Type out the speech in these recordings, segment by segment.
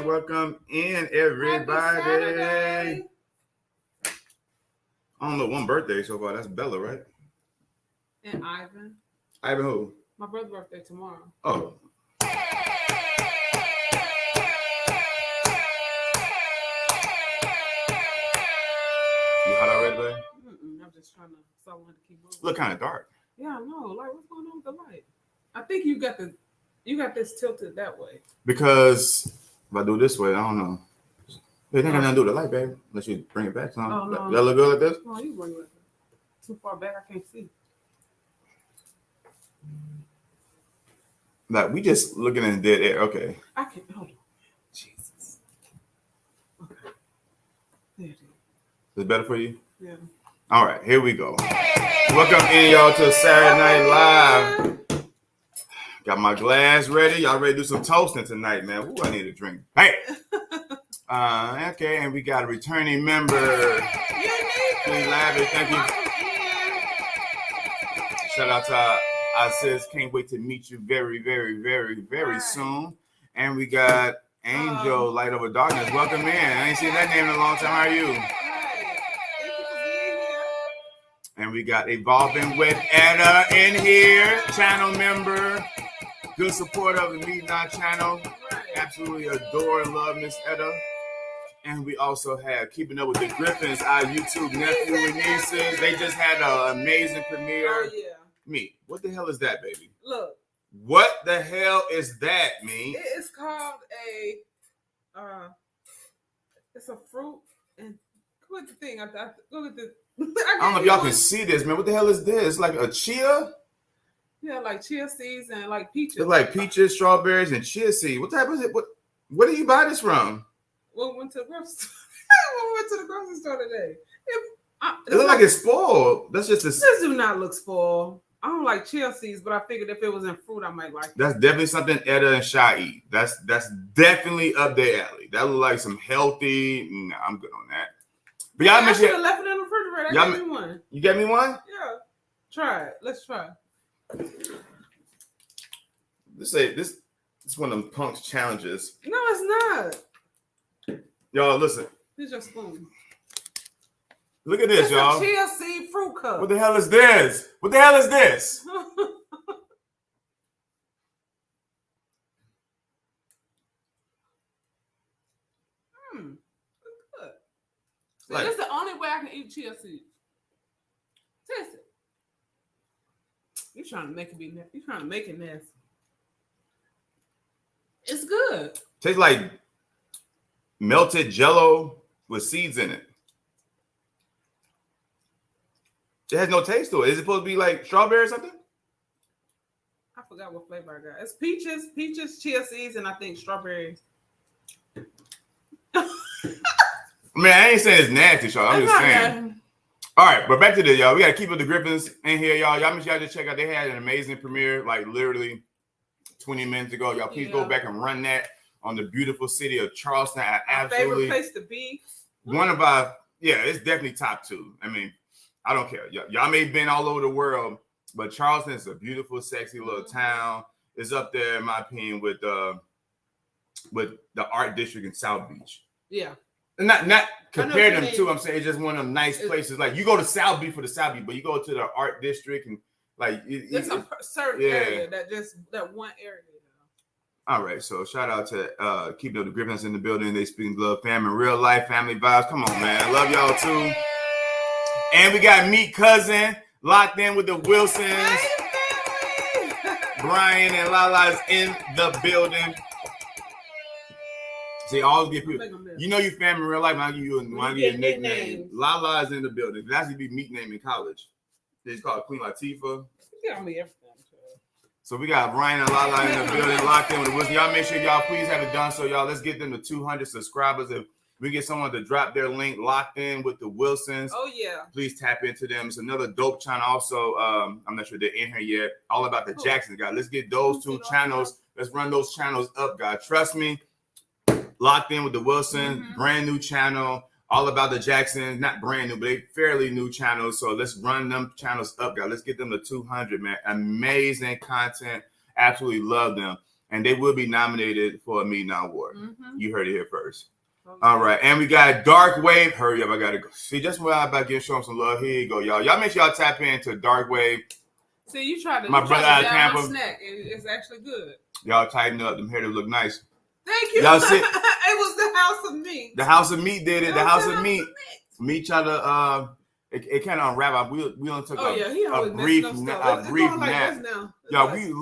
Welcome in, everybody. I don't know, one birthday so far. That's Bella, right? And Ivan. Ivan who? My brother's birthday tomorrow. Oh. You hot already, babe? I'm just trying to to keep moving. Look kind of dark. Yeah, I know. Like, what's going on with the light? I think you got this tilted that way. Because if I do it this way, I don't know. It ain't got nothing to do with the light, babe. Unless you bring it back. Oh, no. That look good like this? No, you bring it too far back. I can't see. Like, we just looking in dead air. Okay. I can't. Hold on. Jesus. Okay. There it is. Is it better for you? Yeah. All right, here we go. Welcome in, y'all, to Saturday Night Live. Got my glass ready. Y'all ready to do some toasting tonight, man? Ooh, I need a drink. Hey. Okay, and we got a returning member. Please lavish. Thank you. Shout out to our sis. Can't wait to meet you very, very, very, very soon. And we got Angel, Light Over Darkness. Welcome in. I ain't seen that name in a long time. How are you? And we got Evolving with Etta in here, channel member, good supporter of the Mete and I channel. Absolutely adore and love Miss Etta. And we also have Keeping Up with the Griffins, our YouTube nephew and nieces. They just had an amazing premiere. Oh, yeah. Me, what the hell is that, baby? Look. What the hell is that, me? It is called it's a fruit. And look at the thing. Look at the. I don't know if y'all can see this, man. What the hell is this? Like a chia? Yeah, like chia seeds and like peaches. It's like peaches, strawberries, and chia seed. What type is it? Where do you buy this from? We went to the grocery store. We went to the grocery store today. It looks like it's spoiled. That's just This do not look spoiled. I don't like chia seeds, but I figured if it was in fruit, I might like it. That's definitely something Etta and Shy eat. That's definitely up their alley. That look like some healthy. Nah, I'm good on that. But y'all I should have left it in the refrigerator. I gave me one. You gave me one? Yeah. Try it. Let's try. This is one of them punks challenges. No, it's not. Y'all listen. Here's your spoon. Look at this, it's y'all. A chia seed fruit cup. What the hell is this? What the hell is this? Good. See, Like, this is the only way I can eat chia seeds. Taste it. You're trying to make it be. You're trying to make it nasty. It's good. Tastes like melted Jello with seeds in it. It has no taste to it. Is it supposed to be like strawberry or something? I forgot what flavor I got. It's peaches, chia seeds, and I think strawberry. I mean, I ain't saying it's nasty, y'all. I'm just saying. All right, but back to this, y'all. We got to keep up the Griffins in here, y'all. Y'all make sure y'all just check out. They had an amazing premiere, like literally 20 minutes ago. Y'all please go back and run that on the beautiful city of Charleston. Absolutely. Favorite place to be. One of our, it's definitely top two. I mean, I don't care. Y'all may have been all over the world, but Charleston is a beautiful, sexy little town. It's up there, in my opinion, with the art district in South Beach. Yeah. And not compare them to. I'm saying it's just one of them nice places. Like you go to South Beach for the South Beach, but you go to the art district and like there's a certain area that one area. All right, so shout out to Keeping Up the Griffins in the building. They speaking love, family, real life, family vibes. Come on, man, I love y'all too. And we got Meet Cousin locked in with the Wilsons. Brian and Lala's in the building. See, always get people. You know you family in real life. I'll give you a nickname. Lala is in the building. It actually be Meet name in college. They just call it Queen Latifah. You got me everything. So we got Brian and Lala in the building, locked in with the Wilson. Y'all make sure y'all please have it done. So y'all, let's get them to 200 subscribers. If we get someone to drop their link, locked in with the Wilsons. Oh yeah. Please tap into them. It's another dope channel. Also, I'm not sure they're in here yet. All about the Jacksons, guys. Let's get those two channels. Let's run those channels up, guys. Trust me. Locked in with the Wilsons, brand new channel. All about the Jacksons, not brand new, but they fairly new channels. So let's run them channels up, guys. Let's get them to 200, man. Amazing content. Absolutely love them. And they will be nominated for a Meet and I award. You heard it here first. Okay. All right. And we got Dark Wave. Hurry up. I got to go. See, just when I'm about to show them some love. Here you go, y'all. Y'all make sure y'all tap into Dark Wave. See, you tried to. My brother out of Tampa. Snack. It's actually good. Y'all tighten up. Them hair look nice. Thank you. Y'all see? It was the House of Meat. The House of Meat did it. The House of Meat. Me try to it kind of unravel. We only took a brief nap. Y'all, we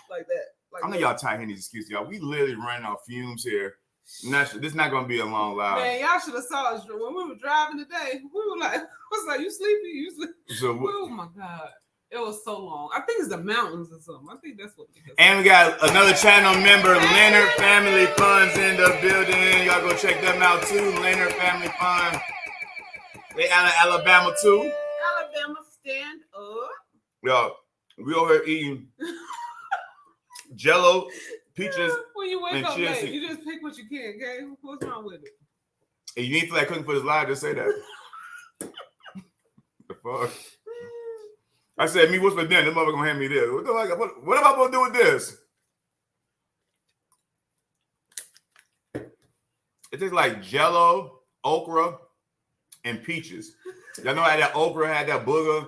like that. I know y'all tight Henny's excuse, y'all. We literally running off fumes here. This is not gonna be a long live. Man, y'all should have saw us when we were driving today. We were like, "What's like? You sleepy? You sleepy?" So, oh my god, it was so long. I think it's the mountains or something. I think that's what it is. And we got another channel member, Leonard Family Funds, in the building. Y'all go check them out too. Leonard Family Fund. They out of Alabama too. Alabama, stand up. Yo, we over here eating Jello, peaches, when you wake up late, seeds. you just pick what you can, okay? What's wrong with it? If you need to feel like cooking for this live, just say that. The fuck? I said, me, what's for dinner? This mother gonna hand me this. What am I gonna do with this? It tastes like Jello, okra, and peaches. Y'all know how that okra had that booger,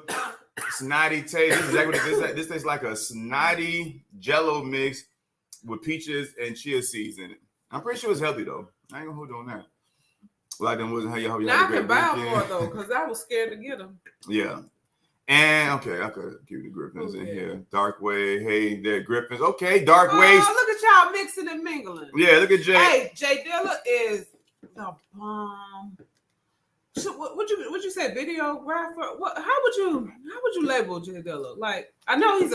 snotty taste. This is exactly what it is. This tastes like a snotty Jello mix with peaches and chia seeds in it. I'm pretty sure it's healthy though. I ain't gonna hold you on that. Like them wasn't how y'all. Now I can buy more though, because I was scared to get them. Yeah. And okay, I could give you the Griffins in here. Dark Wave. Hey, they're Griffins. Okay, Dark Wave. Oh, look at y'all mixing and mingling. Yeah, look at Jay. Hey, Jay Dilla is the bomb. So would you say videographer? How would you label Jay Dilla? Like, I know he's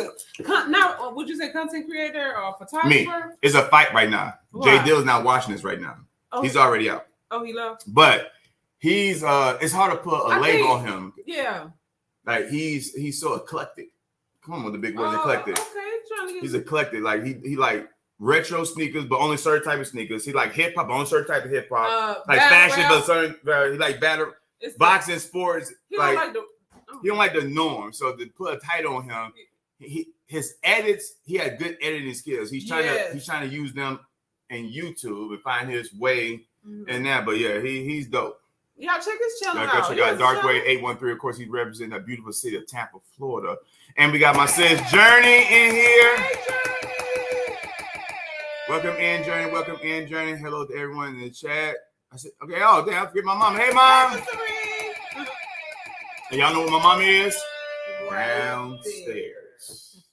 now. Would you say content creator or photographer? Me. It's a fight right now. Why? Jay Dilla's not watching this right now. Oh, he's already out. Oh, he left. But he's it's hard to put a label on him. Yeah. Like he's so eclectic. Come on with the big word, eclectic. Okay, he's eclectic. Like he like retro sneakers, but only certain type of sneakers. He like hip hop, but only certain type of hip hop. Like fashion, but certain. He like battle, boxing, sports. He don't like the norm. So to put a title on him, his edits. He had good editing skills. He's trying to use them in YouTube and find his way in that. But yeah, he's dope. Y'all check his channel out. Check out Dark Wave 813. Of course, he's representing the beautiful city of Tampa, Florida. And we got my sis Journey in here. Hey, Journey. Welcome in, Journey. Welcome in, Journey. Hello to everyone in the chat. I said, okay, oh, damn, I forget my mom. Hey, Mom. And y'all know what my mom is? Downstairs.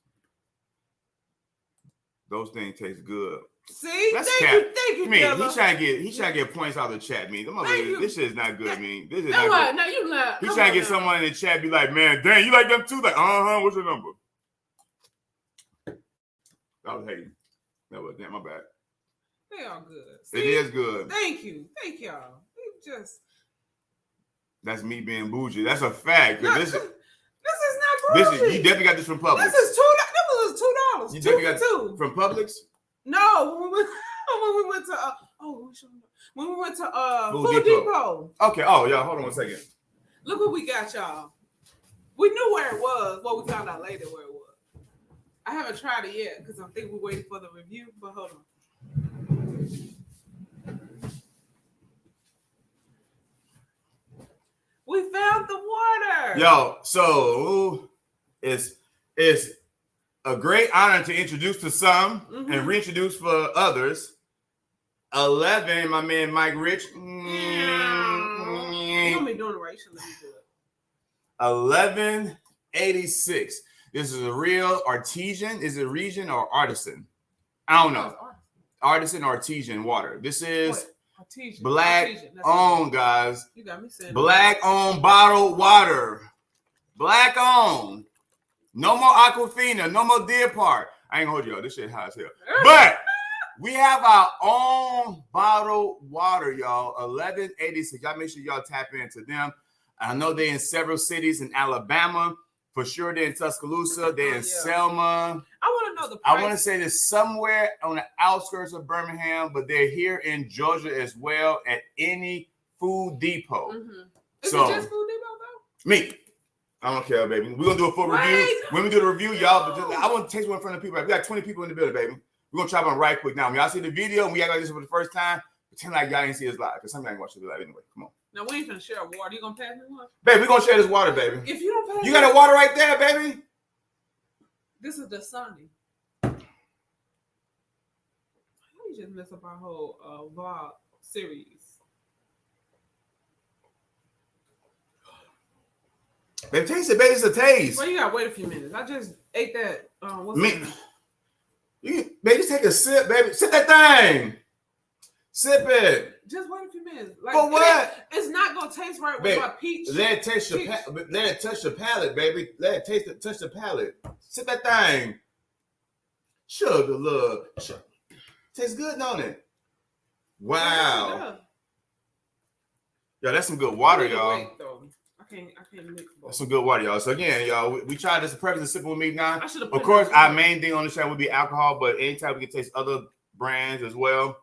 Those things taste good. See, that's thank you. Me, he trying to get points out of the chat. Me, this shit is not good. Me, this is not good. No, you not. He trying to get someone in the chat be like, man, dang, you like them too? Like, what's your number? I was hating. That was damn, my bad. They are good. See? It is good. Thank y'all. That's me being bougie. That's a fact. This is not bougie. You definitely got this from Publix. This is $2. That was $2. You definitely got $2 from Publix. No, when we went to Food Depot. Okay. Oh, y'all, hold on one second. Look what we got, y'all. We knew where it was. Well, we found out later where it was. I haven't tried it yet because I think we're waiting for the review. But hold on. We found the water. Yo, so it's a great honor to introduce to some and reintroduce for others. 11, my man Mike Rich. You're gonna be doing it right. You should let me do it. 1186. This is a real artesian. Is it region or artisan? I don't know. Artisan or artesian water. This is black owned, guys. You got me saying black owned bottled water. Black owned. No more Aquafina, no more Deer Park. I ain't gonna hold y'all. This shit hot as hell. But we have our own bottled water, y'all. 1186. Y'all make sure y'all tap into them. I know they're in several cities in Alabama. For sure, they're in Tuscaloosa. They're in Selma. I want to know the price. I want to say they're somewhere on the outskirts of Birmingham, but they're here in Georgia as well at any Food Depot. Is it just Food Depot, though? Me. I don't care, baby. We're gonna do a full review. When we do the review, y'all, but I want to taste one in front of people. We got 20 people in the building, baby. We're gonna try one right quick now. When y'all see the video and we act like this for the first time, pretend like y'all didn't see us live. Because sometimes ain't watch it live anyway. Come on. Now we ain't gonna share water. You gonna pass me one? Baby, we're gonna share this water, baby. If you don't pass you got the water right there, baby. This is the Sunday. How you just mess up our whole vlog series? Baby, taste it, baby. It's a taste. Well, you gotta wait a few minutes. I just ate that. What's baby, just take a sip, baby. Sip that thing. Sip it. Just wait a few minutes. Like, for what? It's not gonna taste right with my peach. Let it taste your let it touch your palate, baby. Let it touch the palate. Sip that thing. Sugar, love. Tastes good, don't it? Wow. Yeah, that's some good water, y'all. Wait, I can't mix both. That's some good water, y'all. So again, y'all, we tried this preface and sipping with me now. Of course, our main thing on the show would be alcohol, but anytime we can taste other brands as well,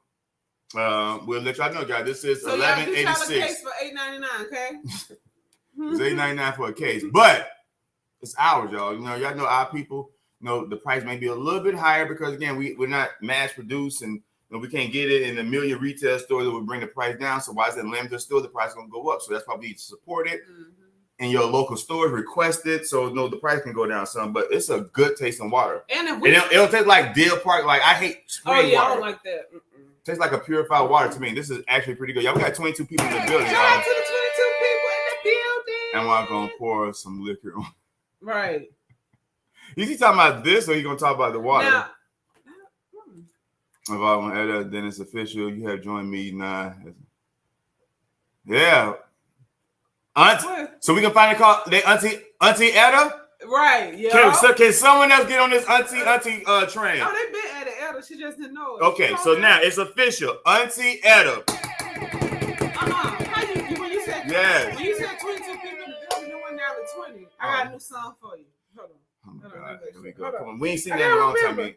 we'll let y'all know, guys. This is so $11.86. Y'all a case for $8.99, okay? It's $8.99 for a case, but it's ours, y'all. You know, y'all know our people. You know, the price may be a little bit higher because again, we're not mass produced and we can't get it in a million retail stores that would bring the price down. So why is it limited store? The price is gonna go up. So that's why we need to support it. In your local stores, request it so the price can go down some. But it's a good tasting water. And it'll taste like Deer Park. Like I hate spring water. I don't like that. Tastes like a purified water to me. This is actually pretty good. Y'all, we got 22 people in the building. Shout out to the 22 people in the building. And I'm gonna pour some liquor on. Right. Is he talking about this or you gonna talk about the water? Now, if I want to edit, then it's official. You have joined me now. Yeah. So we can finally call Auntie Etta? Right, yeah. Can someone else get on this Auntie train? Oh, they been at Etta. She just didn't know it. Okay, so now it's official. Auntie Etta. How you when you said yes. When you said 22 people in the building, it went down to 20. I got a new song for you. Hold on. Oh my God. Here we go. Come on. We ain't seen that in a long time.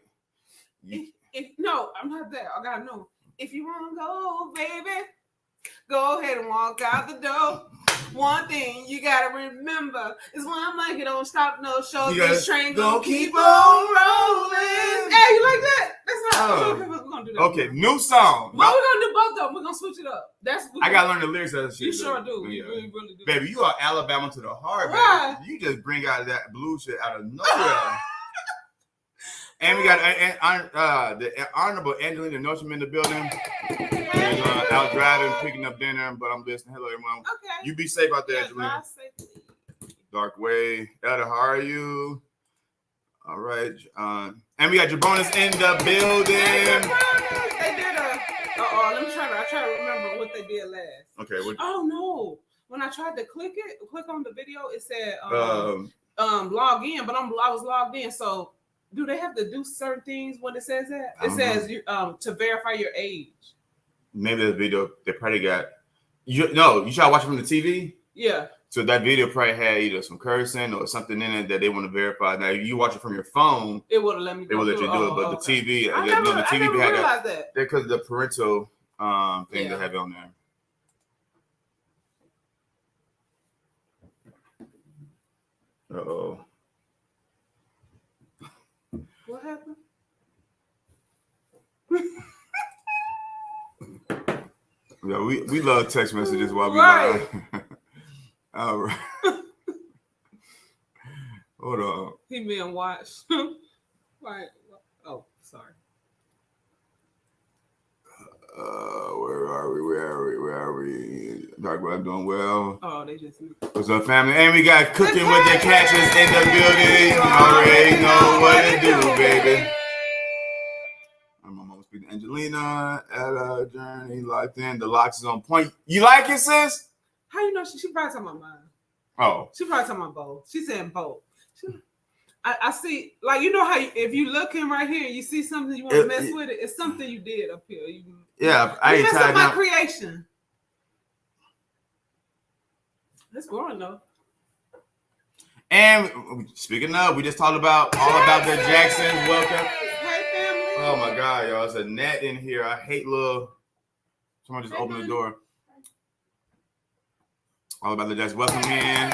No, I'm not there. I gotta know. If you wanna go, baby, go ahead and walk out the door. One thing you gotta remember is when I'm like, it don't stop, no show. This train gonna keep on rolling. Hey, you like that? That's not. We're gonna do that. Okay, new song. Well, we're gonna do both of them. We're gonna switch it up. I gotta learn the lyrics of that shit. You sure do. You really do. Baby, you are Alabama to the heart, right. Baby. You just bring out that blue shit out of nowhere. And we got the Honorable Angelina Nosham in the building. And, out driving, picking up dinner, but I'm listening. Hello, everyone. Okay. You be safe out there, Angelina. Dark Way. Etta, how are you? All right. And we got Jabonis in the building. They did let me try to remember what they did last. Okay. Oh, no. When I tried to click on the video, it said log in, but I was logged in, so do they have to do certain things when it says that? It says to verify your age. Maybe the video they probably got. You try to watch it from the TV? Yeah. So that video probably had either some cursing or something in it that they want to verify. Now, if you watch it from your phone, it would have let me. It will let you do it, but the TV, I never realized that. Because the parental thing they have on there. Uh-oh. What happened? Yeah, we love text messages while we live. All right. Hold on. He being watched. Right. Oh, sorry. Where are we? Dark Web doing well. Oh, they just. What's up, family? And we got Cooking with the Catchers in the building. You already know what to do, baby. I'm almost speaking Angelina. Etta, Journey, locked in. The locks is on point. You like it, sis? How you know she probably talking about mine? Oh. She probably talking about both. She's saying both. I see, like, you know how if you looking right here, you see something you want to mess with it. It's something you did up here. I ain't messed up tired my now. creation. It's growing though. And speaking of, we just talked about all about the Jacksons. Welcome. Hey, family. Oh my God, y'all! It's a gnat in here. I hate someone just opened the door. All about the Jacksons. Welcome in.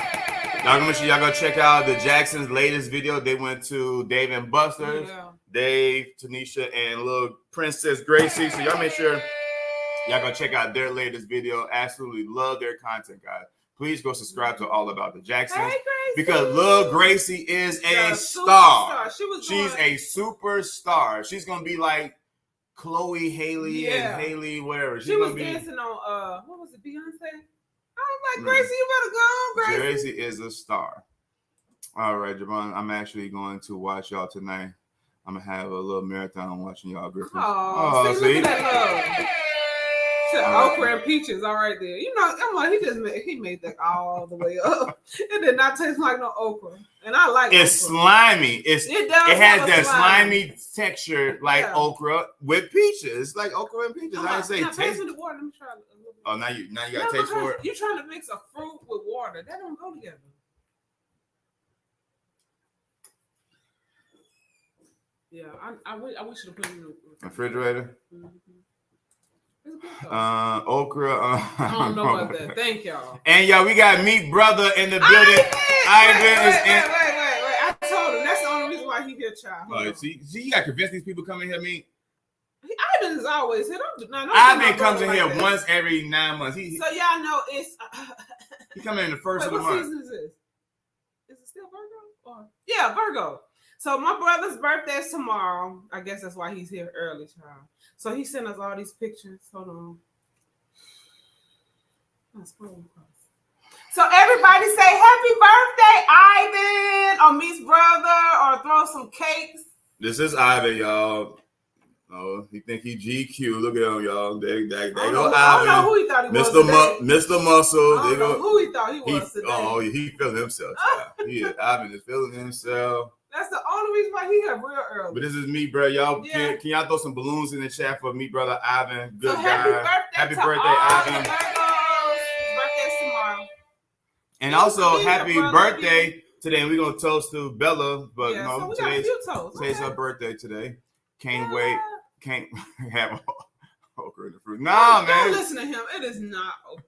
Y'all gonna make sure y'all go check out the Jacksons' latest video. They went to Dave and Buster's. Yeah. Dave, Tanisha, and little Princess Gracie. So y'all make sure y'all go check out their latest video. Absolutely love their content, guys. Please go subscribe to All About the Jacksons. Hey, Gracie. Because Lil Gracie is a star. She's a superstar. She's gonna be like Chloe, Haley, and Haley, whatever. She was dancing on what was it, Beyonce? I was like, Gracie, you better go on, Gracie. Gracie is a star. All right, Javon, I'm actually going to watch y'all tonight. I'm gonna have a little marathon watching y'all Griffins. Oh, see, look at that love. Okra and peaches, all right there. You know, I'm like, he made that all the way up. It did not taste like no okra, and I like it's okra. Slimy. It has that slimy texture like okra with peaches, like okra and peaches. I say taste the water. Let me try a little bit. Oh, now you got to taste for it. You're trying to mix a fruit with water. That don't go together. Yeah, I wish you would put it in the refrigerator. Mm-hmm. Okra. I don't know about that. Thank y'all. And y'all, we got Meat Brother in the building. Ivan is in. Wait. I told him that's the only reason why he here, child. See, you got to convince these people coming here, Meat. Ivan is always here. Ivan comes in here once every 9 months. So y'all know it's. He come in the first of the month. What season is this? Is it still Virgo? Yeah, Virgo. So my brother's birthday is tomorrow. I guess that's why he's here early, child. So he sent us all these pictures. Hold on. So everybody say happy birthday, Ivan, or Me's brother, or throw some cakes. This is Ivan, y'all. Oh, he think he GQ. Look at him, y'all. They go Ivan. I don't know who he thought he was Mr. Muscle. I don't know who he thought he was today. Oh, he feeling himself. Ivan is feeling himself. That's the only reason why he here real early. But this is me, bro. Y'all, can y'all throw some balloons in the chat for me, brother Ivan? Good guy. Happy birthday, Ivan. His birthday's tomorrow. And also, happy birthday today. And we're going to toast to Bella. But so we got a few toasts. Today's her birthday today. Can't wait. Can't have okra in the fruit. Nah, man. Don't listen to him. It is not okra.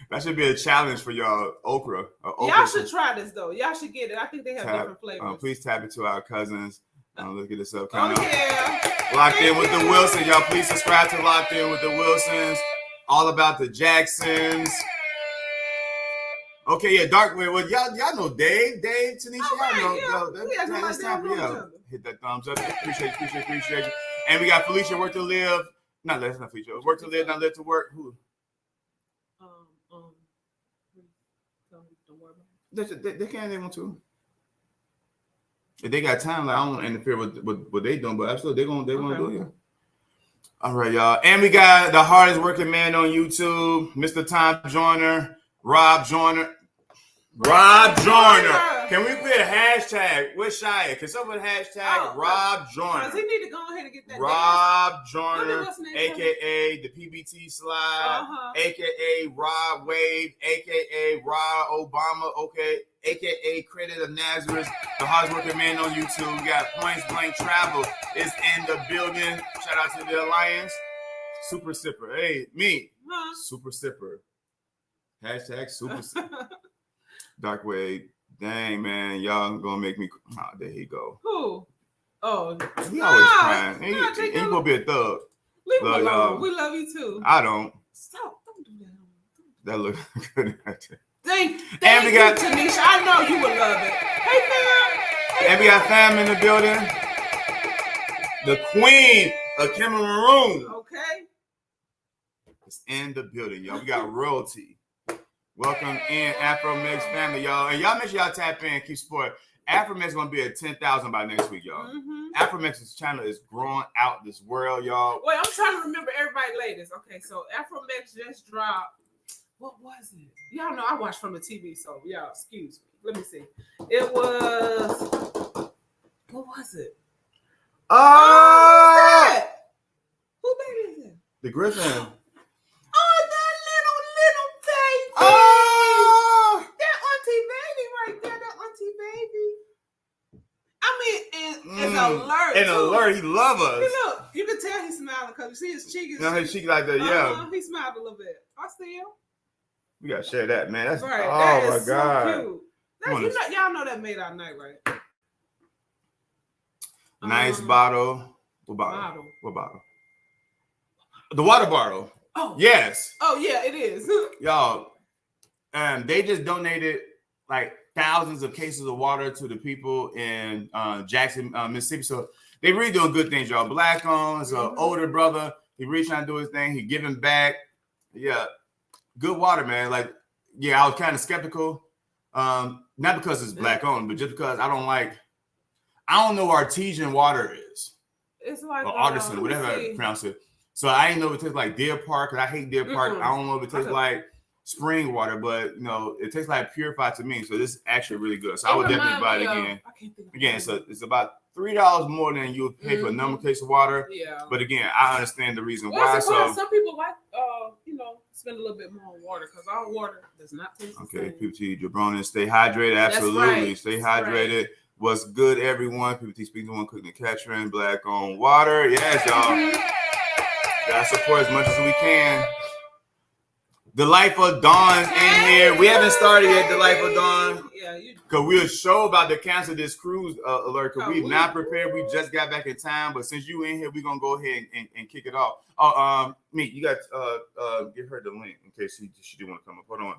That should be a challenge for y'all, okra. Y'all should try this, though. Y'all should get it. I think they have different flavors. Please tap it to our cousins. Let's get this up. Locked In with the Wilsons. Y'all, please subscribe to Locked In with the Wilsons. All about the Jacksons. Okay, Dark Wave. Well, y'all know Dave, Tanisha. Y'all know. That's time for y'all. Hit that thumbs up. Appreciate you. And we got Felicia, Work to Live. Not Felicia. Work to Live, not Live to Work. Who? Don't worry about it. They can if they want to. If they got time, like I don't want to interfere with what they doing, but absolutely they gonna do it. All right, y'all. And we got the hardest working man on YouTube, Mr. Tom Joyner, Rob Joyner. Can we put a hashtag with Shia? Can someone hashtag Rob Joyner? Because he need to go ahead and get that. Rob Joyner, aka the PBT slide, aka Rob Wade, aka Rob Obama, aka Credit of Nazareth, the hardest working man on YouTube. We got Points Blank Travel is in the building. Shout out to the Alliance. Super Sipper. Hey, me. Super Sipper. Hashtag Super Sipper. Dark Wade. Dang, man. Y'all gonna make me. Oh, there he go. Who? Oh. He always crying. And you gonna be a thug. Leave him alone. We love you too. I don't. Stop. Don't do that. That looks good. Thank you, Tanisha. I know you would love it. Hey, fam. And we got fam in the building. The queen of Cameroon. Okay. It's in the building, y'all. We got royalty. Welcome in Afro Mix family, y'all. And y'all make sure y'all tap in and keep support. Afro Mix is going to be at 10,000 by next week, y'all. Afro Mix's channel is growing out this world, y'all. Wait, I'm trying to remember everybody's latest. Okay, so Afro Mix just dropped. What was it? Y'all know I watch from the TV, so y'all, excuse me. Let me see. It was. What was it? Oh! Who baby is it? The Griffin. Oh, that little baby. Oh! That auntie baby right there. That auntie baby. I mean, it's alert. And alert. He love us. Hey, look, you can tell he's smiling because you see his cheek. His cheek like that, yeah. He smiled a little bit. I see him. We gotta share that, man. That's Right. oh That my is god. so cute. Y'all know that made our night, right? Nice bottle. What bottle? Bottle. What bottle? The water bottle. Oh. Yes. Oh yeah, it is. Y'all, they just donated like thousands of cases of water to the people in Jackson, Mississippi. So they really doing good things, y'all. Black owned, it's an older brother. He really trying to do his thing. He giving back. Yeah, good water, man. Like, yeah, I was kind of skeptical. Not because it's black owned, but just because I don't know what artesian water is. It's like or artisan, whatever I pronounce it. So I didn't know if it tastes like Deer Park, because I hate Deer Park. I don't know if it tastes like spring water, but it tastes like purified to me. So this is actually really good. So I would definitely buy it again. Again, so it's about $3 more than you would pay for a normal case of water. Yeah. But again, I understand the reason why. So some people like spend a little bit more on water, because our water does not taste the same. People to Jabroni, stay hydrated. Absolutely. Right. Stay hydrated. Right. What's good, everyone? People speaking to one cooking and catering, black on water. Yes, y'all. Gotta support as much as we can. The Life of Dawn in here. We haven't started yet. The Life of Dawn. Yeah, because we're sure about to cancel this cruise alert. Because we've not prepared. We just got back in time. But since you in here, we're gonna go ahead and kick it off. Meet, you got give her the link in case she didn't want to come up. Hold on.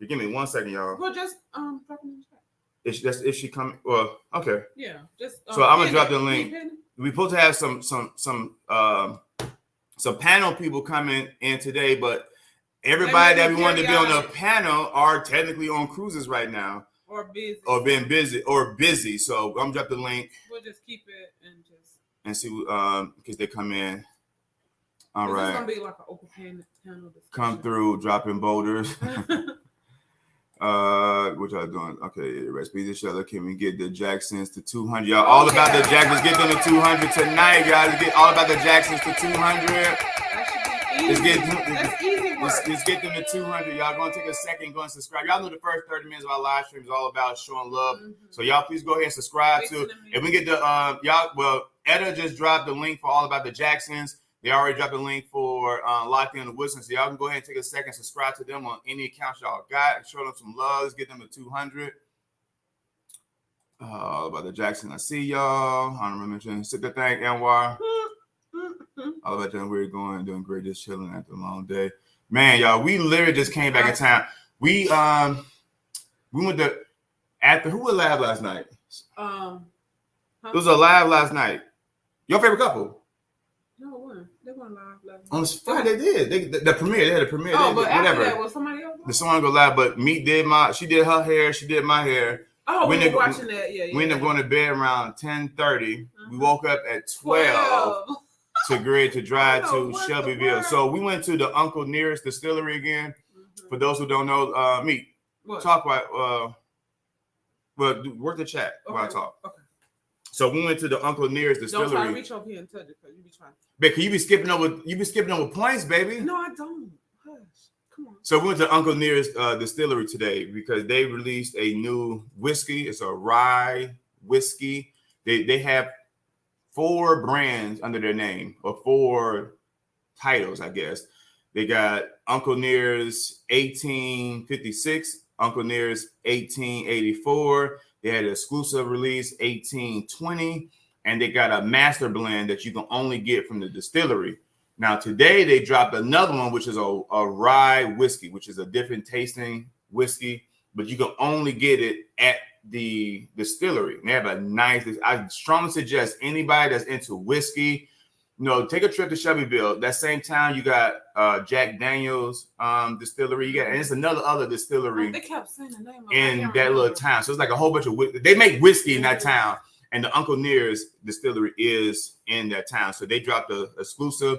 You give me 1 second, y'all. Well, just drop it in the chat. Is she coming? Well, okay. Yeah, just so I'm gonna drop the link. We're supposed to have some panel people coming in today, but everybody that we wanted to be on the panel are technically on cruises right now, or busy, or been busy. So I'm gonna drop the link. We'll just keep it and see because they come in. All right. It's gonna be like an open panel discussion. Come through, dropping boulders. What y'all doing? Okay, recipe each other. Can we get the Jacksons to 200? Y'all all about the Jacksons. Get them to 200 tonight, guys. Get all about the Jacksons to 200. Let's get them to 200. Y'all gonna take a second, go and subscribe. Y'all know the first 30 minutes of our live stream is all about showing love. So y'all please go ahead and subscribe to. If we get the Etta just dropped the link for all about the Jacksons. They already dropped a link for Locked In the Wilson. So y'all can go ahead and take a second, subscribe to them on any accounts y'all got. Show them some love. Let's get them to 200. All about the Jackson. I see y'all. Honorable mention. Sit the thing, Anwar. All about y'all. We're going, doing great, just chilling after a long day. Man, y'all, we literally just came back in town. We went to who was live last night? It was a live last night. Your favorite couple? No, it wasn't. They weren't live last night. On Friday, they did. The premiere. They had a premiere. Oh, but whatever. After that, was somebody else? The song go live, but Meet did she did her hair, she did my hair. Oh, we were watching that. Yeah. We ended up going to bed around 10:30. We woke up at 12 to grade to drive to Shelbyville. So we went to the Uncle Nearest Distillery again. For those who don't know, Meet. Talk about work the chat while I talk. Okay. So we went to the Uncle Nearest Distillery. Don't try to reach up here and touch it, because you be trying. Because you be skipping over points, baby. No, I don't. Hush. Come on. So we went to Uncle Nearest Distillery today because they released a new whiskey. It's a rye whiskey. They have 4 brands under their name, or 4 titles, I guess. They got Uncle Nearest 1856, Uncle Nearest 1884. They had an exclusive release 1820, and they got a master blend that you can only get from the distillery. Now today they dropped another one, which is a rye whiskey, which is a different tasting whiskey, but you can only get it at the distillery. And they have a nice. I strongly suggest anybody that's into whiskey, take a trip to Shelbyville. That same town, you got Jack Daniel's distillery. And it's other distillery. They kept saying the name of in that little town. So it's like a whole bunch of they make whiskey in that town. And the Uncle Nearest distillery is in that town. So they dropped the exclusive.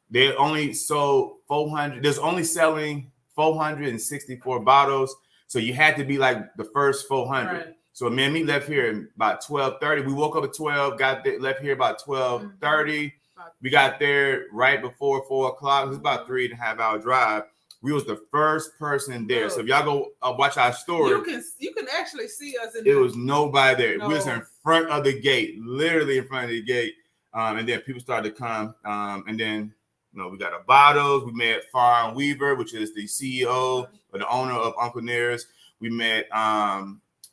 They only sold 400. There's only selling 464 bottles. So you had to be like the first 400. Right. So me and me left here about 12:30. We woke up at 12, left here about 12:30. We got there right before 4 o'clock. It was about 3.5 hour drive. We was the first person there. So if y'all go watch our story, you can actually see us. It was nobody there. No. We was in front of the gate, literally in front of the gate. And then people started to come. And then we got a bottles. We met Fawn Weaver, which is the CEO or the owner of Uncle Near's. We met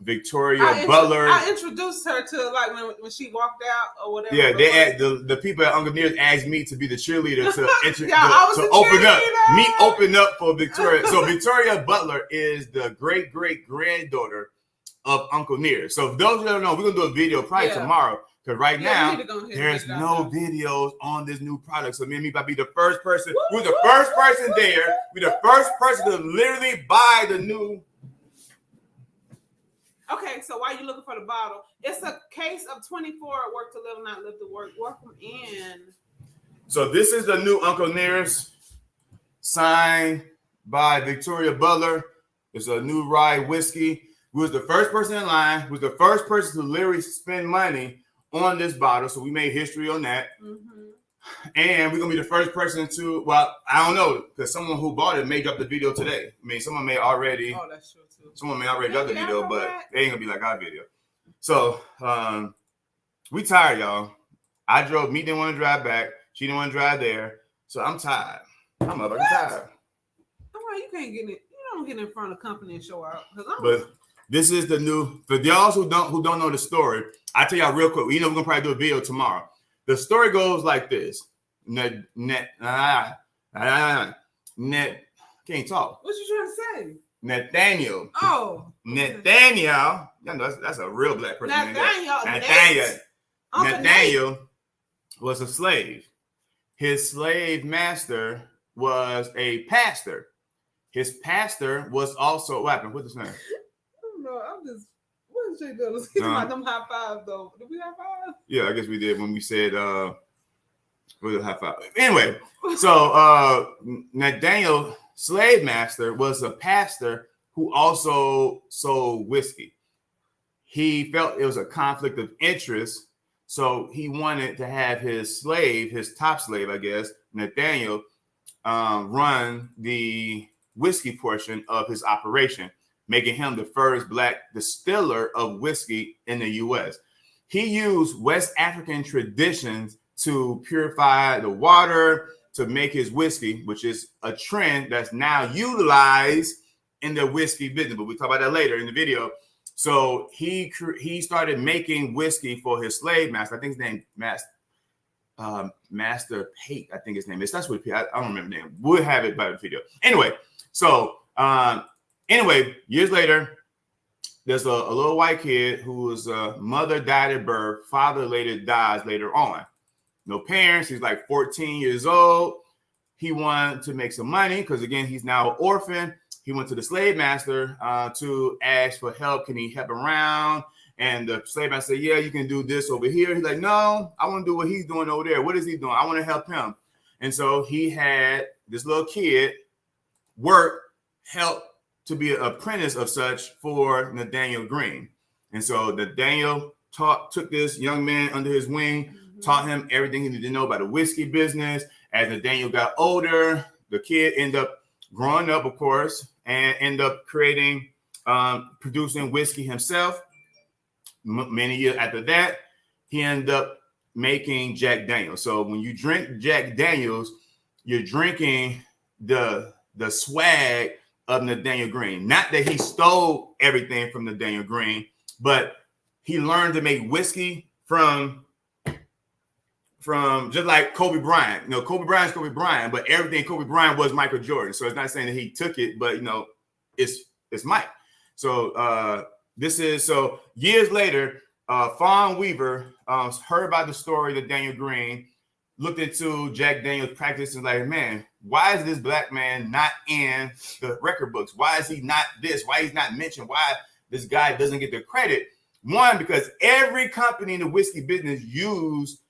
Victoria Butler. I introduced her to like when she walked out or whatever. Yeah, they had the people at Uncle Near's asked me to be the cheerleader to open up for Victoria. So Victoria Butler is the great granddaughter of Uncle Near's. So if those who don't know, we're gonna do a video probably tomorrow. Because right now, there's no videos on this new product. So me and me about to be the first person. We're the first person there. We're the first person to literally buy the new. Okay, so while you're looking for the bottle, it's a case of 24 work to live, not live to work. Welcome in. So this is the new Uncle Near's, signed by Victoria Butler. It's a new rye whiskey. We was the first person in line. We was the first person to literally spend money on this bottle. So we made history on that. And we're going to be the first person to, well, I don't know, because someone who bought it may drop the video today. I mean, someone may already. Oh, that's true too. Someone may already drop the video, but it ain't going to be like our video. So we tired, y'all. I drove. Me didn't want to drive back. She didn't want to drive there. So I'm tired. I'm motherfucking tired. Well, you can't get it. You don't get in front of the company and show out. But this is the new, for y'all who don't know the story, I'll tell y'all real quick. You know, we're going to probably do a video tomorrow. The story goes like this. Can't talk. What you trying to say? Nathaniel. Oh. Nathaniel. That's a real black person. Nathaniel was a slave. His slave master was a pastor. His pastor was also, what happened? What's his name? I don't know. I'm just, what is Jay Dillon? He's about them high five though. Did we high five? Yeah, I guess we did when we said, what was high five? Anyway, so Nathaniel, slave master, was a pastor who also sold whiskey. He felt it was a conflict of interest, so he wanted to have his slave, his top slave, I guess, Nathaniel, run the whiskey portion of his operation, making him the first black distiller of whiskey in the U.S. He used West African traditions to purify the water to make his whiskey, which is a trend that's now utilized in the whiskey business. But we'll talk about that later in the video. So he started making whiskey for his slave master. I think his name Master Pate. I think his name is. That's what I don't remember the name. We'll have it by the video. Anyway, so years later, there's a little white kid whose mother died at birth. Father later dies later on. No parents. He's like 14 years old. He wanted to make some money because, again, he's now an orphan. He went to the slave master to ask for help. Can he help around? And the slave master said, yeah, you can do this over here. He's like, no, I want to do what he's doing over there. What is he doing? I want to help him. And so he had this little kid help to be an apprentice of such for Nathaniel Green. And so Nathaniel took this young man under his wing, taught him everything he needed to know about the whiskey business. As Nathaniel got older, the kid ended up growing up, of course, and ended up producing whiskey himself. Many years after that, he ended up making Jack Daniels. So when you drink Jack Daniels, you're drinking the swag of Nathaniel Green. Not that he stole everything from Nathaniel Green, but he learned to make whiskey from just like Kobe Bryant. You know, Kobe Bryant's Kobe Bryant, but everything Kobe Bryant was Michael Jordan. So it's not saying that he took it, but, you know, it's Mike. So so years later, Fawn Weaver heard about the story of Daniel Green, looked into Jack Daniel's practice and like, man, why is this black man not in the record books? Why is he not this? Why he's not mentioned? Why this guy doesn't get the credit? One, because every company in the whiskey business used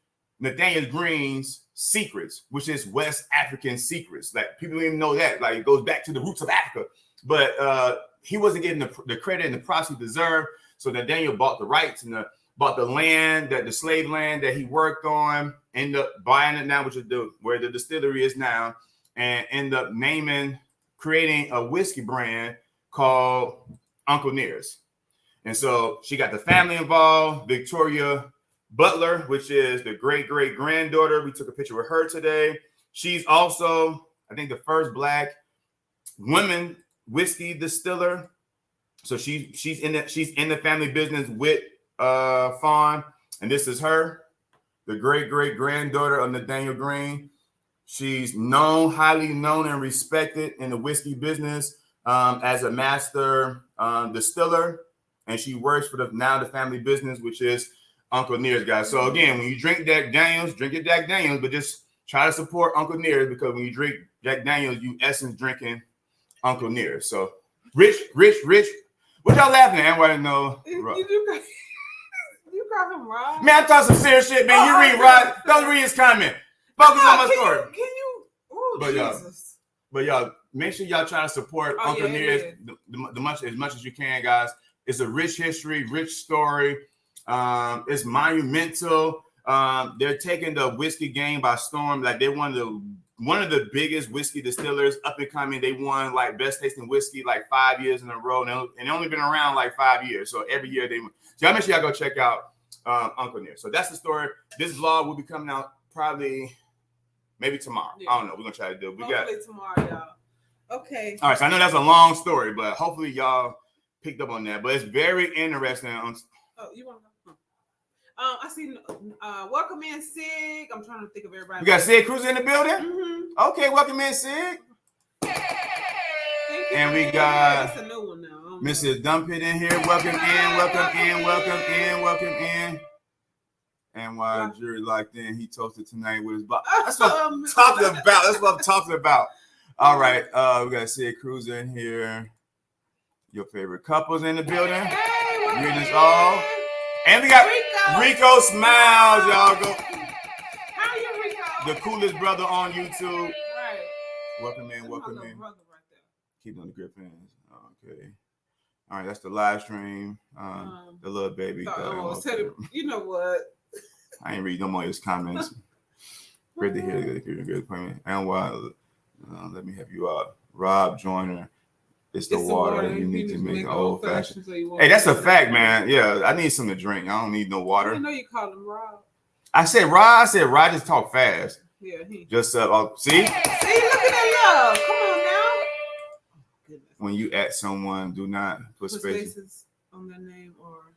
Nathaniel Green's secrets, which is West African secrets. Like, people don't even know that. Like, it goes back to the roots of Africa. But he wasn't getting the credit and the props he deserved. So Nathaniel bought the rights and bought the land, the slave land that he worked on, ended up buying it now, which is where the distillery is now, and ended up creating a whiskey brand called Uncle Near's. And so she got the family involved. Victoria Butler, which is the great granddaughter. We took a picture with her today. She's also, I think, the first Black women whiskey distiller. So she's in the family business with Fawn, and this is her, the great granddaughter of Nathaniel Green. She's highly known and respected in the whiskey business as a master distiller, and she works for the family business, which is Uncle Near's, guys. So again, when you drink Jack Daniels, drink your Jack Daniels, but just try to support Uncle Near's, because when you drink Jack Daniels, you essence drinking Uncle Near's. So rich. What y'all laughing at? Everybody know. You call him Rob? Man, I'm talking some serious shit, man. You read Rod. Don't read his comment. Focus on my story. Can you? Oh, but Jesus. y'all, make sure y'all try to support Uncle Near's as much as you can, guys. It's a rich history, rich story. It's monumental. They're taking the whiskey game by storm. Like, they're one of the biggest whiskey distillers up and coming. They won like best tasting whiskey like 5 years in a row, and they only been around like 5 years. So every year they win. So y'all make sure y'all go check out Uncle Near. So that's the story. This vlog will be coming out probably maybe tomorrow. Yeah. I don't know. We're gonna try to do it. Hopefully tomorrow, y'all. Okay. All right. So I know that's a long story, but hopefully y'all picked up on that. But it's very interesting. Oh, you want to go? I see. Welcome in, Sig. I'm trying to think of everybody. We got Sig Cruise in the building. Mm-hmm. Okay, welcome in, Sig. Thank you. And we got That's a new one now. Mrs. Dumpit in here. Welcome in. And while Jury locked in, he toasted tonight with his bottle. That's what I'm talking about. All right. We got Sid Cruz in here. Your favorite couples in the building. Hey, reading us all. And we got Rico Smiles, y'all. Go. How are you, Rico? The coolest brother on YouTube. Right. Welcome in. Brother right there. Keep on the grip hands. Okay. All right, that's the live stream. The little baby. You know what? I ain't read no more of his comments. Great to hear. Good appointment. And let me help you out. Rob Joyner. It's the water. You need to make an old fashioned. Hey, that's a fact, man. Yeah, I need something to drink. I don't need no water. I know you call him Rob. I said Rod just talk fast. Yeah, just see? See, look at that love. Come on now. When you at someone, do not put spaces on their name, or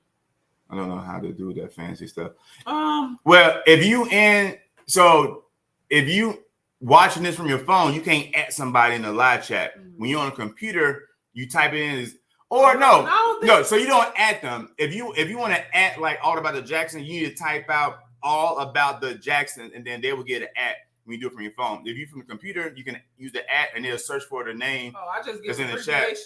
I don't know how to do that fancy stuff. Well, if you watching this from your phone, you can't at somebody in the live chat. Mm-hmm. When you're on a computer, you type it in no. So you don't at them. If you want to at like all about the Jackson, you need to type out all about the Jackson, and then they will get an at when you do it from your phone. If you from the computer, you can use the at, and they'll search for the name. Oh, I just get in the chat.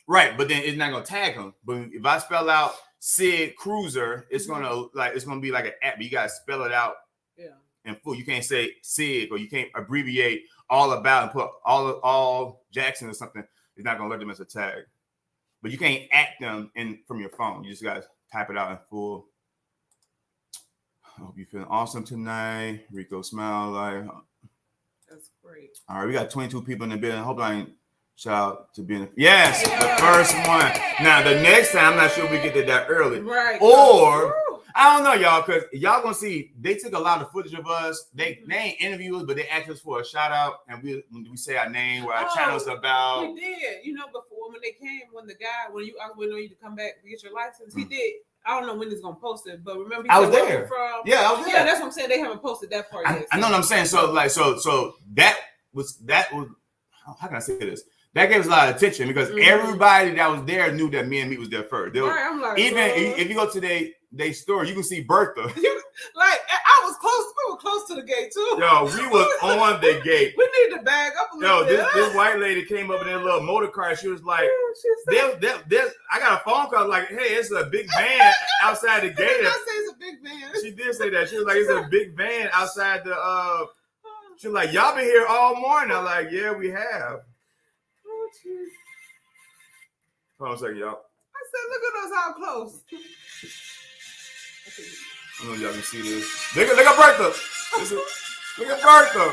Right, but then it's not gonna tag them. But if I spell out Sid Cruiser, it's gonna be like an at, but you gotta spell it out. Yeah. In full. You can't say Sig, or you can't abbreviate all about and put all Jackson or something. It's not gonna let them as a tag. But you can't at them from your phone. You just gotta type it out in full. I hope you're feeling awesome tonight. Rico smile like. That's great. All right, we got 22 people in the building. Hope I ain't shout out to being yes, the first one. Now the next time, I'm not sure we get to that early. Right. Or I don't know, y'all, because y'all gonna see they took a lot of footage of us. They ain't interview us, but they asked us for a shout out, and we say our name, what our channel's about. We did, before when they came, when the guy I was waiting on you to come back to get your license, he did. I don't know when he's gonna post it, but remember I was there. I was there. Yeah, that's what I'm saying. They haven't posted that part yet. I know what I'm saying. So that was how can I say this? That gave us a lot of attention because everybody that was there knew that me and Meat was there first. I'm like, if you go to their store, you can see Bertha. I was close. We were close to the gate too. Yo, we was on the gate. We need to bag up a little bit. This white lady came up in that little motor car. She was like, I got a phone call like, hey, it's a big van outside the gate. Did I say it's a big van? She did say that. She was like, it's a big van outside the. She was like, y'all been here all morning. I'm like, yeah, we have. Oh, jeez. Hold on a second, y'all. I said, look at us how close. I don't know if y'all can see this. Look at Bertha. Look at Bertha.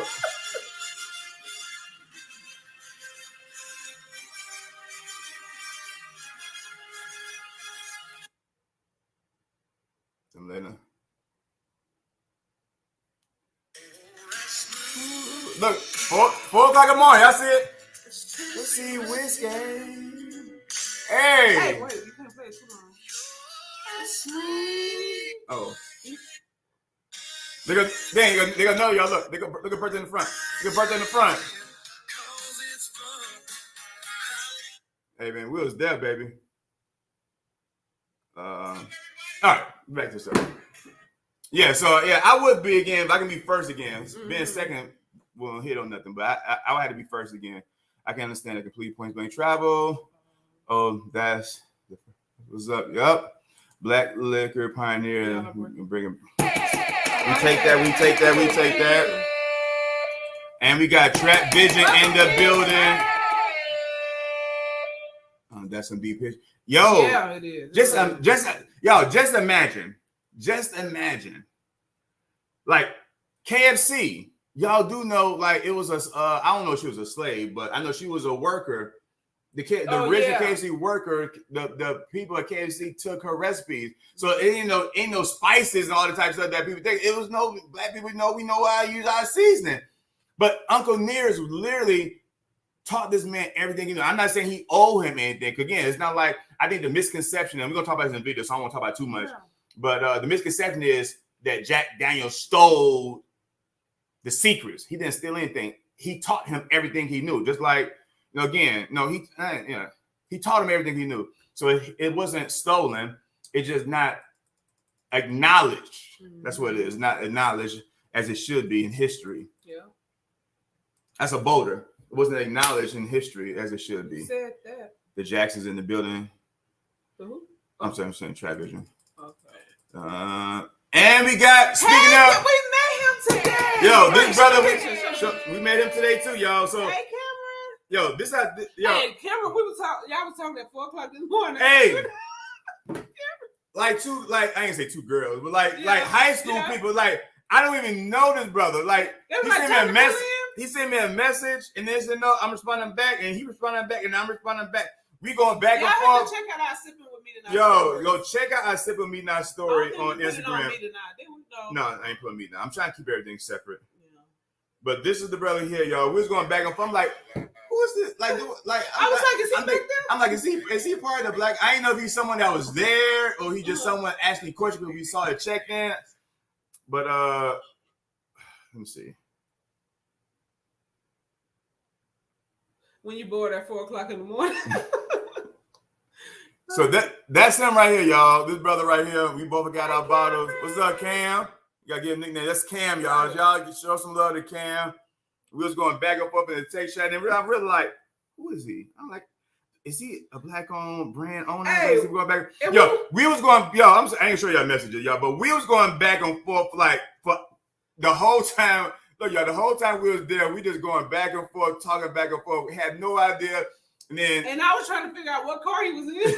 look, 4 o'clock in the morning. Y'all see it? Let's see whiskey. Hey. Hey, wait, you can't play it too long. Oh. They gonna know y'all. Look at birthday in the front. Look at birthday in the front. Hey man, we was there, baby. All right, back to stuff. Yeah, so yeah, I would be again if I can be first again. Being second won't hit on nothing, but I would have to be first again. I can understand the complete points blank travel. Oh, that's what's up. Yup. Black liquor pioneer. We can bring him. We take that. And we got Trap Vision in the building. Oh, that's some deep pitch. Yo, yeah, it is. Just imagine. Like KFC, y'all do know, like it was I don't know if she was a slave, but I know she was a worker. The original KFC worker, the people at KFC took her recipes. So it ain't no spices and all the type of stuff that people think. It was no black people know we know how to use our seasoning. But Uncle Nears literally taught this man everything he knew. I'm not saying he owed him anything. Again, it's not like, I think the misconception, and we're gonna talk about this in the video, so I don't want to talk about it too much. Yeah. But the misconception is that Jack Daniels stole the secrets. He didn't steal anything. He taught him everything he knew. Just like, he taught him everything he knew. So it wasn't stolen. It's just not acknowledged. That's what it is. Not acknowledged as it should be in history. Yeah. That's a boulder. It wasn't acknowledged in history as it should be. Who said that? The Jacksons in the building. The who? I'm saying Trap Vision. Okay. And we got, speaking of, we met him today. Yo, this brother, we met him today too, y'all. So, hey, Cameron. Hey, Cameron, y'all was talking at 4 o'clock this morning. Hey. I ain't say two girls, but like high school people, like, I don't even know this brother. Like, he sent me a message. He sent me a message, and then said, "No, I'm responding back," and he responding back, and I'm responding back. We going back and forth. Y'all have to check out our Sipping with Me Tonight. Go check out our Sipping with Me Tonight story on Instagram. No, I ain't putting Me Tonight. I'm trying to keep everything separate. Yeah. But this is the brother here, y'all. We was going back and forth. I'm like, who is this? Like, I was like, is he back there? I'm like, is he part of the black? I didn't know if he's someone that was there or he just someone asked me questions because we saw it checked in. But let me see. When you bored at 4 o'clock in the morning. So that's him right here, y'all. This brother right here. We both got our bottles. What's up, Cam? You gotta get a nickname. That's Cam, y'all. Y'all can show some love to Cam. We was going back and forth in the text chat, and I'm really like, who is he? I'm like, is he a black-owned brand owner? Hey, we going back? I ain't show y'all messages, y'all, but we was going back and forth like for the whole time. Look, y'all, the whole time we was there, we just going back and forth, talking back and forth. We had no idea. And I was trying to figure out what car he was in. I was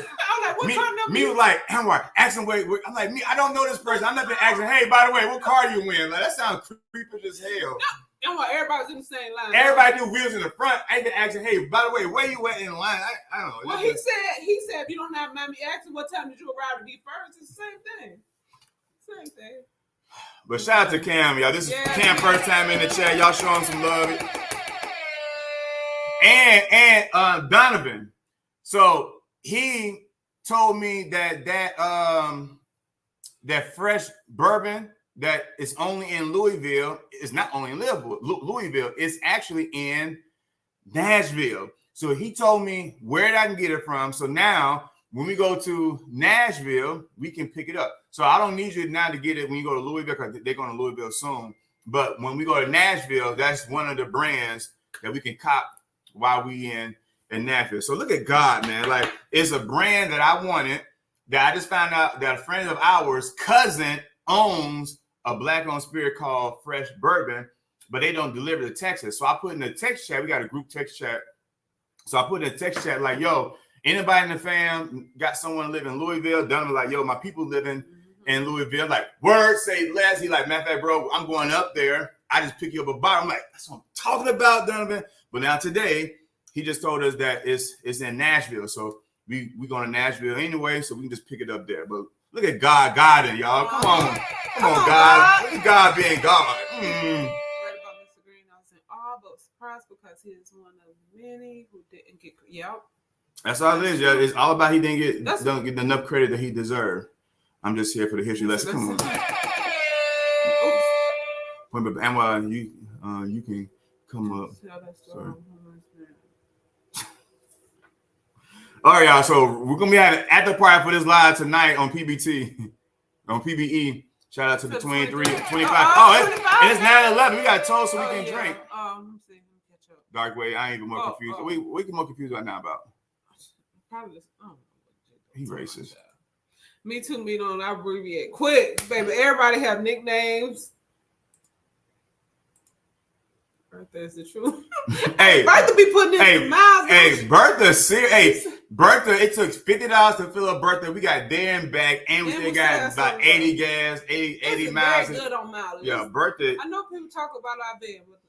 like, what car number? Me was like, Anwar, asking wait. I'm like, I don't know this person. I'm not been asking, hey, by the way, what car you in? Like, that sounds creepy as hell. No, Anwar, everybody's in the same line. Everybody knew we was in the front. I ain't been asking, hey, by the way, where you at in line? I don't know. Well, he said, if you don't have mind me asking, what time did you arrive to be first? It's the same thing. But shout out to Cam, y'all. This is Cam first time in the chat. Y'all show him some love. And Donovan. So he told me that fresh bourbon that is only in Louisville is not only in Louisville. It's actually in Nashville. So he told me where I can get it from. So now when we go to Nashville, we can pick it up. So I don't need you now to get it when you go to Louisville because they're going to Louisville soon. But when we go to Nashville, that's one of the brands that we can cop while we in Nashville. So look at God, man. Like, it's a brand that I wanted that I just found out that a friend of ours' cousin owns a black-owned spirit called Fresh Bourbon, but they don't deliver to Texas. So I put in the text chat. We got a group text chat. So I put in the text chat like, yo, anybody in the fam got someone live in Louisville? Donovan like, yo, my people living in Louisville. Like, word, say less. He like, matter of fact, bro, I'm going up there. I just pick you up a bottle. I'm like, that's what I'm talking about, Donovan. But now today, he just told us that it's in Nashville. So we going to Nashville anyway, so we can just pick it up there. But look at God guiding, y'all. Come on, God. Look at God being God. Right about Mr. Green, I was in awe because he is one of many who didn't get. Yep. That's all it is. Yeah, it's all about he don't get enough credit that he deserved. I'm just here for the history lesson. Come on. And while you can come up. Sorry. All right, y'all. So we're gonna be having after party for this live tonight on PBT, on PBE. Shout out to the 23, 25. And it's 9/11. We got toast so we can drink. Let me see. Catch up. Dark way. I ain't even more confused. We can more confused right now about. Probably. He racist. Me too. Me don't abbreviate. Quick, baby. Everybody have nicknames. Bertha is the truth. Hey, Bertha be putting in miles. Hey, Bertha, Bertha, it took $50 to fill up Bertha. We got there and back, and we still got about 80 gas, 80 miles. Very good on mileage. Yeah, Bertha. I know people talk about our van, but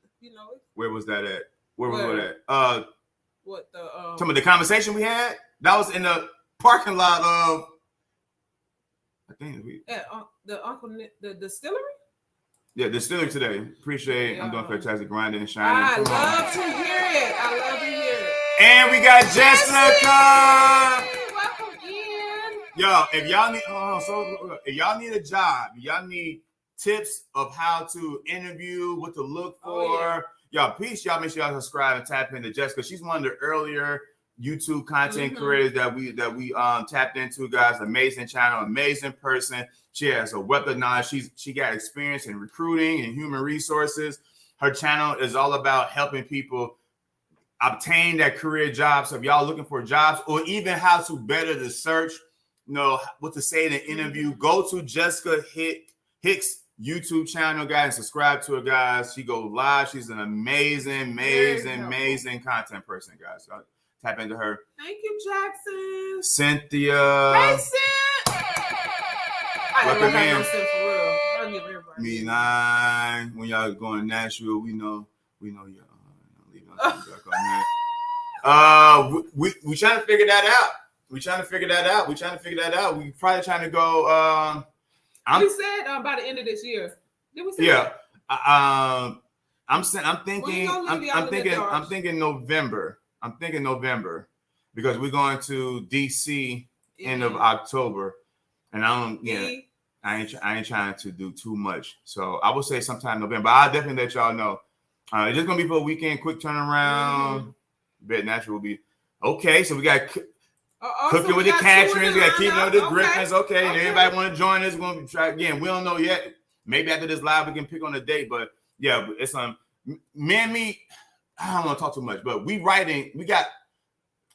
where was that at? Where was that? What the? Tell me the conversation we had. That was in the parking lot of. I think the the distillery. Yeah, the distillery today. Appreciate it. Yeah. I'm doing fantastic grinding and shining. I love to hear it. And we got Jessica. Welcome in. Yo, if y'all need a job, y'all need tips of how to interview, what to look for. Y'all, please, y'all make sure y'all subscribe and tap into Jessica. She's one of the earlier YouTube content creators that we tapped into, guys. Amazing channel, amazing person. She has a wealth of knowledge. She got experience in recruiting and human resources. Her channel is all about helping people obtain that career job. So if y'all looking for jobs or even how to better the search, what to say in an interview, go to Jessica Hicks YouTube channel, guys, and subscribe to her, guys. She goes live. She's an amazing content person, guys. So tap into her. Thank you, Jackson. Cynthia. Hey, Cyn. Welcome in. I'll give everybody. Me and I, when y'all going to Nashville, we know y'all. We trying to figure that out. We probably trying to go. We said by the end of this year. Did we say that? I'm thinking November. I'm thinking November because we're going to DC end of October, and I ain't trying to do too much. So I would say sometime November. But I'll definitely let y'all know. It's just gonna be for a weekend, quick turnaround. Bet Natural will be okay. So we got cooking with the Catrins. We got keeping up with the Griffins. Okay. And everybody want to join us. We're gonna try again. We don't know yet. Maybe after this live we can pick on a date. But yeah, it's me and me. I don't want to talk too much, but we writing. We got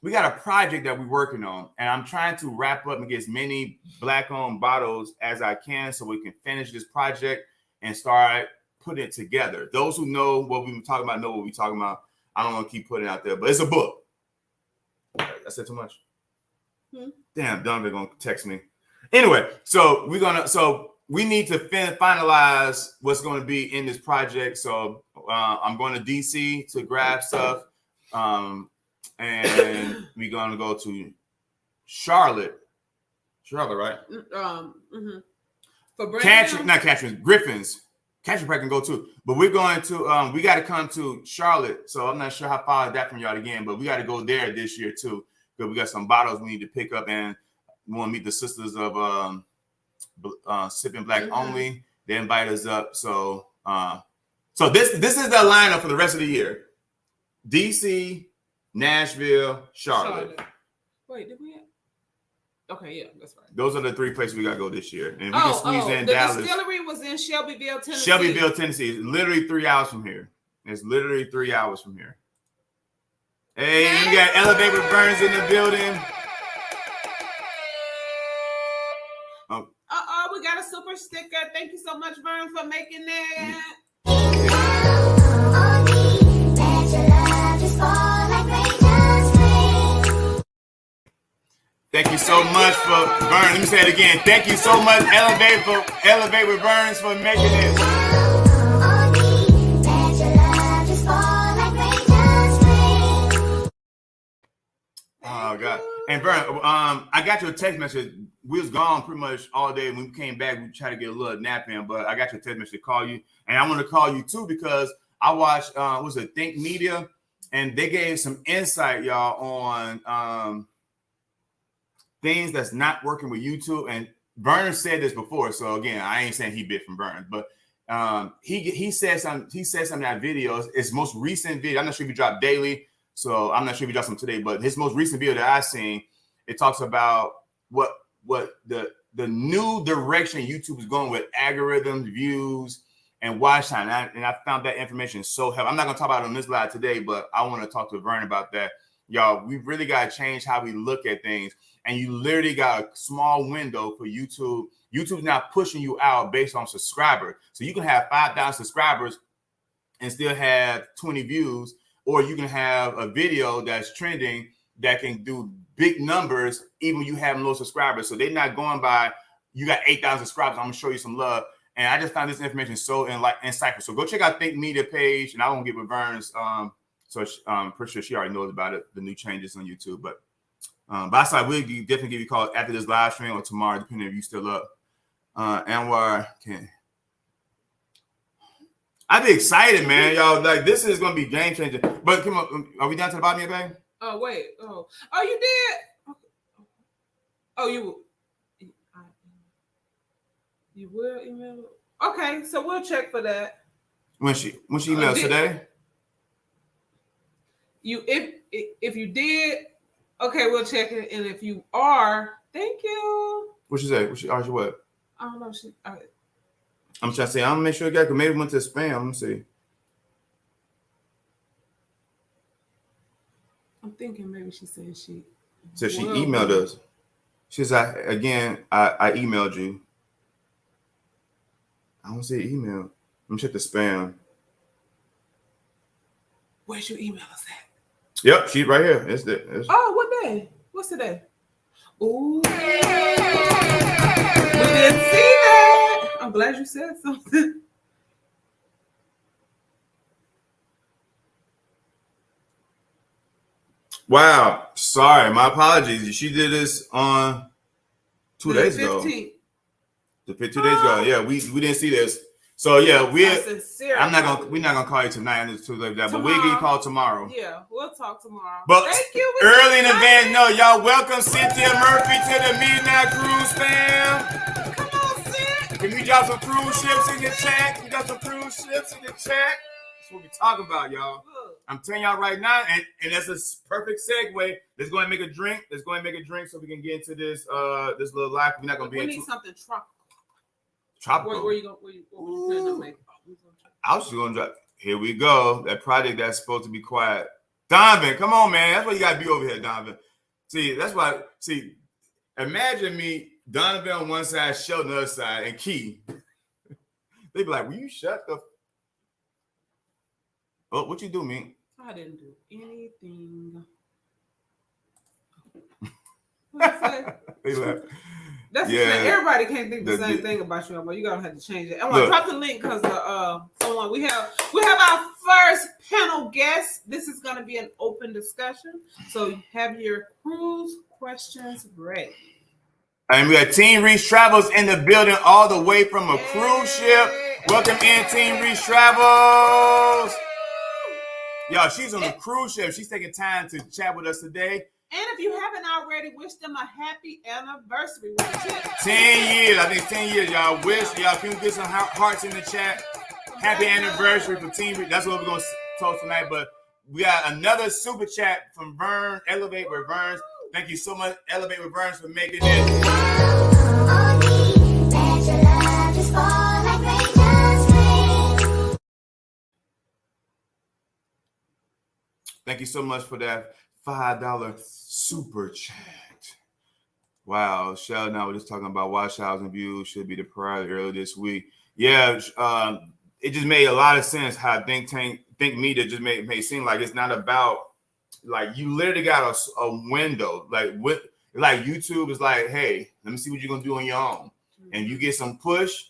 a project that we're working on, and I'm trying to wrap up and get as many Black-owned bottles as I can so we can finish this project and start putting it together. Those who know what we've been talking about know what we're talking about. I don't want to keep putting it out there, but it's a book. I said too much. Damn, Donovan gonna text me. Anyway, so we need to finalize what's going to be in this project. So I'm going to DC to grab stuff. And we're gonna go to Charlotte, right? For Griffins. Catching Park can go too, but we're going to we got to come to Charlotte. So I'm not sure how far is that from y'all again, but we got to go there this year too because we got some bottles we need to pick up, and we want to meet the sisters of Sipping Black Only. They invite us up, so this is the lineup for the rest of the year: DC, Nashville, Charlotte. Wait, did we? Okay, yeah, that's right. Those are the three places we got to go this year. And we can squeeze in the Dallas. The distillery was in Shelbyville, Tennessee. It's literally 3 hours from here. Hey, we got Elevate with Burns in the building. We got a super sticker. Thank you so much, Burns, for making that. Thank you so much for Burns. Let me say it again. Thank you so much, Elevate with Burns, for making this. Oh God. And Burn, I got your text message. We was gone pretty much all day. When we came back, we tried to get a little nap in, but I got your text message to call you. And I want to call you too because I watched Think Media, and they gave some insight, y'all, on things that's not working with YouTube. And Vern said this before, so again, I ain't saying he bit from Vern, but he said something. He said something in that video. His most recent video. I'm not sure if he dropped daily, so I'm not sure if he dropped some today. But his most recent video that I seen, it talks about what the new direction YouTube is going with algorithms, views, and watch time. And I found that information so helpful. I'm not gonna talk about it on this live today, but I want to talk to Vern about that. Y'all, we really got to change how we look at things. And you literally got a small window for YouTube. YouTube's not pushing you out based on subscribers. So you can have 5,000 subscribers and still have 20 views, or you can have a video that's trending that can do big numbers even when you have low subscribers. So they're not going by, you got 8,000 subscribers, I'm gonna show you some love. And I just found this information so insightful. So go check out Think Media page, and I won't get with Vern's. So I'm pretty sure she already knows about it, the new changes on YouTube. But I said we'll definitely give you a call after this live stream or tomorrow, depending if you're still up. Anwar, I'd be excited, man. Y'all, like, this is gonna be game changing. But come on, are we down to the bottom yet, babe? Oh wait. Oh, you did. Oh, you will email. Okay, so we'll check for that. When she emails today. If you did, okay, we'll check it. And if you are, thank you. What she say? What? I don't know. I'm trying to say, I'm gonna make sure it got, because maybe it went to spam. Let me see. I'm thinking maybe she said she. So she emailed us. She's like, again, I emailed you. I don't see an email. Let me check the spam. Where's your email us at? Yep, she's right here. It's Oh, what day? What's today? Ooh. We didn't see that. I'm glad you said something. Wow. Sorry, my apologies. She did this on 2 days ago. 15th. 2 days ago. Yeah, we didn't see this. So yeah, we're not gonna call you tonight. But we'll give you a call tomorrow. Yeah, we'll talk tomorrow. But thank you. Early in advance, no, y'all welcome Cynthia Murphy to the Mete and I Cruise fam. Come on, Cynthia. Can you drop some cruise ships in the chat? You got some cruise ships in the chat? That's what we talking about, y'all. I'm telling y'all right now, and that's a perfect segue. Let's go and make a drink. So we can get into this this little life. We're not gonna be. We need something tropical. Tropical. Where you planning on making? I was just gonna drop. Here we go. That project that's supposed to be quiet. Donovan, come on, man. That's why you gotta be over here, Donovan. See, that's why. See, imagine me, Donovan on one side, Sheldon on the other side, and Key. They be like, "Will you shut the?" Oh, what you do, man? I didn't do anything. What They laugh. That's everybody can't think the same thing about you, but you gotta have to change it. I want to drop the link because someone we have our first panel guest. This is gonna be an open discussion, so have your cruise questions ready. And we got Team Reach Travels in the building, all the way from a cruise ship. Welcome in, Team Reach Travels. Y'all, she's on a cruise ship. She's taking time to chat with us today. And if you haven't already, wish them a happy anniversary. 10 years. I think 10 years, y'all. Can you get some hearts in the chat? Happy anniversary for Team Reach. That's what we're going to talk tonight. But we got another super chat from Vern, Elevate with Vern. Thank you so much, Elevate with Vern, for making it. Thank you so much for that $5 super chat. Wow, Sheldon and I were just talking about watch hours and views should be the priority earlier this week. Yeah, it just made a lot of sense how Think Media just made it seem like it's not about, like, you literally got a window. Like YouTube is like, hey, let me see what you're gonna do on your own. And you get some push,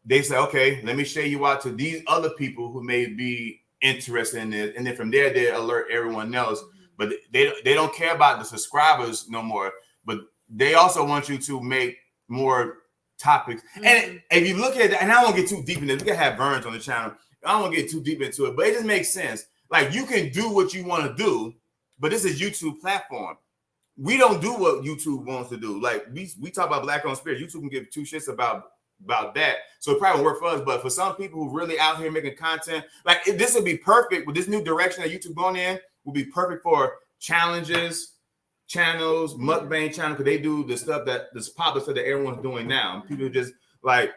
they say, okay, let me share you out to these other people who may be interested in it, and then from there they alert everyone else. But they don't care about the subscribers no more. But they also want you to make more topics. And if you look at that, and I don't want to get too deep in this, we can have Burns on the channel. I don't want to get too deep into it, but it just makes sense. like you can do what you want to do, but this is YouTube platform. We don't do what YouTube wants to do. Like we talk about Black-owned spirits. YouTube can give two shits about that. So it probably won't work for us. But for some people who really out here making content, like this would be perfect with this new direction that YouTube going in. Will be perfect for challenges, channels, mukbang channel, because they do the stuff that's popular stuff that everyone's doing now. People just like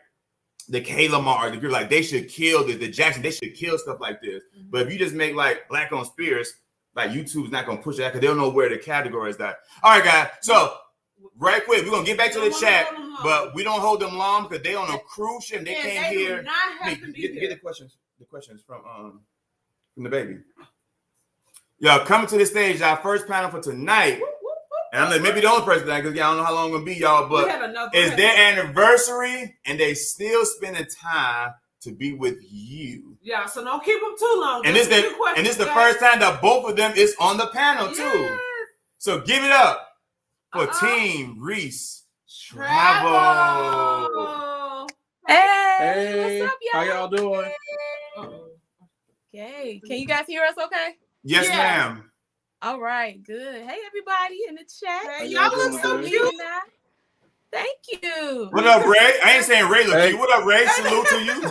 the K Lamar, the people like they should kill the Jackson, they should kill stuff like this. But if you just make like Black-owned spirits, like YouTube's not gonna push that because they don't know where the category is at. All right, guys. So right quick, we're gonna get back to the chat, but we don't hold them long because they on a cruise ship. They came here. Get the questions. The questions from the baby. Y'all coming to the stage, our first panel for tonight. And I'm like, maybe the only person tonight because I don't know how long it's gonna be, y'all. But it's their anniversary, and they still spending time to be with you. Yeah, so don't keep them too long. And this is the first time that both of them is on the panel too. So give it up for Team Reese Travel. Hey, what's up, y'all? How y'all doing? Okay, can you guys hear us okay? Yes, ma'am. All right, good. Hey, everybody in the chat. Hey, y'all look so cute. Thank you. What up, Ray? I ain't saying Ray look cute. What up, Ray? Salute to you.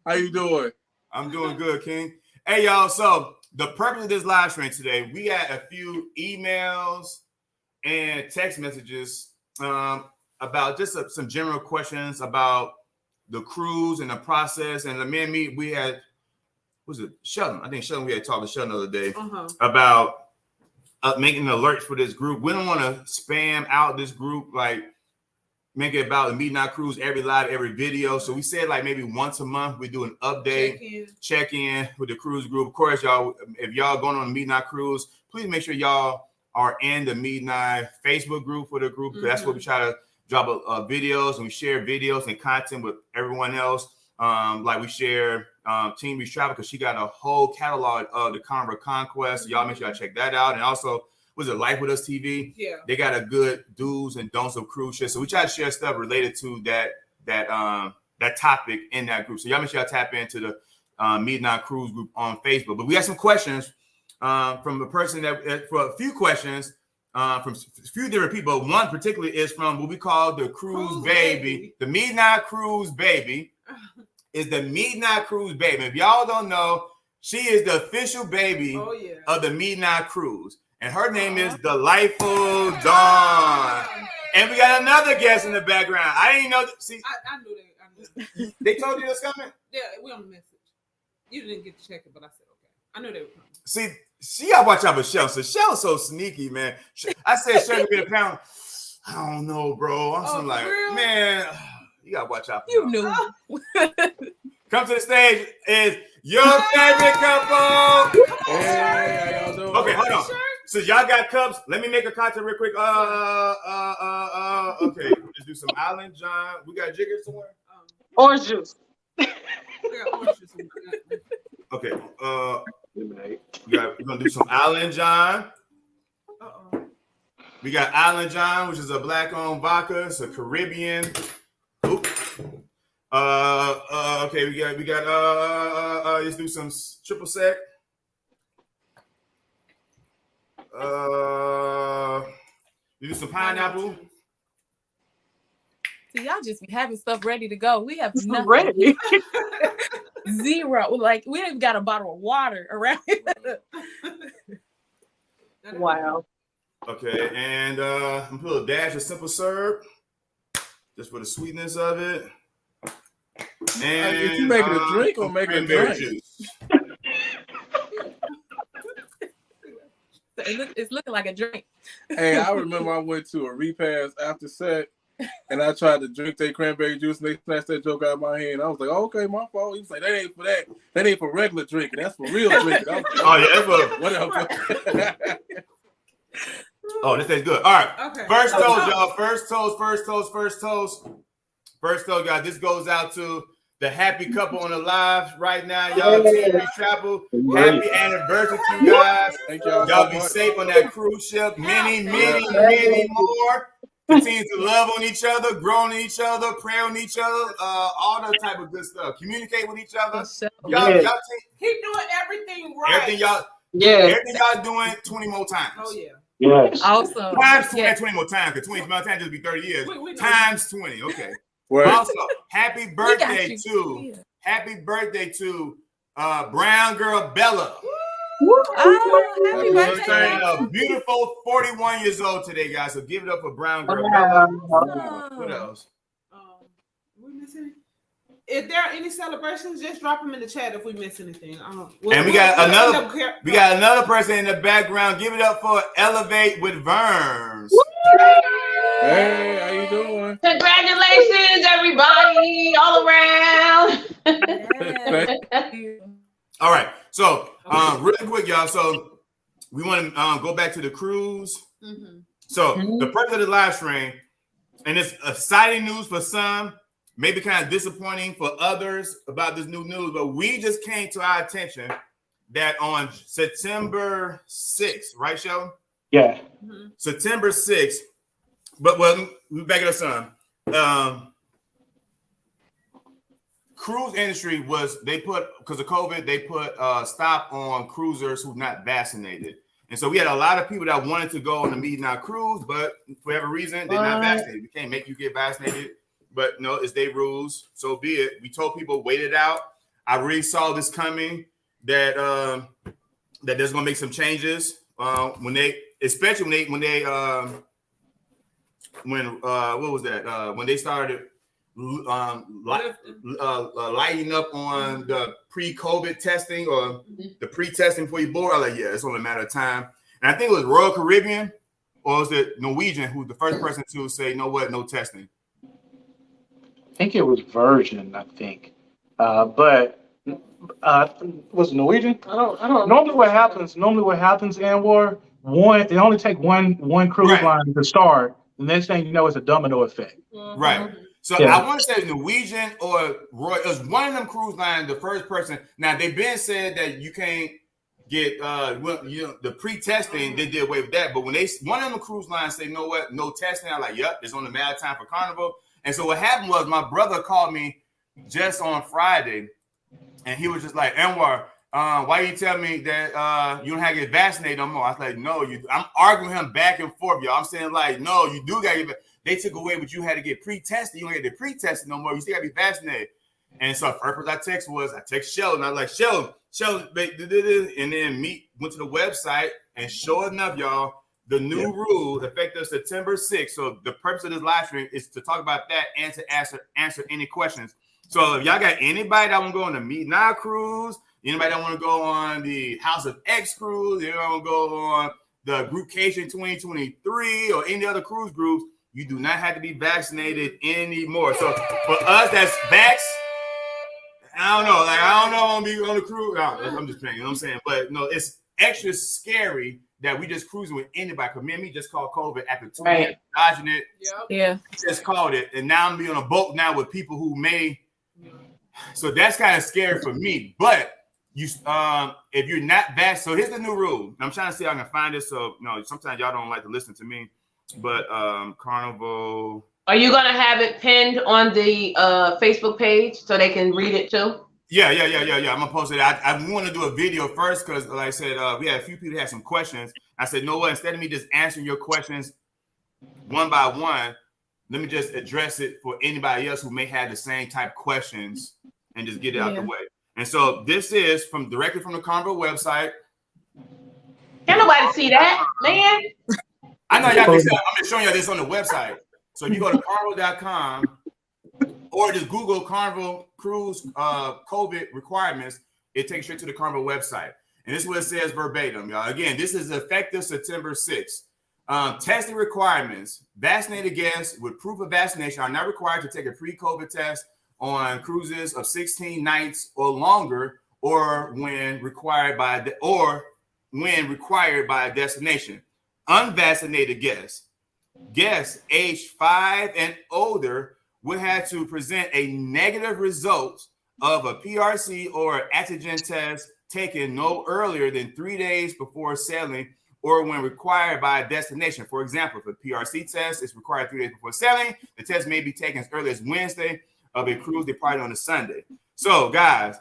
How you doing? I'm doing good, King. Hey, y'all. So the purpose of this live stream today, we had a few emails and text messages about just some general questions about the cruise and the process. And me and me, we had, was it Sheldon? I think Sheldon, we had talked to Sheldon the other day about making alerts for this group. We don't want to spam out this group, like make it about the Mete and I Cruise every live, every video. So we said like maybe once a month we do an update, check in with the cruise group. Of course, y'all, if y'all going on the Mete and I Cruise, please make sure y'all are in the Mete and I Facebook group for the group. That's where we try to drop videos, and we share videos and content with everyone else. Like we share Team Reese Travel because she got a whole catalog of the Carnival Conquest. Y'all make sure y'all check that out. And also, was it Life With Us TV? Yeah, they got a good do's and don'ts of cruise ships. So we try to share stuff related to that topic in that group. So y'all make sure y'all tap into the Mete and I Cruise group on Facebook. But we got some questions from a person for a few questions from a few different people. One particularly is from what we call the Cruise Baby. The Mete and I Cruise Baby is the Mete and I Cruise Baby. If y'all don't know, she is the official baby of the Mete and I Cruise. And her name is Delightful Dawn. And we got another guest in the background. I didn't know. See, I knew that. They told you this coming? Yeah, we on the message. You didn't get to check it, but I said, okay. I knew they were coming. See, she got to watch out for Shell. So Shell's so sneaky, man. I said Shell could be a pound. I don't know, bro. I'm like, man, you got to watch out for you. Knew. Come to the stage is your favorite couple. Hey, how y'all doing? Okay, hold on. So y'all got cups. Let me make a cocktail real quick. Okay, let's do some Island John. We got Jigger somewhere. Orange juice. Okay. We're gonna do some Island John. We got Island John, which is a black-owned vodka. It's a Caribbean. Oop. Okay, we got let's do some triple sec. You do some pineapple. See, y'all just be having stuff ready to go. We have nothing. Ready. Zero. Like we ain't got a bottle of water around. Wow. Okay, and I'm put a dash of simple syrup just for the sweetness of it. And if you make it a drink or make it a drink? Juice. It's looking like a drink. Hey, I remember I went to a repast after set, and I tried to drink their cranberry juice, and they snatched that joke out of my hand. I was like, oh, okay, my fault. He was like, that ain't for that. That ain't for regular drinking. That's for real drinking. I was like, oh, yeah, that's for whatever. Oh, this tastes good. All right. Okay. First toast, y'all. First toast, guys. This goes out to the happy couple on the live right now. Y'all, Team Reese Travel. Happy anniversary to you guys. Thank y'all. Y'all be safe on that cruise ship. Many more. Continue to love on each other, grow on each other, pray on each other, all that type of good stuff. Communicate with each other. Y'all keep doing everything right. Everything y'all doing 20 more times. Oh yeah. Yes. Awesome. Times 20 more times, because 20 more times just be 30 years. Times 20. Okay. Right. Also, happy birthday to Brown Girl Bella. Happy birthday. A beautiful 41 years old today, guys. So give it up for Brown Girl Bella. What else? We missing? If there are any celebrations, just drop them in the chat if we miss anything. And we got another person in the background. Give it up for Elevate with Verms. Hey, how you doing? Congratulations, everybody, all around. All right. So, really quick, y'all. So, we want to go back to the cruise. Mm-hmm. So, the purpose of the live stream, and it's exciting news for some, maybe kind of disappointing for others about this new news, but we just came to our attention that on September 6th, right, Sheldon? Yeah. Mm-hmm. September 6th, but we back it up some. Cruise industry because of COVID, they put stop on cruisers who not vaccinated. And so we had a lot of people that wanted to go on the Mete and I Cruise, but for whatever reason, they're not vaccinated. We can't make you get vaccinated, but no, it's their rules. So be it. We told people, wait it out. I really saw this coming that there's gonna make some changes when they started lighting up on the pre-COVID testing or the pre-testing before you board. I was like, yeah, it's only a matter of time. And I think it was Royal Caribbean or was it Norwegian who was the first person to say, you know what, no testing. I think it was Virgin, I think. But was it Norwegian? I don't. Normally what happens, Anwar, it only take one cruise line to start. The next thing you know, it's a domino effect. Mm-hmm. Right. So I want to say Norwegian or Royal. It was one of them cruise lines, the first person. Now, they've been said that you can't get the pre-testing, they did away with that. But when one of them cruise lines say, you know what, no testing, I'm like, yep, it's on the mad time for Carnival. And so what happened was my brother called me just on Friday, and he was just like, Anwar, why you tell me that you don't have to get vaccinated no more? I was like, no, I'm arguing with him back and forth, y'all. I'm saying like, no, you do got to get. They took away what you had to get pre-tested. You don't get the pre-tested no more. You still got to be vaccinated. And so first I text Sheldon. I was like, Sheldon, and then went to the website, and sure enough, y'all, the new rule effective September 6th. So the purpose of this live stream is to talk about that and to answer any questions. So if y'all got anybody that want to go on the Mete and I Cruise, anybody that want to go on the House of X Cruise, anybody want to go on the Groupcation 2023 or any other cruise groups, you do not have to be vaccinated anymore. So for us, that's vax. I don't know. Like, I don't know I'm going to be on the cruise. No, I'm just playing. You know what I'm saying? But no, it's extra scary that we just cruising with anybody. Because me and me just called COVID after 2 years dodging it. Yeah. Just called it. And now I'm be on a boat now with people who may. So that's kind of scary for me. But you, if you're not vaccinated, so here's the new rule. I'm trying to see if I can find this. So, sometimes y'all don't like to listen to me. But Carnival. Are you gonna have it pinned on the Facebook page so they can read it too? Yeah. I'm gonna post it. I want to do a video first because, like I said, we had a few people that had some questions. I said, no, what? Instead of me just answering your questions one by one, let me just address it for anybody else who may have the same type questions and just get it out the way. And so this is directly from the Carnival website. Can't nobody see that, man. I know y'all can see. I'm just showing you this on the website. So if you go to carnival.com or just Google Carnival Cruise COVID requirements, it takes you to the Carnival website. And this is what it says verbatim, y'all. Again, this is effective September 6th. Testing requirements. Vaccinated guests with proof of vaccination are not required to take a pre-COVID test on cruises of 16 nights or longer, or when required by a destination. Unvaccinated guests aged 5 and older will have to present a negative result of a PRC or antigen test taken no earlier than 3 days before sailing, or when required by a destination. For example, if a PRC test is required 3 days before sailing, the test may be taken as early as Wednesday of a cruise departing on a Sunday. So, guys,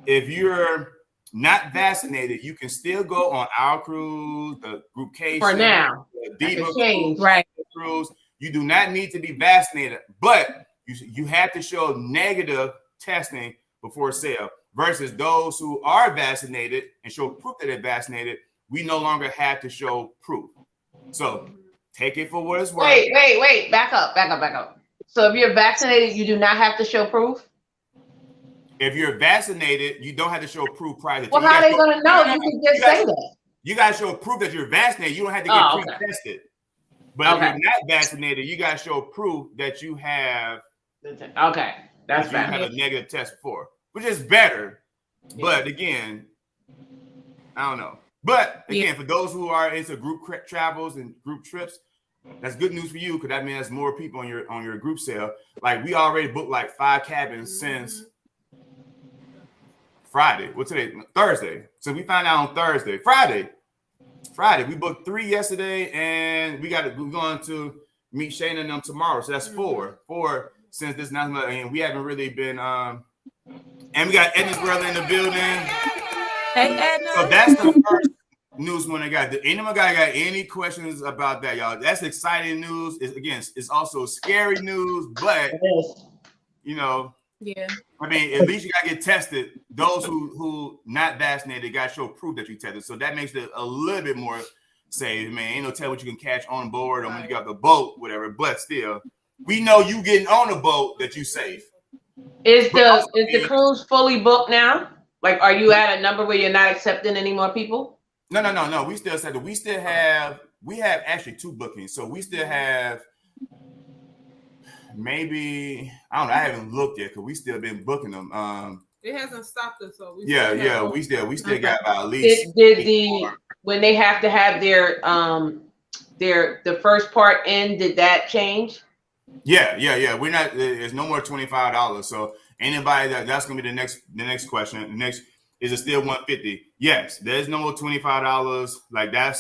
if you're not vaccinated, you can still go on our cruise, the Group K For now. the Diva Change. Right. cruise. You do not need to be vaccinated, but you have to show negative testing before sail. Versus those who are vaccinated and show proof that they're vaccinated, we no longer have to show proof. So take it for what it's worth. Wait. Back up. So if you're vaccinated, you do not have to show proof? If you're vaccinated, you don't have to show proof prior to. Well, how are they going to know? You can just say that. You got to show proof that you're vaccinated. You don't have to get pre-tested. But if you're not vaccinated, you got to show proof that you have. Okay, that's you have a negative test before, which is better. Yeah. But again, I don't know. But again, for those who are into group travels and group trips, that's good news for you because that means there's more people on your group sale. Like we already booked like 5 cabins since Friday. What's today? Thursday. So we found out on Thursday. Friday. We booked 3 yesterday, and we're going to meet Shane and them tomorrow. So that's 4. 4 since this announcement, and we haven't really been. And we got Edna's brother in the building. Hey, Edna. So that's the first news one I got. Did anyone got any questions about that, y'all? That's exciting news. It's also scary news, but you know. Yeah. I mean, at least you gotta get tested. Those who not vaccinated gotta show proof that you tested. So that makes it a little bit more safe. Man, ain't no tell what you can catch on board or when you got the boat, whatever. But still, we know you getting on a boat that you safe. Is the cruise fully booked now? Like, are you at a number where you're not accepting any more people? No. We still said that we have actually 2 bookings. So we still have. Maybe I don't know. I haven't looked yet because we still been booking them. It hasn't stopped us, so we still got about at least. When they have to have their the first part in, did that change? Yeah. We're not. There's no more $25. So anybody that's gonna be the next question. The next is it still $150? Yes. There's no more $25. Like that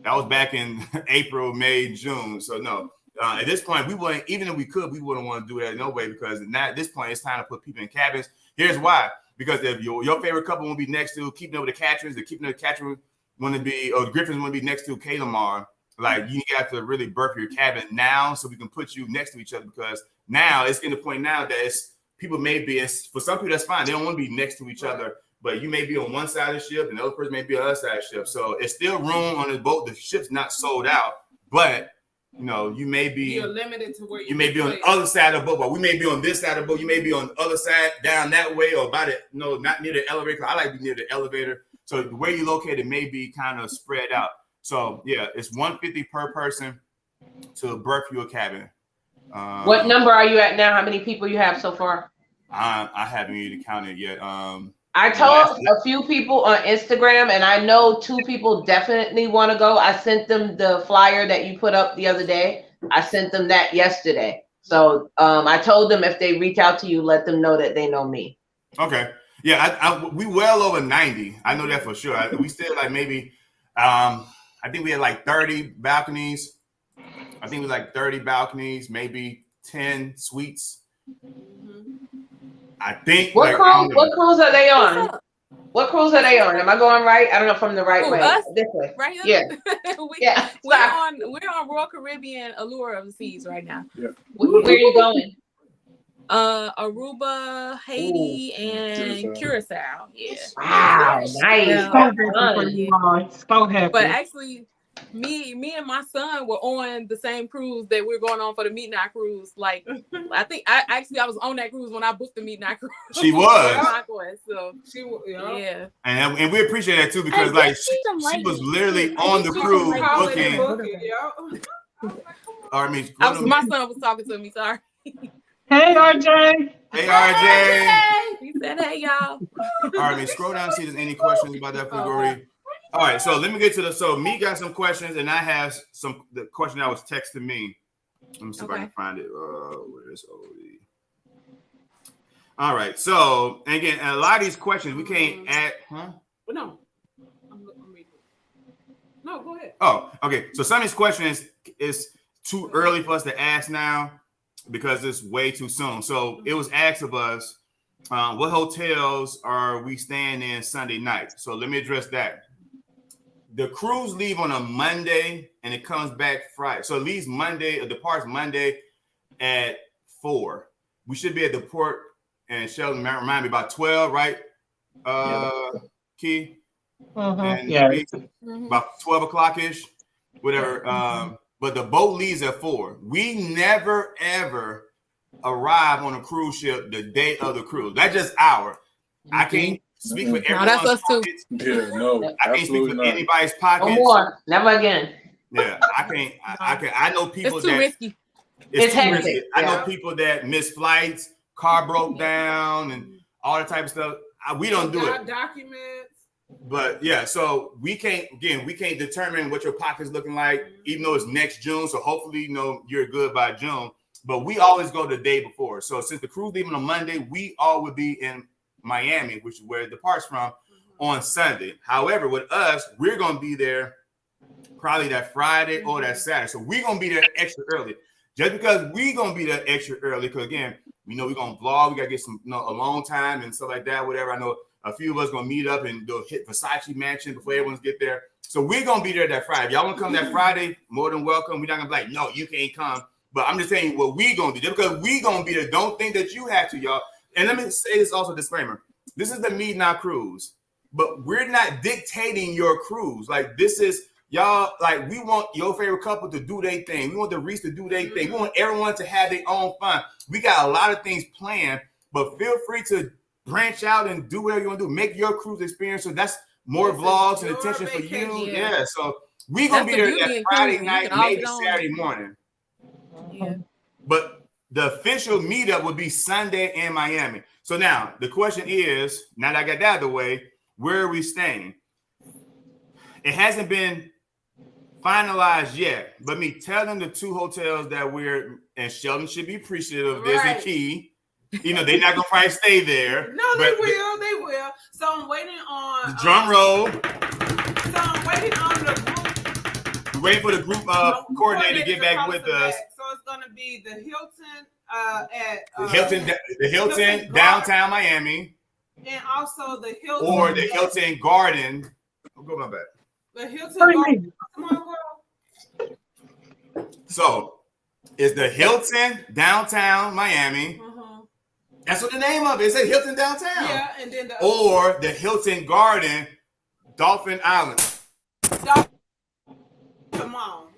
was back in April, May, June. So no. At this point, we wouldn't, even if we could, we wouldn't want to do that no way because now at this point, it's time to put people in cabins. Here's why. Because if your favorite couple will be next to Keeping Up with the Catrins, the Keeping Up with the Catrins want to be, or the Griffins want to be next to K Lamar, like you got to really birth your cabin now so we can put you next to each other because now it's in the point now that people may be, for some people that's fine. They don't want to be next to each other, but you may be on one side of the ship and the other person may be on the other side of the ship. So it's still room on the boat. The ship's not sold out, but you know, you may be you're limited to where you may be on the other side of the boat, but we may be on this side of the boat. You may be on the other side, down that way, or about it. No, not near the elevator. I like to be near the elevator. So the way you're located may be kind of spread out. So yeah, it's $150 per person to berth you a cabin. What number are you at now? How many people you have so far? I haven't even counted yet. I told a few people on Instagram, and I know 2 people definitely want to go. I sent them the flyer that you put up the other day. I sent them that yesterday. So I told them if they reach out to you, let them know that they know me. Okay. Yeah, we well over 90. I know that for sure. We still like maybe, I think we had like 30 balconies. I think it was like 30 balconies, maybe 10 suites. I think. What cruise are they on? What cruise are they on? Am I going right? I don't know if I'm the right way. Us? This way. Right here? Yeah. We're on Royal Caribbean Allure of the Seas right now. Yeah. Where are you going? Aruba, Haiti, and Curacao. Yeah. Wow, nice. Yeah. So happy. But actually, me and my son were on the same cruise that we're going on for the Mete and I Cruise. Like, I think I was on that cruise when I booked the Mete and I Cruise. She was. So yeah. And we appreciate that too because like she was literally on the cruise booking. My son was talking to me. Sorry. Hey, RJ. Hey, RJ. He said, "Hey, y'all." All right, scroll down and see if there's any questions about that category. All right, so let me get to so me got some questions, and I have the question that was texted me. Let me see if I can find it. Where is OD? All right, so and again, a lot of these questions we can't add, huh? No. No, go ahead. Oh, okay. So some of these questions is too early for us to ask now because it's way too soon. So it was asked of us, what hotels are we staying in Sunday night? So let me address that. The cruise leave on a Monday and it comes back Friday. So it leaves Monday, it departs Monday at 4. We should be at the port, and Sheldon remind me about 12, right? Key? And Yeah. about 12 o'clock-ish, whatever. But the boat leaves at 4. We never, ever arrive on a cruise ship the day of the cruise. That's just our. I can't speak for everyone's that's us too. pockets. Yeah, no, I can't speak for absolutely not. anybody's No pockets. more. Never again. Yeah, I can't. I know people It's too that risky. It's too hectic, risky. I know yeah. people that miss flights, car broke down, and all that type of stuff. We don't do it. Documents. But yeah, so we can't determine what your pocket's looking like, even though it's next June. So hopefully, you're good by June. But we always go the day before. So since the cruise leaving on Monday, we all would be in Miami, which is where it departs from, on Sunday. However, with us, we're gonna be there probably that Friday or that Saturday. So we're gonna be there extra early. Just because we're gonna be there extra early, because again, we know we're gonna vlog, we gotta get some alone time and stuff like that, whatever. I know a few of us gonna meet up and go hit Versace Mansion before everyone's get there. So we're gonna be there that Friday. If y'all wanna come that Friday, more than welcome. We're not gonna be like, no, you can't come. But I'm just saying what we gonna do. Just because we gonna be there, don't think that you have to, y'all. And let me say this also, disclaimer. This is the Mete and I Cruise, but we're not dictating your cruise. Like, this is y'all, like, we want your favorite couple to do their thing. We want the Reese to do their thing. We want everyone to have their own fun. We got a lot of things planned, but feel free to branch out and do whatever you want to do. Make your cruise experience. So that's more vlogs and attention for you. Yeah. So we're going to be there that Friday night, maybe Saturday morning. Yeah. But the official meetup would be Sunday in Miami. So now the question is, now that I got that out of the way, where are we staying? It hasn't been finalized yet, but me telling the 2 hotels that we're, and Sheldon should be appreciative of this, and Key, they're not gonna probably stay there. No, they will. So I'm waiting on the drum roll. So I'm waiting on the group. We're waiting for the group coordinator to get back with us. So it's gonna be the Hilton the Hilton downtown Miami, and also the Hilton or the Hilton Garden. I'll go my back. The Hilton Garden. Come on, girl. So it's the Hilton downtown Miami. That's what the name of it is. It's Hilton downtown. Yeah, and then or the Hilton Garden, Dolphin Island.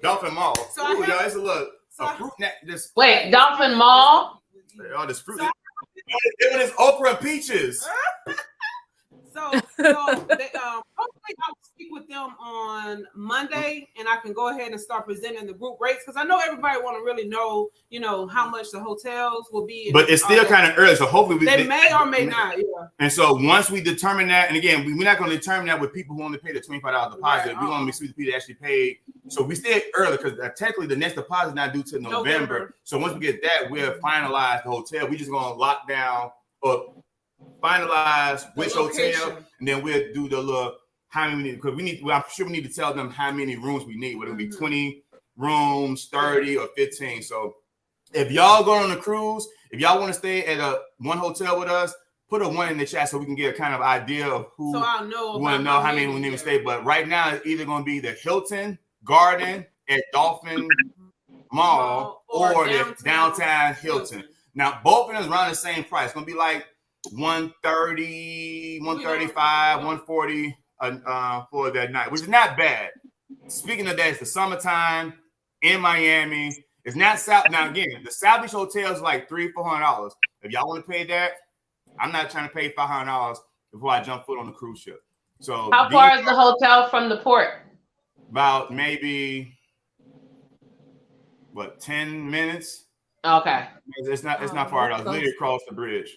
Dolphin Mall. So y'all, it's a look. Fruit wait, Dolphin Mall? All this fruit. It was okra and peaches. So hopefully I'll speak with them on Monday, and I can go ahead and start presenting the group rates, because I know everybody want to really know, how much the hotels will be. But it's still kind of early, so hopefully they may or may not. Yeah. And so once we determine that, and again, we're not going to determine that with people who only paid the $25 deposit. Right. We're going to make sure the people that actually paid. So we stay early because technically the next deposit is not due till November. So once we get that, we'll finalize the hotel. We're just going to lock down or finalize which hotel, and then we'll do the little how many we need, because I'm sure we need to tell them how many rooms we need, whether it be 20 rooms, 30 or 15. So if y'all go on a cruise, if y'all want to stay at one hotel with us, put a 1 in the chat so we can get a kind of idea of who I'll know want to know how many we need to stay. But right now it's either going to be the Hilton Garden at Dolphin Mall or the downtown Hilton. Now both of them is around the same price. It's going to be like 130, 135, 140 for that night, which is not bad. Speaking of that, it's the summertime in Miami. It's not South. Now again, the South Beach hotels like $300-400. If y'all want to pay that, I'm not trying to pay $500 before I jump foot on the cruise ship. So how far is the hotel from the port? About maybe 10 minutes. Okay. It's not far at all. It's literally across the bridge.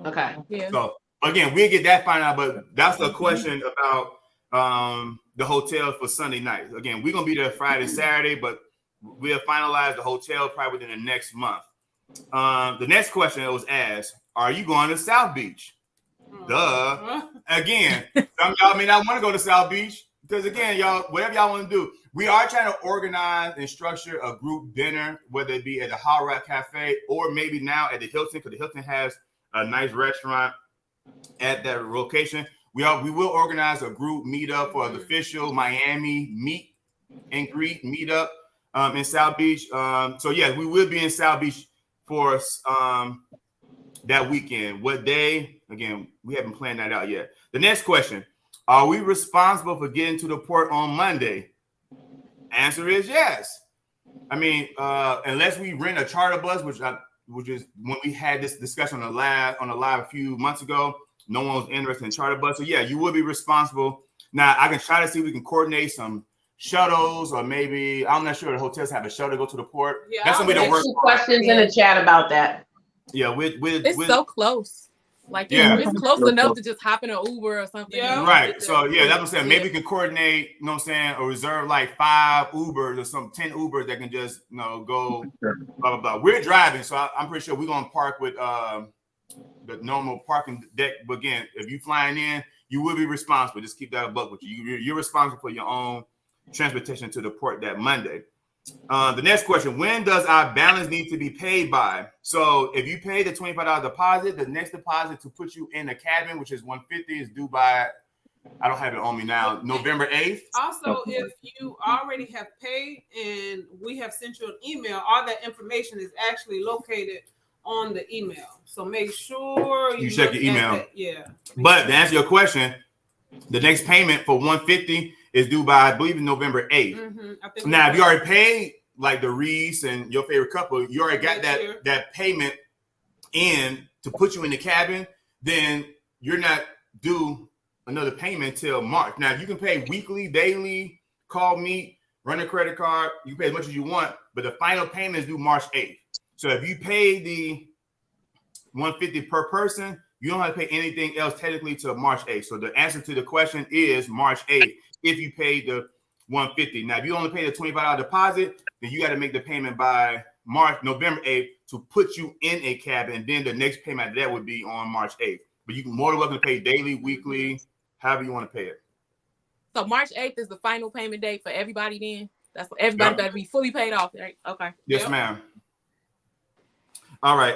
Okay. Yeah. So again, we'll get that find out, but that's the question about the hotel for Sunday night. Again, we're gonna be there Friday, Saturday, but we'll finalize the hotel probably within the next month. The next question that was asked: are you going to South Beach? Duh. Again, some of y'all may not want to go to South Beach. because again, y'all, whatever y'all want to do, we are trying to organize and structure a group dinner, whether it be at the Hot Rock Cafe or maybe now at the Hilton, because the Hilton has a nice restaurant at that location. We will organize a group meetup for the official Miami meet and greet meetup in South Beach. So yeah, we will be in South Beach for that weekend. What day? Again, we haven't planned that out yet. The next question: are we responsible for getting to the port on Monday? Answer is yes. I mean, unless we rent a charter bus, which is when we had this discussion on the live a few months ago. No one was interested in charter bus. So yeah, you will be responsible. Now I can try to see if we can coordinate some shuttles, or maybe I'm not sure the hotels have a shuttle to go to the port. Yeah, that's something to work. Some questions in the chat about that. Yeah, it's so close. Like it's close enough to just hop in an Uber or something. Yeah. Right. So yeah, that's what I'm saying. Maybe we can coordinate, you know what I'm saying, or reserve like 5 Ubers or some 10 Ubers that can just, you know, go blah blah blah. We're driving, so I'm pretty sure we're gonna park with the normal parking deck. But again, if you flying in, you will be responsible. Just keep that a buck with you. You're responsible for your own transportation to the port that Monday. The next question: when does our balance need to be paid by? So if you pay the $25 deposit, the next deposit to put you in the cabin, which is $150, is due by, I don't have it on me now, November 8th. Also, if you already have paid and we have sent you an email, all that information is actually located on the email. So make sure you check your email. Yeah. But to answer your question, the next payment for $150 is due by, I believe, November 8th. Now, if you already paid like the Reese and your favorite couple, you already got that payment in to put you in the cabin, then you're not due another payment till March. Now, you can pay weekly, daily, call me, run a credit card. You can pay as much as you want, but the final payment is due March 8th. So if you pay the $150 per person, you don't have to pay anything else technically till March 8th. So the answer to the question is March 8th if you pay the $150. Now, if you only pay the $25 deposit, then you got to make the payment by November 8th to put you in a cabin. And then the next payment after that would be on March 8th. But you can more than welcome to pay daily, weekly, however you want to pay it. So March 8th is the final payment date for everybody then? That's what everybody got to be fully paid off, right? Okay. Yes, ma'am. All right.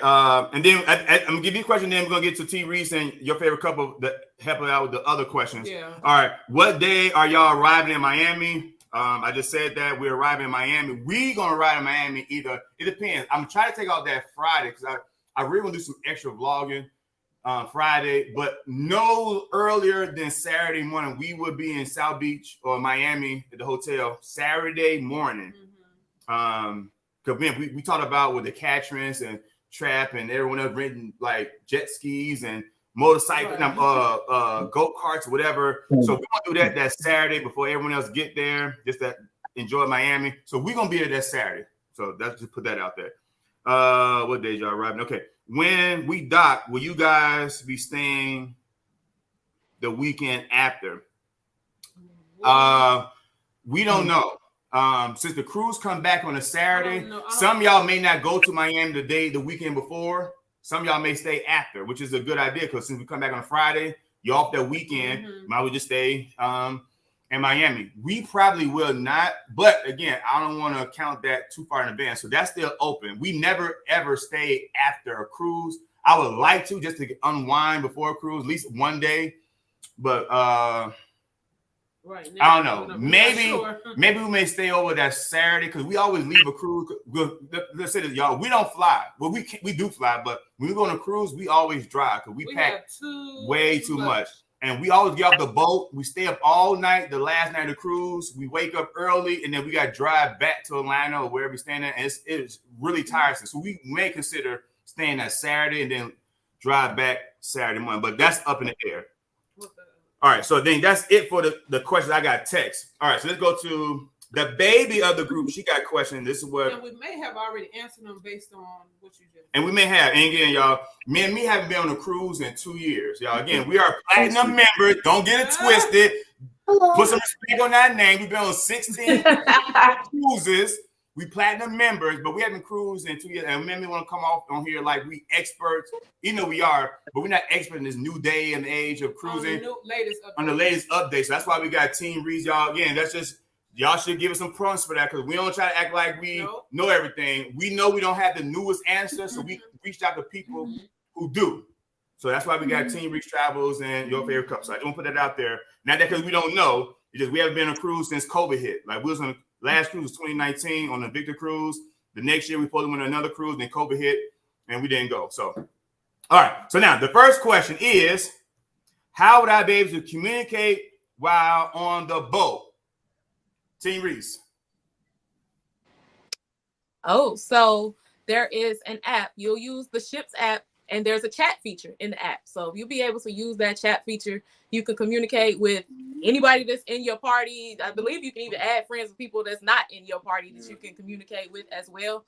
And then I'm going to give you a question, then we're going to get to T. Reese and your favorite couple that help out with the other questions. Yeah. All right. What day are y'all arriving in Miami? I just said that we're arriving in Miami. We're going to arrive in Miami either. It depends. I'm trying to take out that Friday because I really want to do some extra vlogging Friday, but no earlier than Saturday morning. We would be in South Beach or Miami at the hotel Saturday morning. Because we talked about with the Catrins and Trap and everyone else renting like jet skis and motorcycles, go-karts, whatever. So we're gonna do that Saturday before everyone else get there, just to enjoy Miami. So we're gonna be there that Saturday. So that's just put that out there. What days y'all arriving? Okay. When we dock, will you guys be staying the weekend after? We don't know. Since the cruise come back on a Saturday, some of y'all may not go to Miami the weekend before. Some of y'all may stay after, which is a good idea because since we come back on a Friday, you're off that weekend. Might we just stay in Miami? We probably will not, but again, I don't want to count that too far in advance. So that's still open. We never ever stay after a cruise. I would like to just to unwind before a cruise, at least one day, but right. I don't know. Maybe we may stay over that Saturday because we always leave a cruise. Let's say this, y'all. We don't fly. Well, we do fly, but when we go on a cruise, we always drive because we pack way too much. And we always get off the boat. We stay up all night. The last night of the cruise, we wake up early, and then we got to drive back to Atlanta or wherever we stand at. And it's really tiresome. So we may consider staying that Saturday and then drive back Saturday morning. But that's up in the air. All right, so then that's it for the questions. I got text. All right, so let's go to the baby of the group. She got questions. This is what. And we may have already answered them based on what you just. And we may have. And again, y'all, me haven't been on a cruise in 2 years. Y'all, again, we are platinum members. Don't get it twisted. Put some respect on that name. We've been on 16 cruises. we platinum members, but we haven't cruised in 2 years. And men want to come off on here like we experts, even though we are, but we're not expert in this new day and age of cruising on the latest update. So that's why we got Team Reese, y'all. Again, that's just y'all should give us some prompts for that because we don't try to act like we know everything. We know we don't have the newest answer, so we reached out to people who do. So that's why we got Team Reach Travels and Your Favorite Cup. So I don't put that out there. Not that because we don't know, because we haven't been on a cruise since COVID hit. Like we was on the last cruise was 2019 on the Victor cruise. The next year we pulled them on another cruise, then COVID hit, and we didn't go. So, all right. So now the first question is, how would I be able to communicate while on the boat? Team Reese. Oh, so there is an app. You'll use the ship's app, and there's a chat feature in the app. So you'll be able to use that chat feature. You can communicate with anybody that's in your party. I believe you can even add friends with people that's not in your party that you can communicate with as well.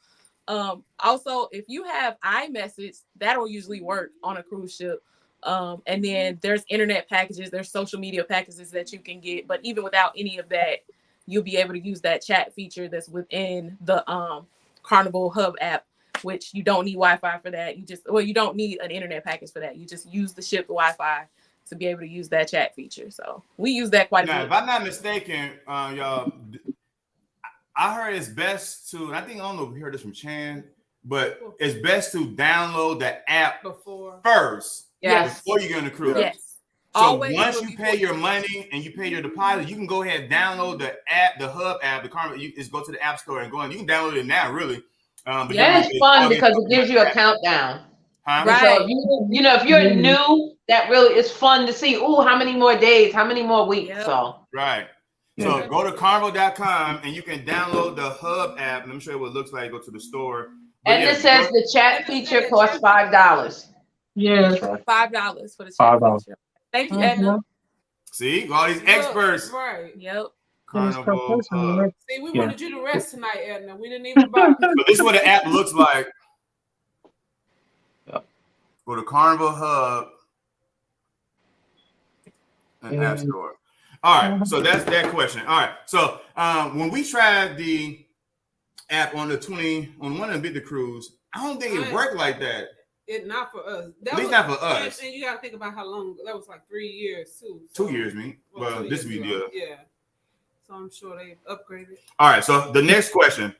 Also, if you have iMessage, that'll usually work on a cruise ship. And then there's internet packages, there's social media packages that you can get. But even without any of that, you'll be able to use that chat feature that's within the Carnival Hub app, which you don't need Wi-Fi for that. You don't need an internet package for that. You just use the ship Wi-Fi to be able to use that chat feature. So we use that quite a bit. If I'm not mistaken, y'all, I heard it's best to, and I think I don't know if you heard this from Chan, but it's best to download the app first. Yes. Before you get on the cruise. Yes. So Always once you pay your money and you pay your deposit, you can go ahead and download the app, the Hub app, the Carnival. You just go to the App Store and go on. You can download it now, really. And it's fun because it gives you a countdown. Huh? Right. So if you're new, that really is fun to see. Oh, how many more days? How many more weeks? Yep. So right. So go to carnival.com and you can download the Hub app. Let me show you what it looks like. Go to the store. And it says the chat feature costs $5. Yeah, that's right. $5 for the chat $5. feature. Thank you, Edna. See, all these experts. Right. Yep. Carnival Hub. See, we wanted you to rest tonight, Edna. We didn't even bother. So this is what the app looks like. Yep. For the Carnival Hub and App Store. All right, so that's that question. All right, so when we tried the app on one of the Victor cruise, I don't think it worked like that. It not for us. At least not for us. And you got to think about how long. That was like 3 years too. 2 years, me. Well, this would be the. Yeah. So I'm sure they upgraded. All right, so the next question.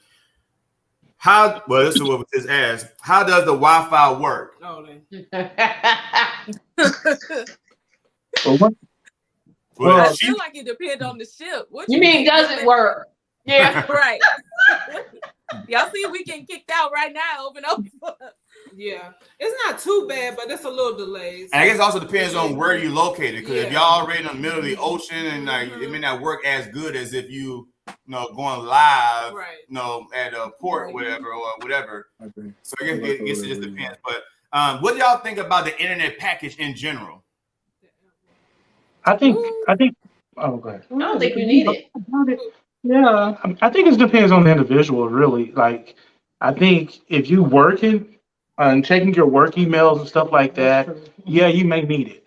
This is what this asks. How does the Wi-Fi work? Oh, then. I feel like it depends on the ship. What you mean does it work? Yeah. Right. Y'all see we getting kicked out right now over and over. Yeah, it's not too bad, but it's a little delayed. And I guess it also depends on where you're located. Because if y'all already in the middle of the ocean and it may not work as good as if you going live, at a port, or whatever. So I guess it just depends. But what do y'all think about the internet package in general? I think. Oh, go ahead. I don't think you need it. Yeah, I think it depends on the individual, really. Like, I think if you working and checking your work emails and stuff like that, yeah, you may need it.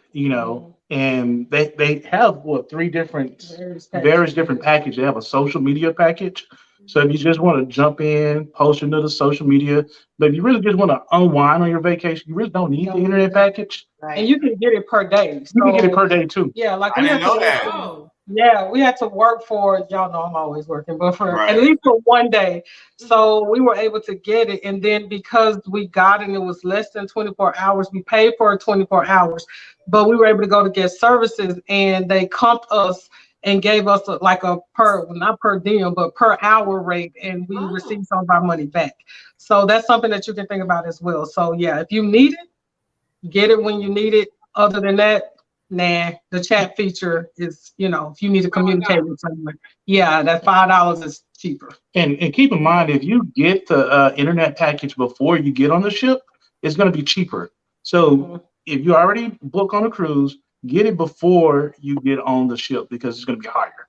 And they have various different packages. They have a social media package. So if you just want to jump in, post into the social media, but if you really just want to unwind on your vacation, you really don't need the internet package. Right. And you can get it per day. You can get it per day too. Yeah, like I didn't know that. Yeah, we had to work for, y'all know I'm always working, but for at least for one day. So we were able to get it. And then because we got it, it was less than 24 hours. We paid for 24 hours, but we were able to go to guest services and they comped us and gave us not per diem, but per hour rate. And we received some of our money back. So that's something that you can think about as well. So yeah, if you need it, get it when you need it. Other than that, nah, the chat feature is, if you need to communicate with someone, that $5 is cheaper. And keep in mind, if you get the internet package before you get on the ship, it's going to be cheaper. So if you already book on a cruise, get it before you get on the ship because it's going to be higher.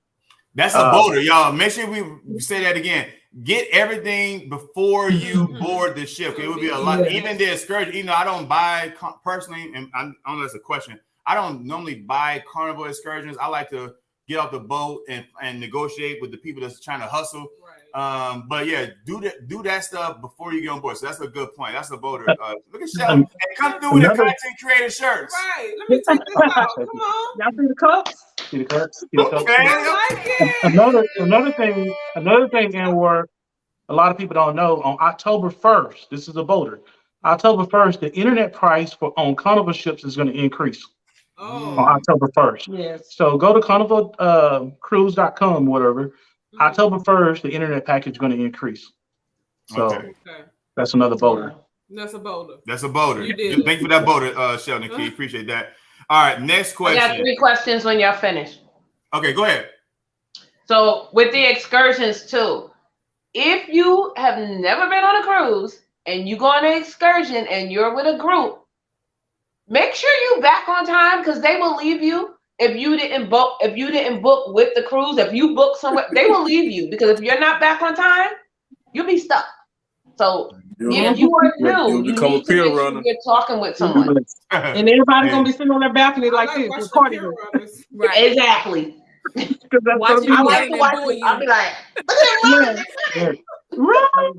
That's a boater, y'all. Make sure we say that again. Get everything before you board the ship. It would be a lot. Even the excursion, I don't buy personally, and I don't know if that's a question. I don't normally buy Carnival excursions. I like to get off the boat and negotiate with the people that's trying to hustle. Right. But yeah, do that stuff before you get on board. So that's a good point. That's a voter. Look at Shelly. And come through with the content creator shirts. Right. Let me take this out. Come on. Y'all see the cups? See the cups? See the cups? Okay. I like it. Another thing in work, a lot of people don't know, on October 1st, this is a voter. October 1st, the internet price on Carnival ships is going to increase on October 1st. Yes. So go to carnivalcruise.com, whatever. October 1st, the internet package is going to increase. So that's another voter. That's a boulder. That's a voter. You did. Thank you for that voter, Sheldon Key. Appreciate that. All right, next question. I got 3 questions when y'all finish. Okay, go ahead. So with the excursions too, if you have never been on a cruise and you go on an excursion and you're with a group, make sure you back on time because they will leave you if you didn't book. If you didn't book with the cruise, if you book somewhere, they will leave you because if you're not back on time, you'll be stuck. So if you are new, you need to make sure you're talking with someone. And everybody's gonna be sitting on their balcony like this, recording runners. Right. Exactly. Watch you I like running to and watch booing it. I'll you. be like, look at him running.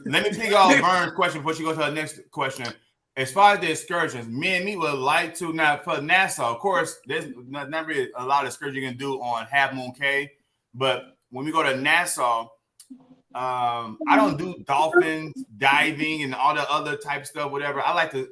Let me pick off Vern's question before she goes to her next question. As far as the excursions, me and me would like to now for Nassau. Of course, there's not really a lot of excursions you can do on Half Moon Cay, but when we go to Nassau, I don't do dolphin diving and all the other type stuff, whatever. I like to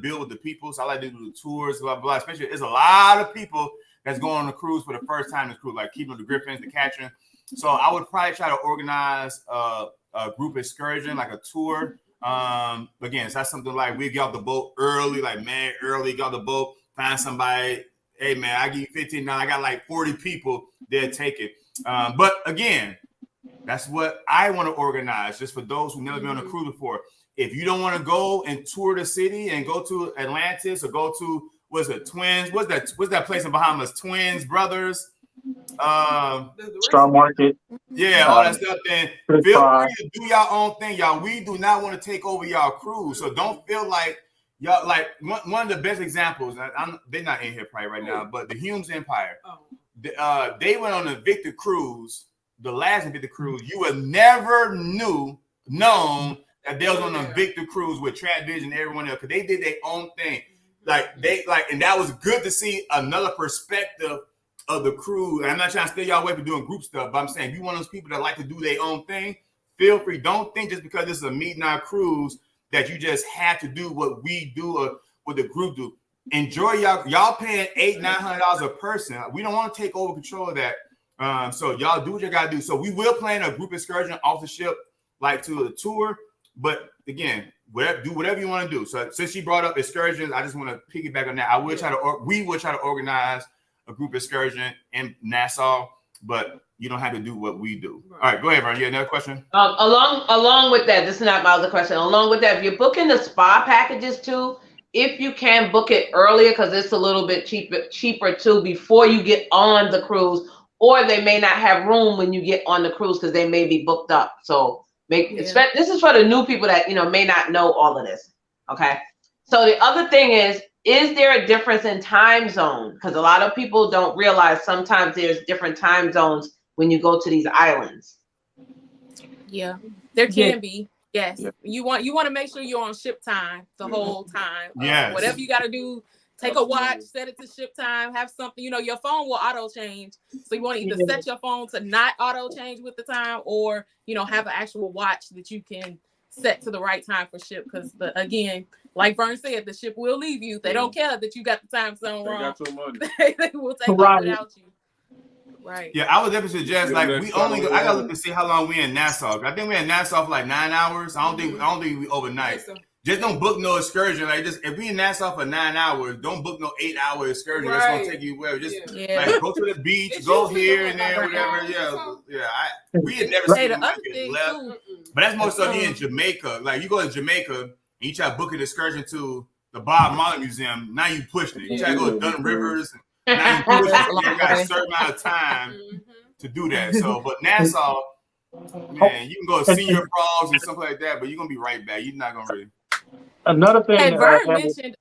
build with the people, so I like to do the tours, blah blah. Especially, there's a lot of people that's going on the cruise for the first time in the cruise, like keeping the Griffins, the Catching. So I would probably try to organize a group excursion, like a tour. Again, so that's something like we get off the boat early, get off the boat, find somebody. Hey man, I give you 15 now. I got like 40 people. They'll take it. But again, that's what I want to organize, just for those who've never been on a cruise before. If you don't want to go and tour the city and go to Atlantis or go to Twins? What's that place in Bahamas? Twins Brothers. Star Market. Yeah, all that stuff. Then feel free to do your own thing, y'all. We do not want to take over y'all cruise, so don't feel like y'all. Like one of the best examples. They're not in here probably right now, but the Humes Empire. They went on a Victor cruise. The last Victor cruise, you would never known that they was on a Victor cruise with Trad Vision and everyone else, because they did their own thing. And that was good to see another perspective of the cruise. And I'm not trying to stay y'all away from doing group stuff, but I'm saying if you're one of those people that like to do their own thing, feel free. Don't think just because this is a Mete and I Cruise that you just have to do what we do or what the group do. Enjoy y'all paying $800-900 a person. We don't want to take over control of that. So y'all do what you gotta do. So we will plan a group excursion off the ship, like to a tour. But again, do whatever you want to do. So since she brought up excursions, I just want to piggyback on that. We will try to organize a group excursion in Nassau, but you don't have to do what we do. All right, go ahead, Vern. You have another question? Along with that, this is not my other question. Along with that, if you're booking the spa packages too, if you can book it earlier, because it's a little bit cheaper too, before you get on the cruise, or they may not have room when you get on the cruise because they may be booked up. So this is for the new people that may not know all of this. Okay. So the other thing is there a difference in time zone? Because a lot of people don't realize sometimes there's different time zones when you go to these islands. Yeah, there can be. Yes. Yeah. You want to make sure you're on ship time the whole time. Yes. Whatever you got to do, take a watch, set it to ship time, have something, your phone will auto change. So you want to either set your phone to not auto change with the time, or, have an actual watch that you can set to the right time for ship. Because again, like Vern said, the ship will leave you. They don't care that you got the time zone wrong. Got your money. They will take off without you. Right. Yeah, I would definitely suggest I gotta look to see how long we in Nassau. I think we're in Nassau for like 9 hours. I don't think we overnight. Just don't book no excursion. If we in Nassau for 9 hours, don't book no 8-hour excursion. That's gonna take you where. Just go to the beach, go here and there, whatever. We had never seen the left. But that's more so here in Jamaica. Like you go to Jamaica and you try to book an excursion to the Bob Marley Museum. Now you pushing it. You try to go to Dunn Rivers. Now you pushing it. You got a certain amount of time to do that. So, but Nassau, man, you can go see your frogs and stuff like that, but you're gonna be right back. You're not gonna really. Another thing And that Vern I mentioned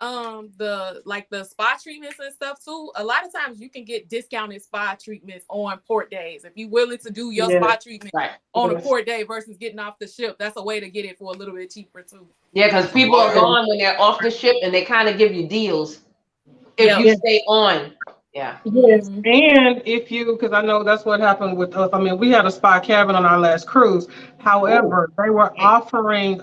the spa treatments and stuff too. A lot of times you can get discounted spa treatments on port days. If you're willing to do your spa treatment on a port day versus getting off the ship, that's a way to get it for a little bit cheaper too. Yeah, because people are gone when they're off the ship, and they kind of give you deals if you stay on. Yeah. Yes, and if you, because I know that's what happened with us. I mean, we had a spa cabin on our last cruise. However, they were offering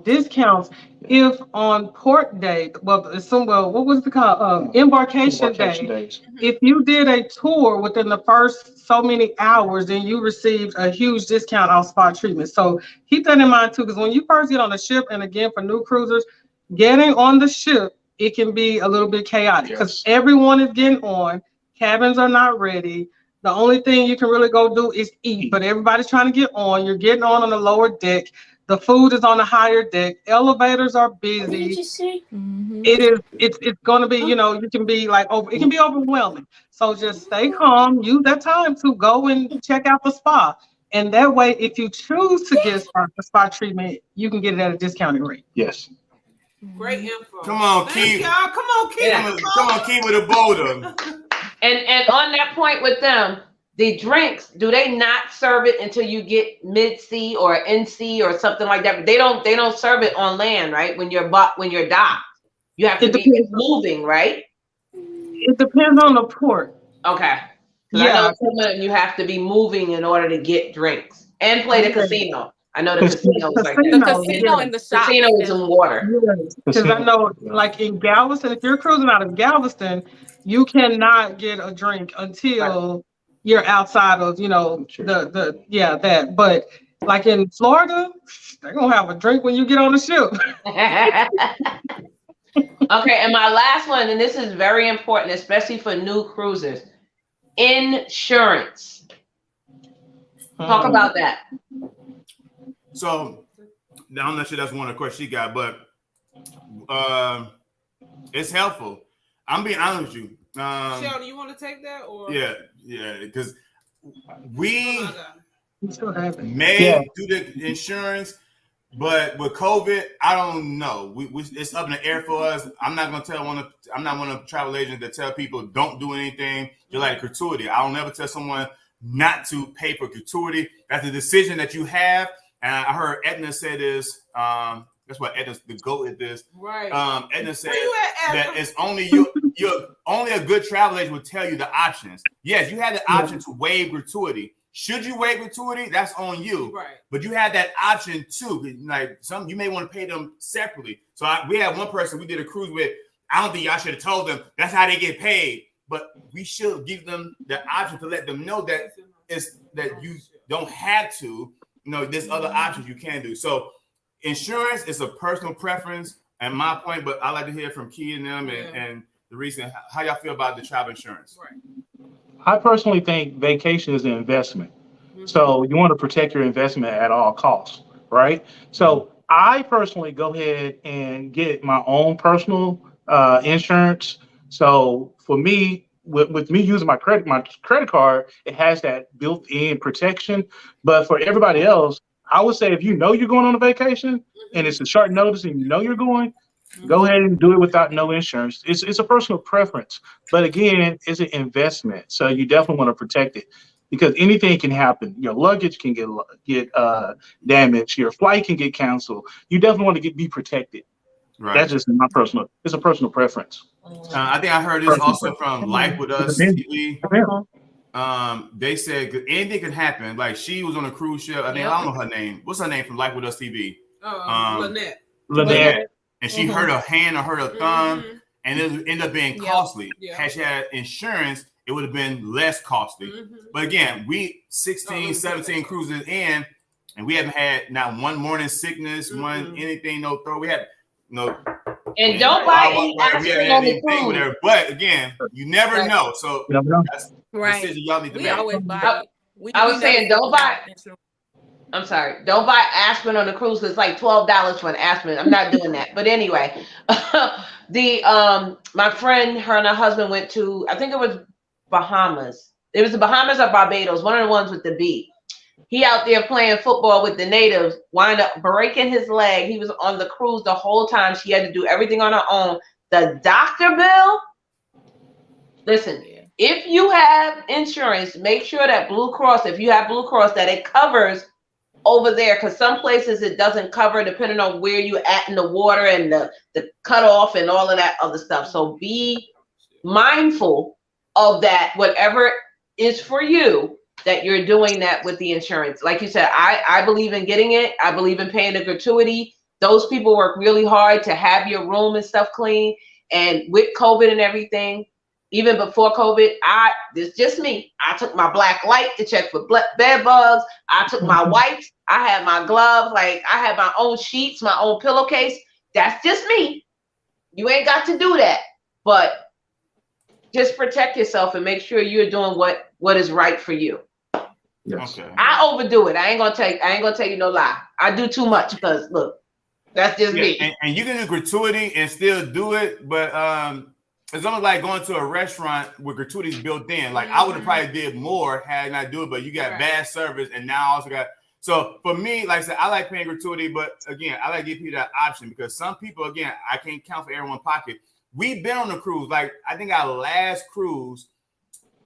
discounts if on port day, well, what was it called? Embarkation day. days. If you did a tour within the first so many hours, then you received a huge discount on spa treatment. So keep that in mind too, because when you first get on the ship, and again for new cruisers, getting on the ship, it can be a little bit chaotic because everyone is getting on. Cabins are not ready. The only thing you can really go do is eat, but everybody's trying to get on. You're getting on the lower deck. The food is on the higher deck. Elevators are busy. It's going to be, you can be like, it can be overwhelming. So just stay calm. Use that time to go and check out the spa. And that way, if you choose to get a spa treatment, you can get it at a discounted rate. Yes. Great info. Come on, Keith. Y'all. Come on, Keith. Yeah. Come on, Keith with a boulder. And on that point with them, the drinks, do they not serve it until you get mid-sea or NC or something like that? But they don't serve it on land, right? When you're docked, you have to be moving, right? It depends on the port. Okay. I know you have to be moving in order to get drinks and play the casino. I know the casino is like that. The casino and the shop. Casino is in water. Because I know, like in Galveston, if you're cruising out of Galveston, you cannot get a drink until you're outside of, that. But like in Florida, they're gonna have a drink when you get on the ship. Okay, and my last one, and this is very important, especially for new cruisers. Insurance. Talk about that. So, I'm not sure that's one of the questions she got, but it's helpful. I'm being honest with you. Sheldon, you want to take that? Or Yeah, because we may do the insurance, but with COVID, I don't know. It's up in the air for us. I'm not one of the travel agents that tell people don't do anything. You're like gratuity. I don't never tell someone not to pay for gratuity. That's a decision that you have. And I heard Edna say this. That's what Edna's the GOAT at this. Right. Edna said that it's only you're only a good travel agent will tell you the options. Yes, you had the option to waive gratuity. Should you waive gratuity? That's on you. Right. But you had that option too. Like you may want to pay them separately. So we had one person we did a cruise with. I don't think y'all should have told them that's how they get paid. But we should give them the option to let them know that you don't have to. There's other options you can do. So insurance is a personal preference at my point, but I like to hear from Key and them and the reason how y'all feel about the travel insurance. Right. I personally think vacation is an investment. So you want to protect your investment at all costs, right? So I personally go ahead and get my own personal insurance. So for me, with me using my credit card, it has that built-in protection. But for everybody else, I would say if you know you're going on a vacation and it's a short notice and you know you're going, go ahead and do it without no insurance. It's a personal preference. But again, it's an investment. So you definitely want to protect it because anything can happen. Your luggage can get damaged. Your flight can get canceled. You definitely want to be protected. Right. That's just it's a personal preference. I think I heard this also from Life With Us TV. They said anything could happen. Like she was on a cruise ship. I don't know her name. What's her name from Life With Us TV? Lynette. And she hurt her hand or hurt her thumb, and it ended up being costly. Had she had insurance, it would have been less costly. But again, we 16, 17 cruises in, and we haven't had not one morning sickness, one anything, no throw. We had no. And don't buy any aspirin on the cruise. Whatever. But again, you never know. So that's the decision y'all need to make. Always buy. I was saying, don't buy. I'm sorry. Don't buy aspirin on the cruise. It's like $12 for an aspirin. I'm not doing that. But anyway, my friend, her and her husband went to, I think it was Bahamas. It was the Bahamas or Barbados, one of the ones with the B. He out there playing football with the natives, wind up breaking his leg. He was on the cruise the whole time. She had to do everything on her own. The doctor bill, listen, if you have insurance, make sure that Blue Cross, if you have Blue Cross, that it covers over there, because some places it doesn't cover depending on where you're at in the water and the cutoff and all of that other stuff. So be mindful of that, whatever is for you, that you're doing that with the insurance. Like you said, I believe in getting it. I believe in paying the gratuity. Those people work really hard to have your room and stuff clean. And with COVID and everything, even before COVID, this just me. I took my black light to check for bed bugs. I took my wipes. I had my gloves. Like, I had my own sheets, my own pillowcase. That's just me. You ain't got to do that. But just protect yourself and make sure you're doing what is right for you. Yes. Okay. I overdo it. I ain't gonna tell you no lie. I do too much because look, that's just me. And you can do gratuity and still do it, but it's almost like going to a restaurant with gratuities built in. Like, I would have probably did more had I not do it, but you got bad service, and now I also got. So for me, like I said, I like paying gratuity, but again, I like to give people that option, because some people, again, I can't count for everyone's pocket. We've been on a cruise. Like, I think our last cruise,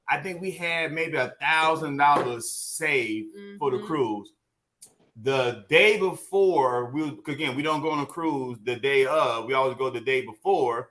I think we had maybe $1,000 saved for the cruise. The day before, we don't go on a cruise the day of. We always go the day before.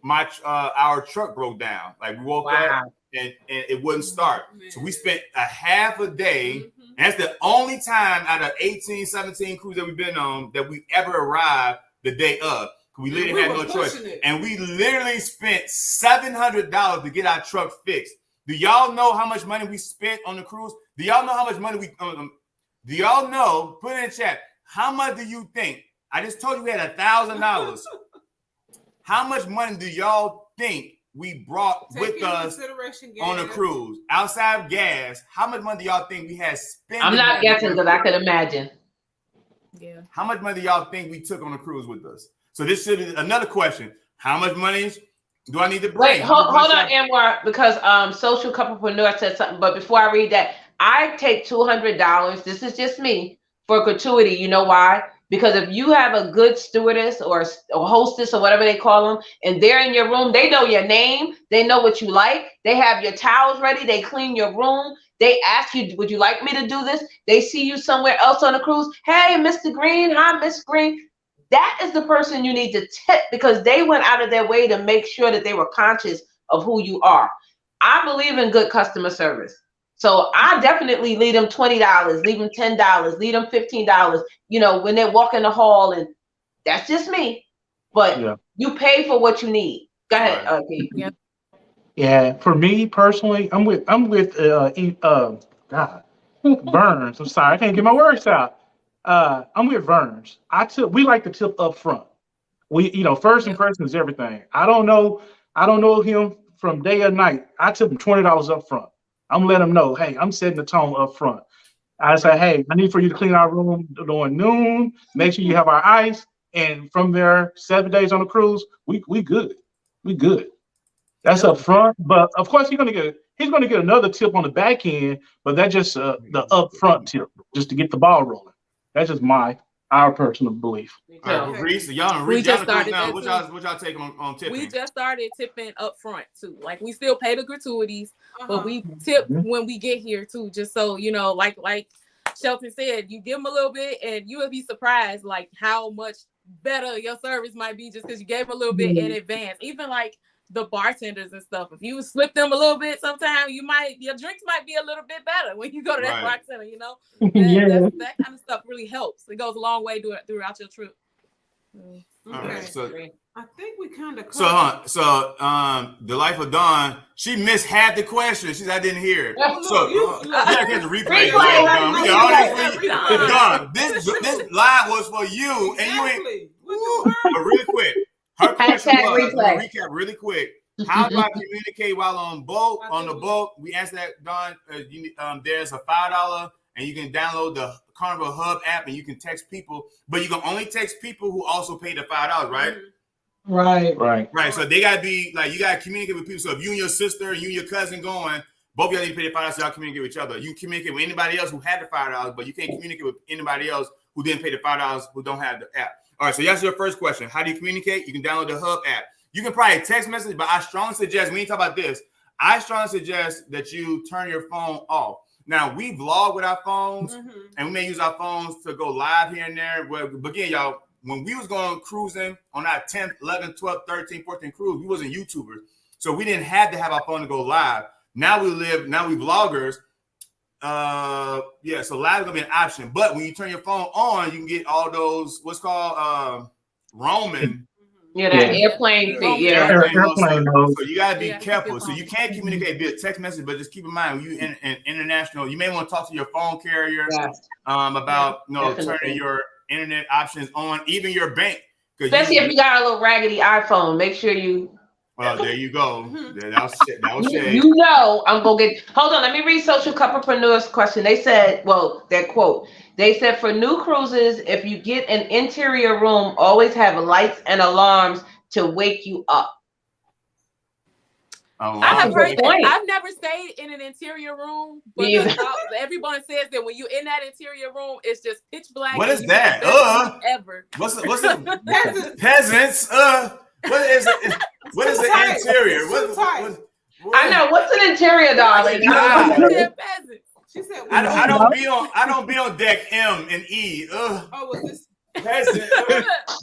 Our truck broke down. Like, we woke up and it wouldn't start. So we spent a half a day. And that's the only time out of 18, 17 cruises that we've been on that we ever arrived the day of. We literally had no choice. And we literally spent $700 to get our truck fixed. Do y'all know how much money we spent on the cruise? Do y'all know how much money do y'all know? Put it in chat. How much do you think? I just told you we had $1,000. How much money do y'all think we brought with us on a cruise? Outside of gas, how much money do y'all think we had spent? I'm not guessing because I could imagine. Yeah. How much money do y'all think we took on a cruise with us? So this should be another question. How much money do I need to bring? Wait, hold on, Anwar, because Social Couplepreneur said something. But before I read that, I take $200. This is just me, for gratuity. You know why? Because if you have a good stewardess or hostess or whatever they call them, and they're in your room, they know your name, they know what you like, they have your towels ready, they clean your room, they ask you, would you like me to do this? They see you somewhere else on a cruise. Hey, Mr. Green, hi, Miss Green. That is the person you need to tip, because they went out of their way to make sure that they were conscious of who you are. I believe in good customer service. So I definitely leave them $20, leave them $10, leave them $15, when they walk in the hall, and that's just me. But you pay for what you need. Go ahead, Keith. Yeah, for me personally, I'm with Burns. I'm sorry, I can't get my words out. I'm with Burns. We like to tip up front. First impression is everything. I don't know him from day or night. I tip him $20 up front. I'm letting him know, hey, I'm setting the tone up front. I say, hey, I need for you to clean our room during noon. Make sure you have our ice. And from there, 7 days on the cruise, we good. We good. That's up front. But of course, he's gonna get another tip on the back end. But that's just the upfront tip, just to get the ball rolling. That's just our personal belief. Reese, y'all just started now. that What y'all take on tipping? We just started tipping up front too. Like, we still pay the gratuities, but we tip when we get here too. Just so like Shelton said, you give them a little bit, and you will be surprised like how much better your service might be just because you gave them a little bit in advance. Even like the bartenders and stuff. If you slip them a little bit, sometimes your drinks might be a little bit better when you go to that bartender. That kind of stuff really helps. It goes a long way throughout your trip. Okay. All right, so I think we kind of the Life of Dawn, she missed half the question. She said, I didn't hear it. Get the replay. Dawn, this live was for you, and you ain't. But really quick, her question was, recap really quick. How do I communicate while on the boat? We answered that, Dawn. There's a $5, and you can download the Carnival Hub app, and you can text people, but you can only text people who also pay the $5, right? Right. So they gotta be like, you gotta communicate with people. So if you and your sister and you and your cousin going, both of y'all need to pay the $5 so y'all communicate with each other. You can communicate with anybody else who had the $5, but you can't communicate with anybody else who didn't pay the $5 who don't have the app. All right, so that's your first question. How do you communicate? You can download the Hub app. You can probably text message, but I strongly suggest, when you talk about this, I strongly suggest that you turn your phone off. Now, we vlog with our phones, and we may use our phones to go live here and there. But again, y'all, when we was going cruising on our 10th, 11th, 12th, 13th, 14th cruise, we wasn't YouTubers. So we didn't have to have our phone to go live. Now we vloggers. So live is gonna be an option. But when you turn your phone on, you can get all those what's called roaming. Yeah, that airplane fee. Yeah. Airplane mode. So you gotta be careful. So you can't communicate via text message, but just keep in mind when you in international, you may want to talk to your phone carrier about turning your internet options on, even your bank. Especially if you got a little raggedy iPhone, make sure you. Well, there you go. That was shade. You know, I'm gonna get. Hold on, let me read Social Couplepreneurs question. They said, that quote. They said for new cruises, if you get an interior room, always have lights and alarms to wake you up. I have heard that. I've never stayed in an interior room, but everyone says that when you're in that interior room, it's just pitch black. What is that? Ever? What's it? Peasants? What is it? What is the interior? I know. What's an interior, darling? She said, I don't be on deck M and E. Oh, was this peasant?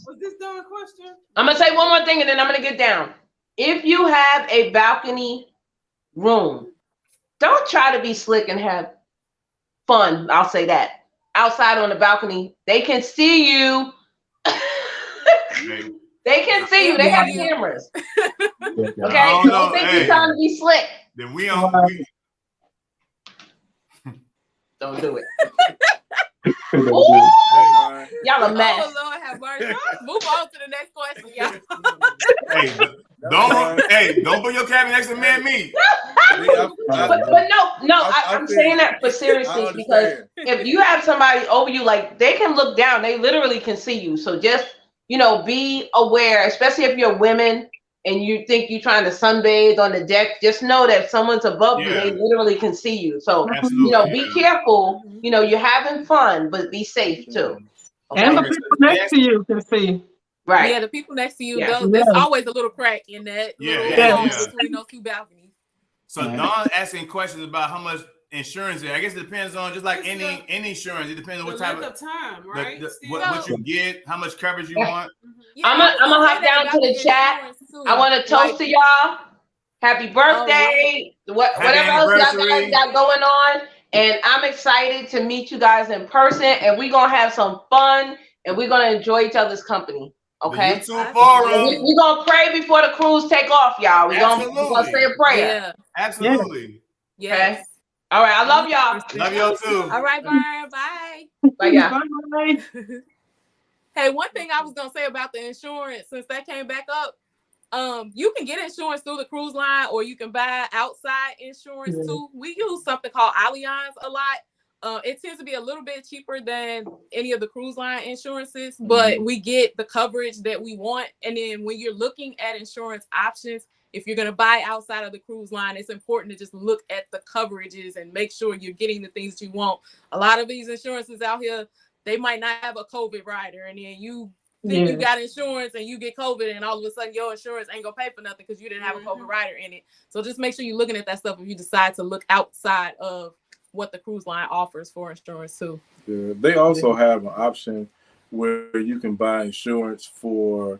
Was this the question? I'm gonna say one more thing, and then I'm gonna get down. If you have a balcony room, don't try to be slick and have fun. I'll say that. Outside on the balcony, they can see you. They can see you. They have cameras. Okay? Don't think you're trying to be slick. Then we don't. Don't do it. Ooh, y'all a mess. Oh, Lord have mercy. Move on to the next question, y'all. Don't put your cabin next to me and me. But no, I'm saying that for seriously, because if you have somebody over you, like, they can look down, they literally can see you. So just, be aware, especially if you're women and you think you're trying to sunbathe on the deck, just know that if someone's above you, they literally can see you. So, be careful. You're having fun, but be safe too. Okay? And the people next to you can see. Right. Yeah, the people next to you, there's always a little crack in that between those two balconies. So Dawn asking questions about how much insurance is. I guess it depends on, just like any insurance, it depends on what type of time, right? What you get, how much coverage you want. Yeah, I'm gonna hop down to the chat. I want to toast to y'all. Happy birthday. Whatever else y'all guys got going on. And I'm excited to meet you guys in person. And we're gonna have some fun, and we're gonna enjoy each other's company. Okay. YouTube forum. We're gonna pray before the cruise take off, y'all. We're gonna say a prayer. Yeah. Absolutely. Yes. Okay. All right. I love y'all. Love y'all too. All right, bye. Bye, y'all. Bye. Hey, one thing I was gonna say about the insurance, since that came back up, you can get insurance through the cruise line, or you can buy outside insurance too. We use something called Allianz a lot. It tends to be a little bit cheaper than any of the cruise line insurances, but we get the coverage that we want. And then when you're looking at insurance options, if you're going to buy outside of the cruise line, it's important to just look at the coverages and make sure you're getting the things that you want. A lot of these insurances out here, they might not have a COVID rider, and then you think you got insurance and you get COVID, and all of a sudden your insurance ain't gonna pay for nothing because you didn't have a COVID rider in it. So just make sure you're looking at that stuff if you decide to look outside of what the cruise line offers for insurance too. Yeah, they also have an option where you can buy insurance for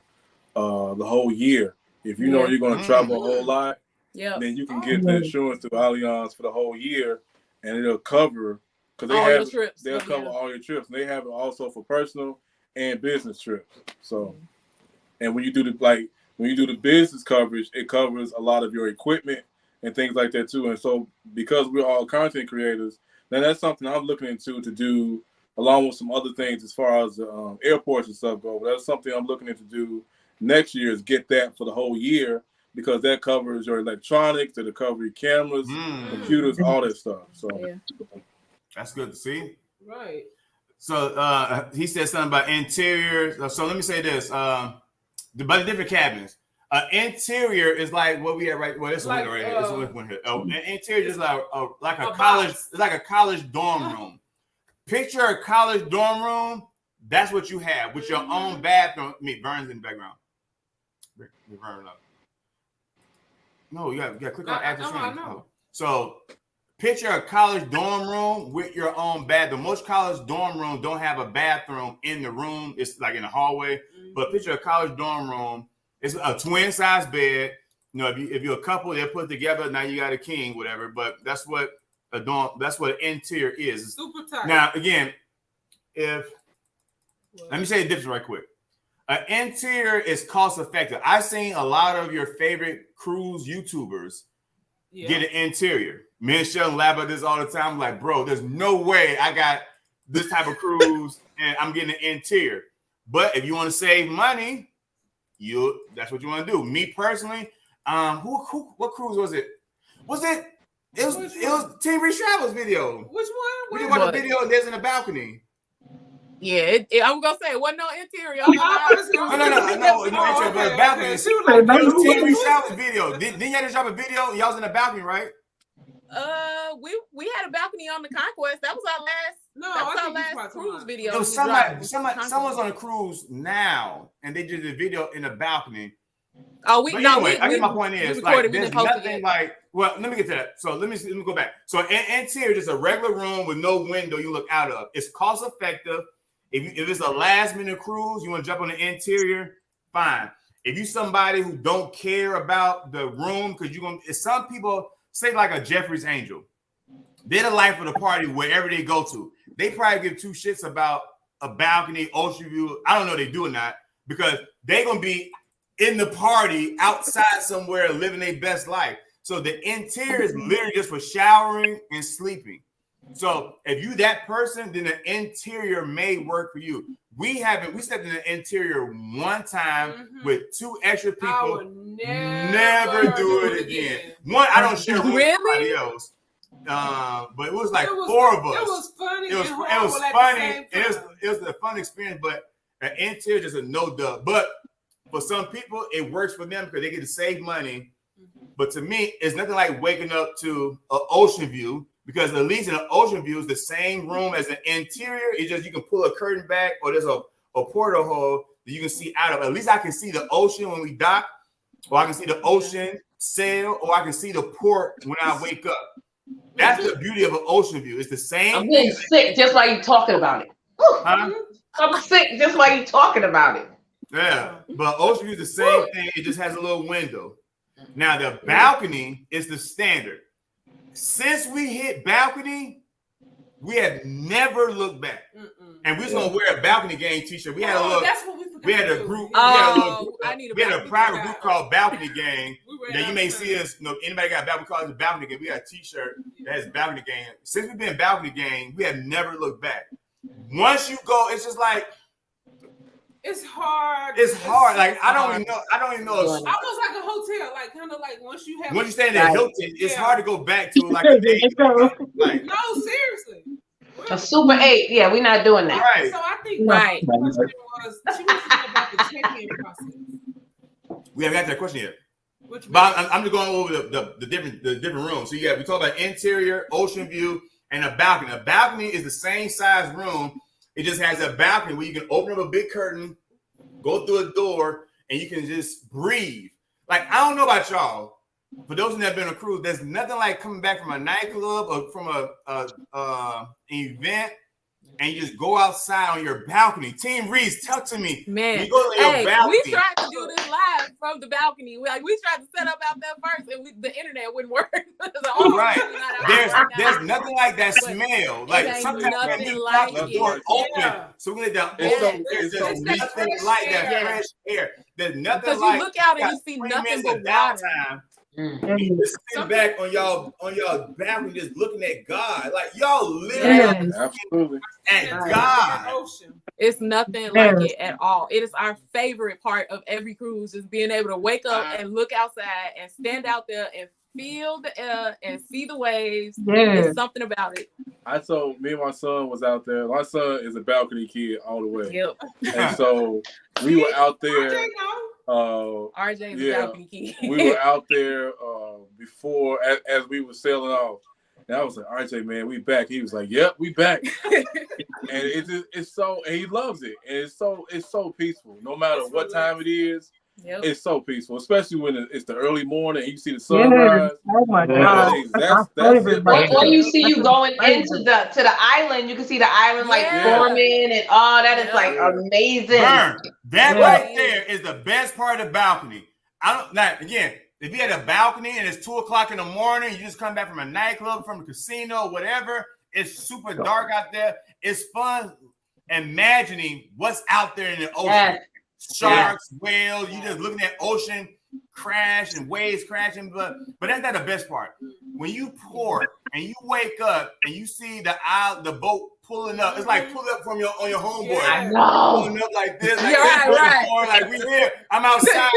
the whole year. If you know you're going to travel a whole lot, then you can get the insurance through Allianz for the whole year, and it'll cover, because they'll cover all your trips. And they have it also for personal and business trips. So, and when you do the business coverage, it covers a lot of your equipment and things like that too. And so, because we're all content creators, then that's something I'm looking into to do, along with some other things as far as airports and stuff go. But that's something I'm looking into do next year, is get that for the whole year, because that covers your electronics, it'll cover your cameras, computers, all that stuff. So that's good to see. Right. So he said something about interiors. So let me say this: about the different cabins. Interior is like what we have right. Well, this Like, window right here. This one here. An interior is like a a college. box. It's like a college dorm room. Picture a college dorm room. That's what you have with your own bathroom. Vern's in the background. Vern up. No, you got to click on add to stream. I know. So picture a college dorm room with your own bathroom. Most college dorm rooms don't have a bathroom in the room. It's like in the hallway. But picture a college dorm room. It's a twin size bed. You know, if you're a couple, they're put together. Now you got a king, whatever. But that's what a dorm. That's what an interior is. Super tight. Now again, let me say the difference right quick. An interior is cost effective. I've seen a lot of your favorite cruise YouTubers get an interior. Me and Sheldon laugh about this all the time. I'm like, bro, there's no way I got this type of cruise and I'm getting an interior. But if you want to save money, that's what you want to do. Me personally, what cruise was it? It was Team Reach Travels video. Which We one? did watch a video and there's in the balcony. Yeah, I'm gonna say it wasn't no interior. No, interior, but balcony. It was Team Reach Travels video. Didn't you drop a video? Y'all was in the balcony, right? We had a balcony on the Conquest. That was our last. No, that was I our think you last probably cruise video. It was someone's on a cruise now, and they did the video in the balcony. Oh, I guess my point is like there's nothing like. Well, let me get to that. So let me go back. So interior is just a regular room with no window you look out of. It's cost effective. If it's a last minute cruise, you want to jump on the interior, fine. If you somebody who don't care about the room, because you're gonna, some people say like a Jeffrey's Angel, they're the life of the party wherever they go to. They probably give two shits about a balcony, ocean view. I don't know if they do or not, because they're gonna be in the party outside somewhere living their best life. So the interior is literally just for showering and sleeping. So if you that person, then the interior may work for you. We stepped in the interior one time with two extra people. I would never do it again. One, I don't share with somebody else. But it was like four of us. It was funny. It was funny. It was a fun experience, but an interior just a no dub. But for some people, it works for them because they get to save money. But to me, it's nothing like waking up to an ocean view, because at least in an ocean view is the same room as an interior. It's just you can pull a curtain back, or there's a portal hole that you can see out of. At least I can see the ocean when we dock, or I can see the ocean sail, or I can see the port when I wake up. That's the beauty of an ocean view. It's the same. I'm getting sick just like you talking about it. Huh? I'm sick just like you talking about it. Yeah, but ocean view is the same thing. It just has a little window. Now the balcony is the standard. Since we hit balcony, we have never looked back. And we was gonna wear a balcony gang t-shirt. We had a little. That's what we forgot. We had a group. We had a private group called Balcony Gang. Now you may see us. Anybody got a balcony? Call us Balcony Gang. We got a t-shirt that has Balcony Gang. Since we've been Balcony Gang, we have never looked back. Once you go, it's just like. It's hard. It's hard. Like I don't even know. Almost like a hotel. Like kind of like once you stay in the Hilton, it's hard to go back to like a day. Like, no, seriously. A Super 8. Yeah, we're not doing that. Right. So I think the question was she wants to know about the check-in process. We haven't got that question yet. But I'm just going over the different rooms. So we talk about interior, ocean view, and a balcony. A balcony is the same size room. It just has a balcony where you can open up a big curtain, go through a door, and you can just breathe. Like, I don't know about y'all. For those who have been on a cruise, there's nothing like coming back from a nightclub or from an event, and you just go outside on your balcony. Team Reese, talk to me. Man, you go to your balcony. We tried to do this live from the balcony. We tried to set up out there first, and the internet wouldn't work. There's nothing like that smell. Like sometimes the door open, so we let down. There's nothing like that fresh air. There's nothing because like you look out and you see nothing but water. You just sitting back on y'all balcony, just looking at God, like y'all literally at God. It's nothing like it at all. It is our favorite part of every cruise, just being able to wake up and look outside and stand out there and feel the air and see the waves. There's something about it. Me and my son was out there. My son is a balcony kid all the way. Yep. And so we were out there. RJ the balcony kid. We were out there before as we were sailing off. And I was like, RJ, man, we back. He was like, yep, we back. And it's so, and he loves it. And it's so peaceful. No matter what time it is, it's so peaceful. Especially when it's the early morning and you see the sunrise. Oh my God. That's it. Or you see you going into the island, you can see the island like forming and all that is like amazing. That right there is the best part of the balcony. Again, if you had a balcony and it's 2:00 in the morning, you just come back from a nightclub, from a casino, whatever. It's super dark out there. It's fun imagining what's out there in the ocean. Yes. Sharks, whales, you just looking at ocean crash and waves crashing, but that's not the best part. When you port and you wake up and you see the boat pulling up, it's like pulling up from on your homeboy. I know. Pulling up like this. Like, right. Like we here. I'm outside.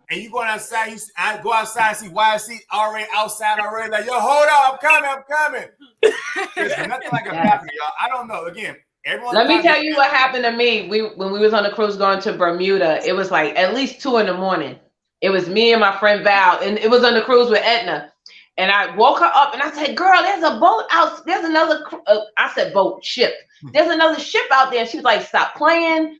And you going outside, I go outside and see YC already outside already. Like, yo, hold up, I'm coming. There's nothing like a balcony, y'all. I don't know. Again, let me tell you what happened to me. When we was on the cruise going to Bermuda, it was like at least 2 a.m. It was me and my friend Val, and it was on the cruise with Edna. And I woke her up and I said, girl, there's a boat out. There's another, I said boat, ship. There's another ship out there. And she was like, stop playing.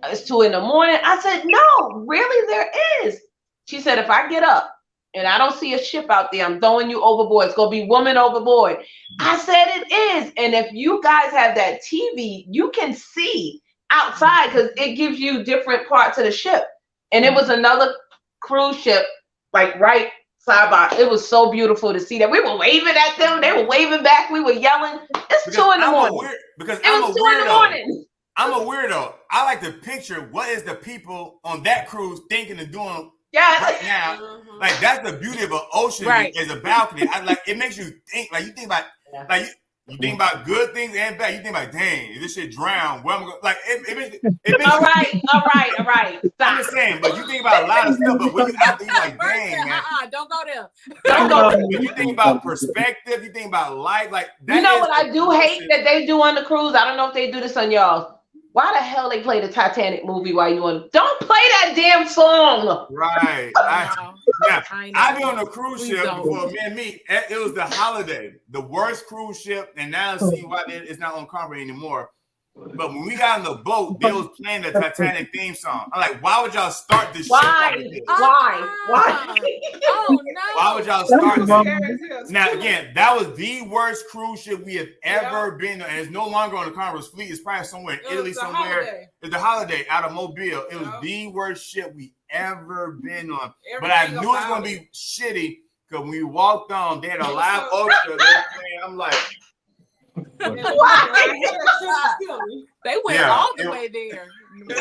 It's 2 a.m. I said, no, really, there is. She said, if I get up and I don't see a ship out there, I'm throwing you overboard. It's going to be woman overboard. I said it is. And if you guys have that TV, you can see outside because it gives you different parts of the ship. And it was another cruise ship, like right side by. It was so beautiful to see that. We were waving at them. They were waving back. We were yelling. It's 2 a.m. I'm a weirdo. I like to picture what is the people on that cruise thinking and doing right now. Like that's the beauty of an ocean is a balcony. It makes you think. Like you think about you think about good things and bad. You think about, dang, if this shit drown, where I'm going? Like it makes all right. Stop. I'm just saying, but you think about a lot of stuff. But when you out there, you're like, dang, man. Don't go there. Don't go there. When you think about perspective, you think about life, like that. You know what I do hate that they do on the cruise? I don't know if they do this on y'all. Why the hell they play the Titanic movie while you on? Don't play that damn song. Right. I've been on a cruise ship before. Me, it was the Holiday, the worst cruise ship, and now see why it's not on Carnival anymore. But when we got on the boat, they was playing the Titanic theme song. I'm like, why would y'all start this shit? Why? Oh no! Why would y'all start this? Now again, that was the worst cruise ship we have ever been on, and it's no longer on the Carnival's fleet. It's probably somewhere in Italy, somewhere. It's the Holiday out of Mobile. It was the worst ship we ever been on. But I knew it was gonna be shitty because when we walked on, they had a live orchestra. I'm like. They went all the way there. Why do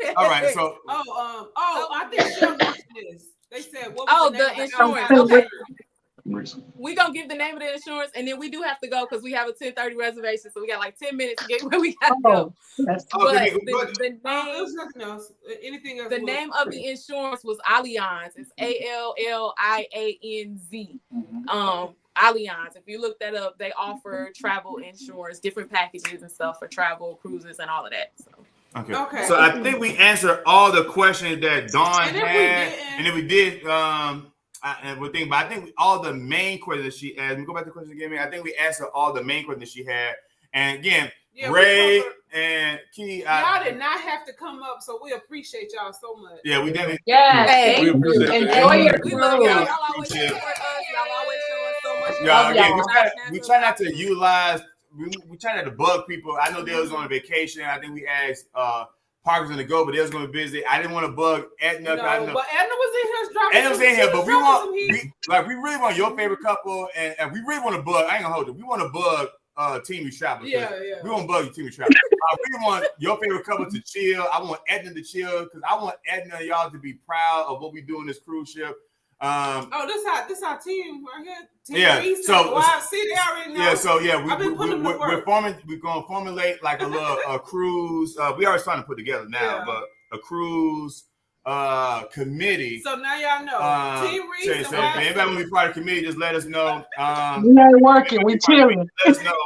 that? All right, so I think she mentioned this. They said, what was the insurance. Okay. We're gonna give the name of the insurance, and then we do have to go because we have a 10:30 reservation, so we got like 10 minutes to get where we gotta go. But the name of the insurance was Allianz. It's ALLIANZ. Allianz. If you look that up, they offer travel insurance, different packages and stuff for travel, cruises, and all of that. So. Okay. So I think we answered all the questions that Dawn had, and if we did, but I think all the main questions she asked. Let me go back to the question again. I think we answered all the main questions she had, and again, Ray and Key. Y'all did not have to come up, so we appreciate y'all so much. Yeah, we did. Yes, enjoy your cruise. Y'all always support us. Y'all always show us so much. We try not to utilize. We try not to bug people. I know they was on a vacation. I think we asked Parker's gonna go, but they was gonna be busy. I didn't want to bug Edna. But Edna was in here dropping. Edna was in here, but we really want your favorite couple, and we really want to bug. I ain't gonna hold it. We want to bug Team We Travel. Yeah. We want to bug you, Team We Travel. I really want your favorite couple to chill. I want Edna to chill because I want Edna and y'all to be proud of what we do in this cruise ship. This our team right here. Team Reese, so YC, they already know. We're gonna formulate like a little cruise. We already starting to put together now, but a cruise committee. So now y'all know. Team Reese. So if anybody want to be part of the committee, just let us know. We ain't working. We chilling. Let us know.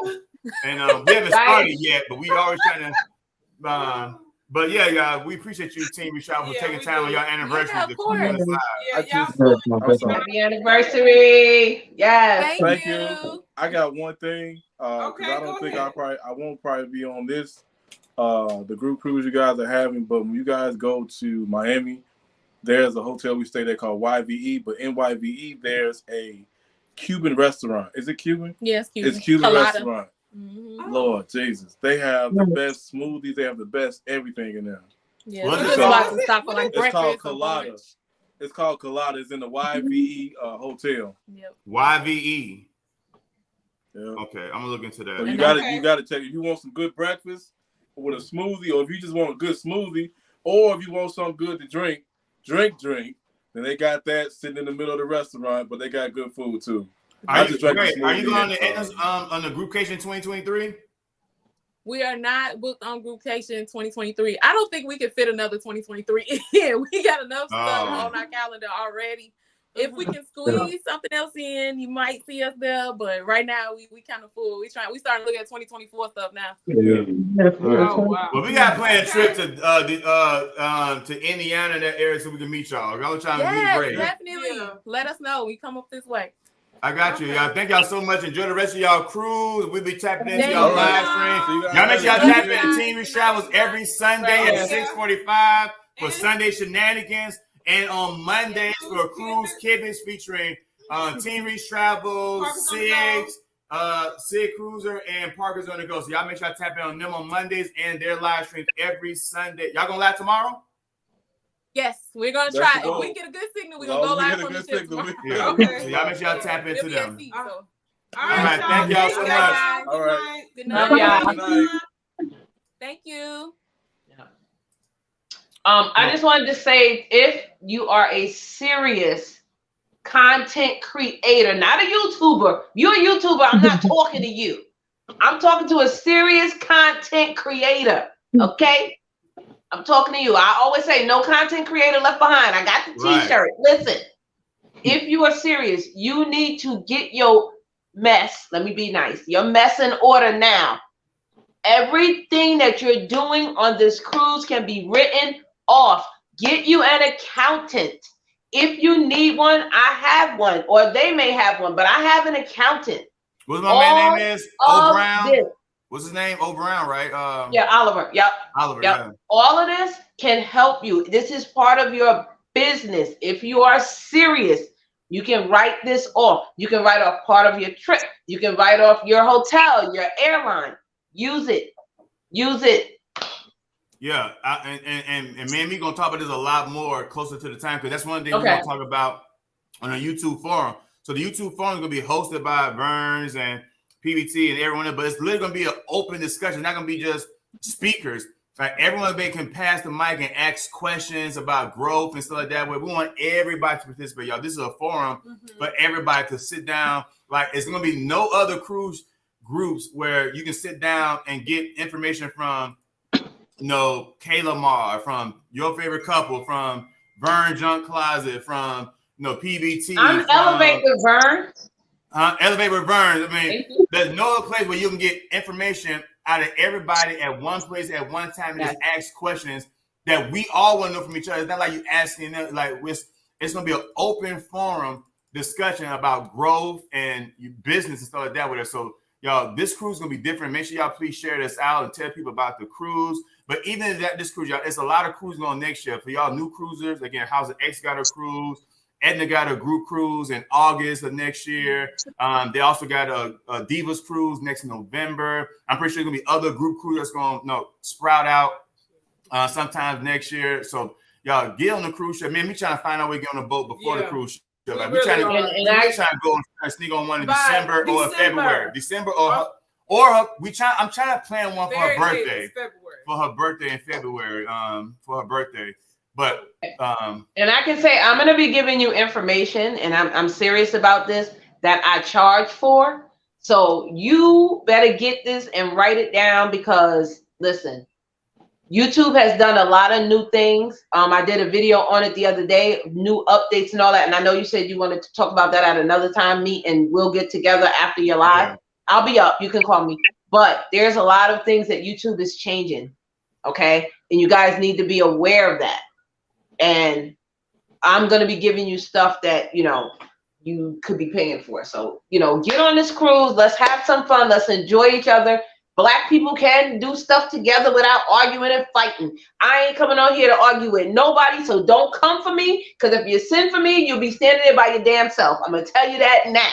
And we haven't started yet, but we always trying to. But yeah, y'all, we appreciate you, Team Rashad, for taking time on your anniversary Yeah, to of come on course. this live. Yeah, I y'all just- fun. I'm sorry. Happy anniversary. Yes. Thank Thank you. I got one thing, because Okay, I don't go think ahead. I won't probably be on this, the group cruise you guys are having. But when you guys go to Miami, there's a hotel we stayed at called YVE. But in YVE, there's a Cuban restaurant. Is it Cuban? Yes, It's Cuban Colada. restaurant. Mm-hmm. Lord Jesus, they have the best smoothies. They have the best everything in there. Yeah, What we is just it? about to stop for like It's called breakfast or Colada. brunch. It's called Colada. It's in the YVE hotel. Yep. YVE. Yeah. Okay, I'm gonna look into that. So you Okay. gotta check if you want some good breakfast with a smoothie, or if you just want a good smoothie, or if you want something good to drink, then they got that sitting in the middle of the restaurant, but they got good food too. Are just you drank a going smoothie on the on the Groupcation 2023? We are not booked on Groupcation 2023. I don't think we can fit another 2023 in. We got enough stuff on our calendar already. If we can squeeze something else in, you might see us there. But right now, we kind of full. We starting to look at 2024 stuff now. Oh, wow. Well, we gotta plan a trip to Indiana, that area, so we can meet y'all. I'm trying to meet Yes, Ray. definitely. Yeah. Let us know. We come up this way. I got you, y'all. Thank y'all so much. Enjoy the rest of y'all cruise. We'll be tapping into Thank y'all you. live stream. Y'all make sure y'all tap into Team Travels every Sunday at 6:45 for Sunday shenanigans, and on Mondays for cruise kiddies featuring Team Reach Travels, Sid Cruiser, and Parker's on the go. So y'all make sure y'all tap in on them on Mondays and their live streams every Sunday. Y'all gonna live tomorrow? Yes, we're gonna That's try. the goal. If we get a good signal, we're As gonna long go as we live get a from the good ship signal, tomorrow. Yeah. Okay. So y'all make sure y'all tap into We'll be at them. sea, so. All right, thank y'all so much. All right. Good Love night. y'all. Good night. Thank you. I just wanted to say, if you are a serious content creator, not a YouTuber, you're a YouTuber, I'm not talking to you. I'm talking to a serious content creator, okay? I'm talking to you. I always say no content creator left behind. I got the t-shirt. Listen, if you are serious, you need to get your mess, let me be nice, your mess in order now. Everything that you're doing on this cruise can be written off. Get you an accountant. If you need one, I have one, or they may have one, but I have an accountant. What's my man name is? O'Brown. This. What's his name? O'Brown, right? Yeah, Oliver. Yep. Oliver. Yep. Yeah. All of this can help you. This is part of your business. If you are serious, you can write this off. You can write off part of your trip. You can write off your hotel, your airline. Use it. Use it. Yeah, and me and me gonna talk about this a lot more closer to the time, because that's one thing we're gonna talk about on the YouTube forum. So the YouTube forum is gonna be hosted by Burns and PBT and everyone else, but it's literally gonna be an open discussion. It's not gonna be just speakers. Like everyone can pass the mic and ask questions about growth and stuff like that. Where we want everybody to participate, y'all. This is a forum for everybody to sit down. Like it's gonna be no other cruise groups where you can sit down and get information from, you know, Kayla Marr, from Your Favorite Couple, from Vern Junk Closet, from, you know, PBT. I'm Elevate with Vern. Elevate with Vern. I mean, there's no other place where you can get information out of everybody at one place at one time and just ask questions that we all want to know from each other. It's not like you asking them, like it's going to be an open forum discussion about growth and business and stuff like that with us. So y'all, this cruise is going to be different. Make sure y'all please share this out and tell people about the cruise. But even if this cruise, y'all, it's a lot of cruising on next year. For y'all new cruisers, again, House of X got a cruise. Edna got a group cruise in August of next year. They also got a Divas cruise next November. I'm pretty sure there's going to be other group cruises that's going to sprout out sometimes next year. So y'all get on the cruise ship. Man, we trying to find out we get on the boat before the cruise ship. Like, we're trying to go and sneak on one in December or February. December or I'm trying to plan one for her birthday. For her birthday in February. For her birthday. But and I can say I'm going to be giving you information, and I'm serious about this, that I charge for. So you better get this and write it down, because listen, YouTube has done a lot of new things. I did a video on it the other day, new updates and all that. And I know you said you wanted to talk about that at another time, meet, and we'll get together after your live. Okay. I'll be up. You can call me. But there's a lot of things that YouTube is changing. Okay, and you guys need to be aware of that. And I'm gonna be giving you stuff that you could be paying for. So get on this cruise. Let's have some fun. Let's enjoy each other. Black people can do stuff together without arguing and fighting. I ain't coming on here to argue with nobody, so don't come for me, because if you send for me, you'll be standing there by your damn self. I'm going to tell you that now.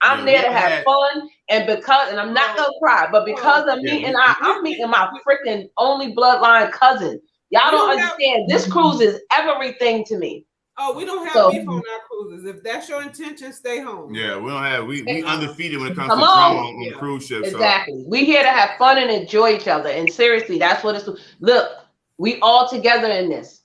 I'm there to have fun, and I'm not going to cry, but because I'm meeting my freaking only bloodline cousin. Y'all don't understand. This cruise is everything to me. Oh, we don't have beef on our cruises. If that's your intention, stay home. Yeah, we don't have we undefeated when it comes to drama on cruise ships. Exactly. We here to have fun and enjoy each other. And seriously, that's what it's. Look, we all together in this.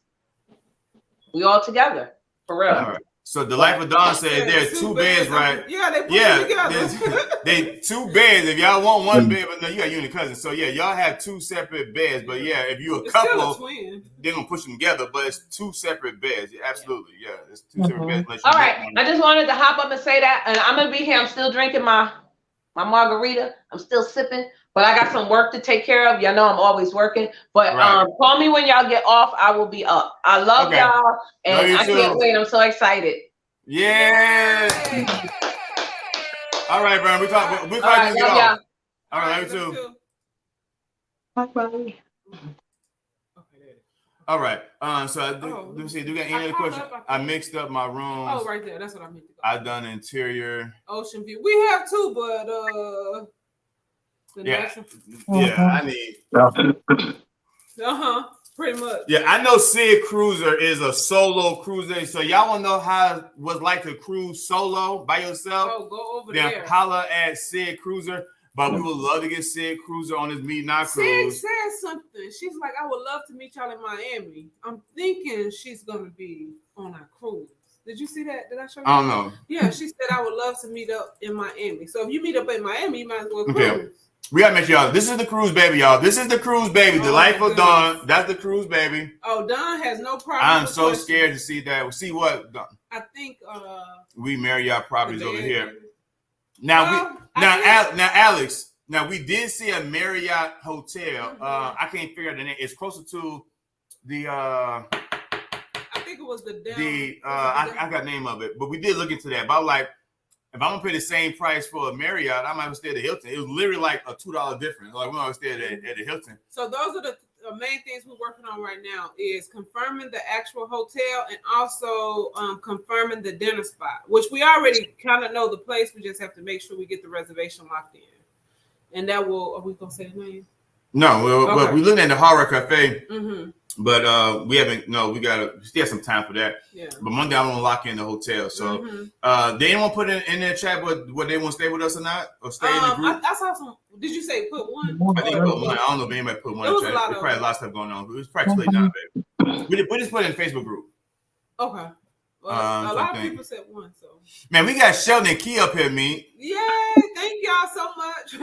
We all together for real. All right. So the Life of Dawn says there's two beds, right? Yeah, they put them together. They two beds. If y'all want one bed, but no, you got you and your cousin. So yeah, y'all have two separate beds. But yeah, if you're a couple, they're gonna push them together. But it's two separate beds. Yeah, absolutely, yeah, it's two separate beds. All right, I just wanted to hop up and say that, and I'm gonna be here. I'm still drinking my margarita. I'm still sipping, but I got some work to take care of. Y'all know I'm always working. But call me when y'all get off. I will be up. I love y'all, and I can't wait. I'm so excited. Yeah. All right, Brian. We're talking get off. All right, love you too. Bye. All right. So let me see. Do you got any other questions? I mixed up my rooms. Oh, right there. That's what I meant to go. I done interior. Ocean view. We have two, but I need. Pretty much. Yeah, I know Sid Cruiser is a solo cruiser. So y'all want to know how it was like to cruise solo by yourself? Oh, go over then there. Holla at Sid Cruiser. But we would love to get Sid Cruiser on his Mete and I Cruise. Sid said something. She's like, I would love to meet y'all in Miami. I'm thinking she's going to be on our cruise. Did you see that? Did I show you? I don't know. Yeah, she said I would love to meet up in Miami. So if you meet up in Miami, you might as well cruise. Okay. We gotta make sure y'all. This is the cruise, baby, y'all. This is the cruise, baby. The Life of Dawn. That's the cruise, baby. Oh, Dawn has no problem. I'm so scared to see that. See what? I think we Marriott properties over here. Now Alex. Now we did see a Marriott hotel. I can't figure out the name. It's closer to the. I think it was I got the name of it, but we did look into that. But I was like, if I'm gonna pay the same price for a Marriott, I might stay at the Hilton. It was literally like a $2 difference. Like we always stay at the Hilton. So those are the main things we're working on right now: is confirming the actual hotel and also confirming the dinner spot, which we already kind of know the place. We just have to make sure we get the reservation locked in. And that will. Are we gonna say the name? No, we're looking at the Horror Cafe. But we haven't. No, we still have some time for that. Yeah. But Monday I want to lock in the hotel. So they didn't want to put in their chat what they want to stay with us or not, or stay in the group. I saw some. Did you say put one? I think put one. I don't know if anybody put one. There's probably a lot of stuff going on. It was probably too late now, baby. We just put it in the Facebook group. Okay. Well, a lot of people said one. So man, we got Sheldon and Key up here, me. Yay! Thank y'all so much.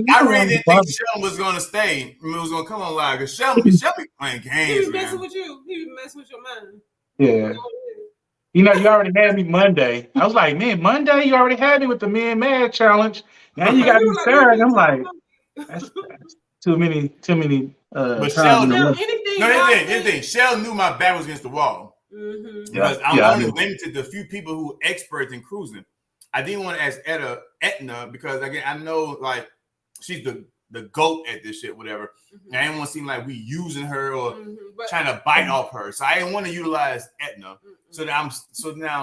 I really didn't think Sheldon was gonna stay. I mean, it was gonna come on live because Sheldon be playing games. He be messing with you. He be messing with your mind. Yeah. You know, you already had me Monday. I was like, man, Monday you already had me with the Men Mad Challenge. Now you got me Saturday. I'm like, that's too many. But Sheldon, anything. Sheldon knew my back was against the wall. Because I'm only limited to a few people who are experts in cruising. I didn't want to ask Etna because again I know like she's the GOAT at this shit, whatever. And I didn't want to seem like we using her or trying to bite off her. So I didn't want to utilize Etna. So now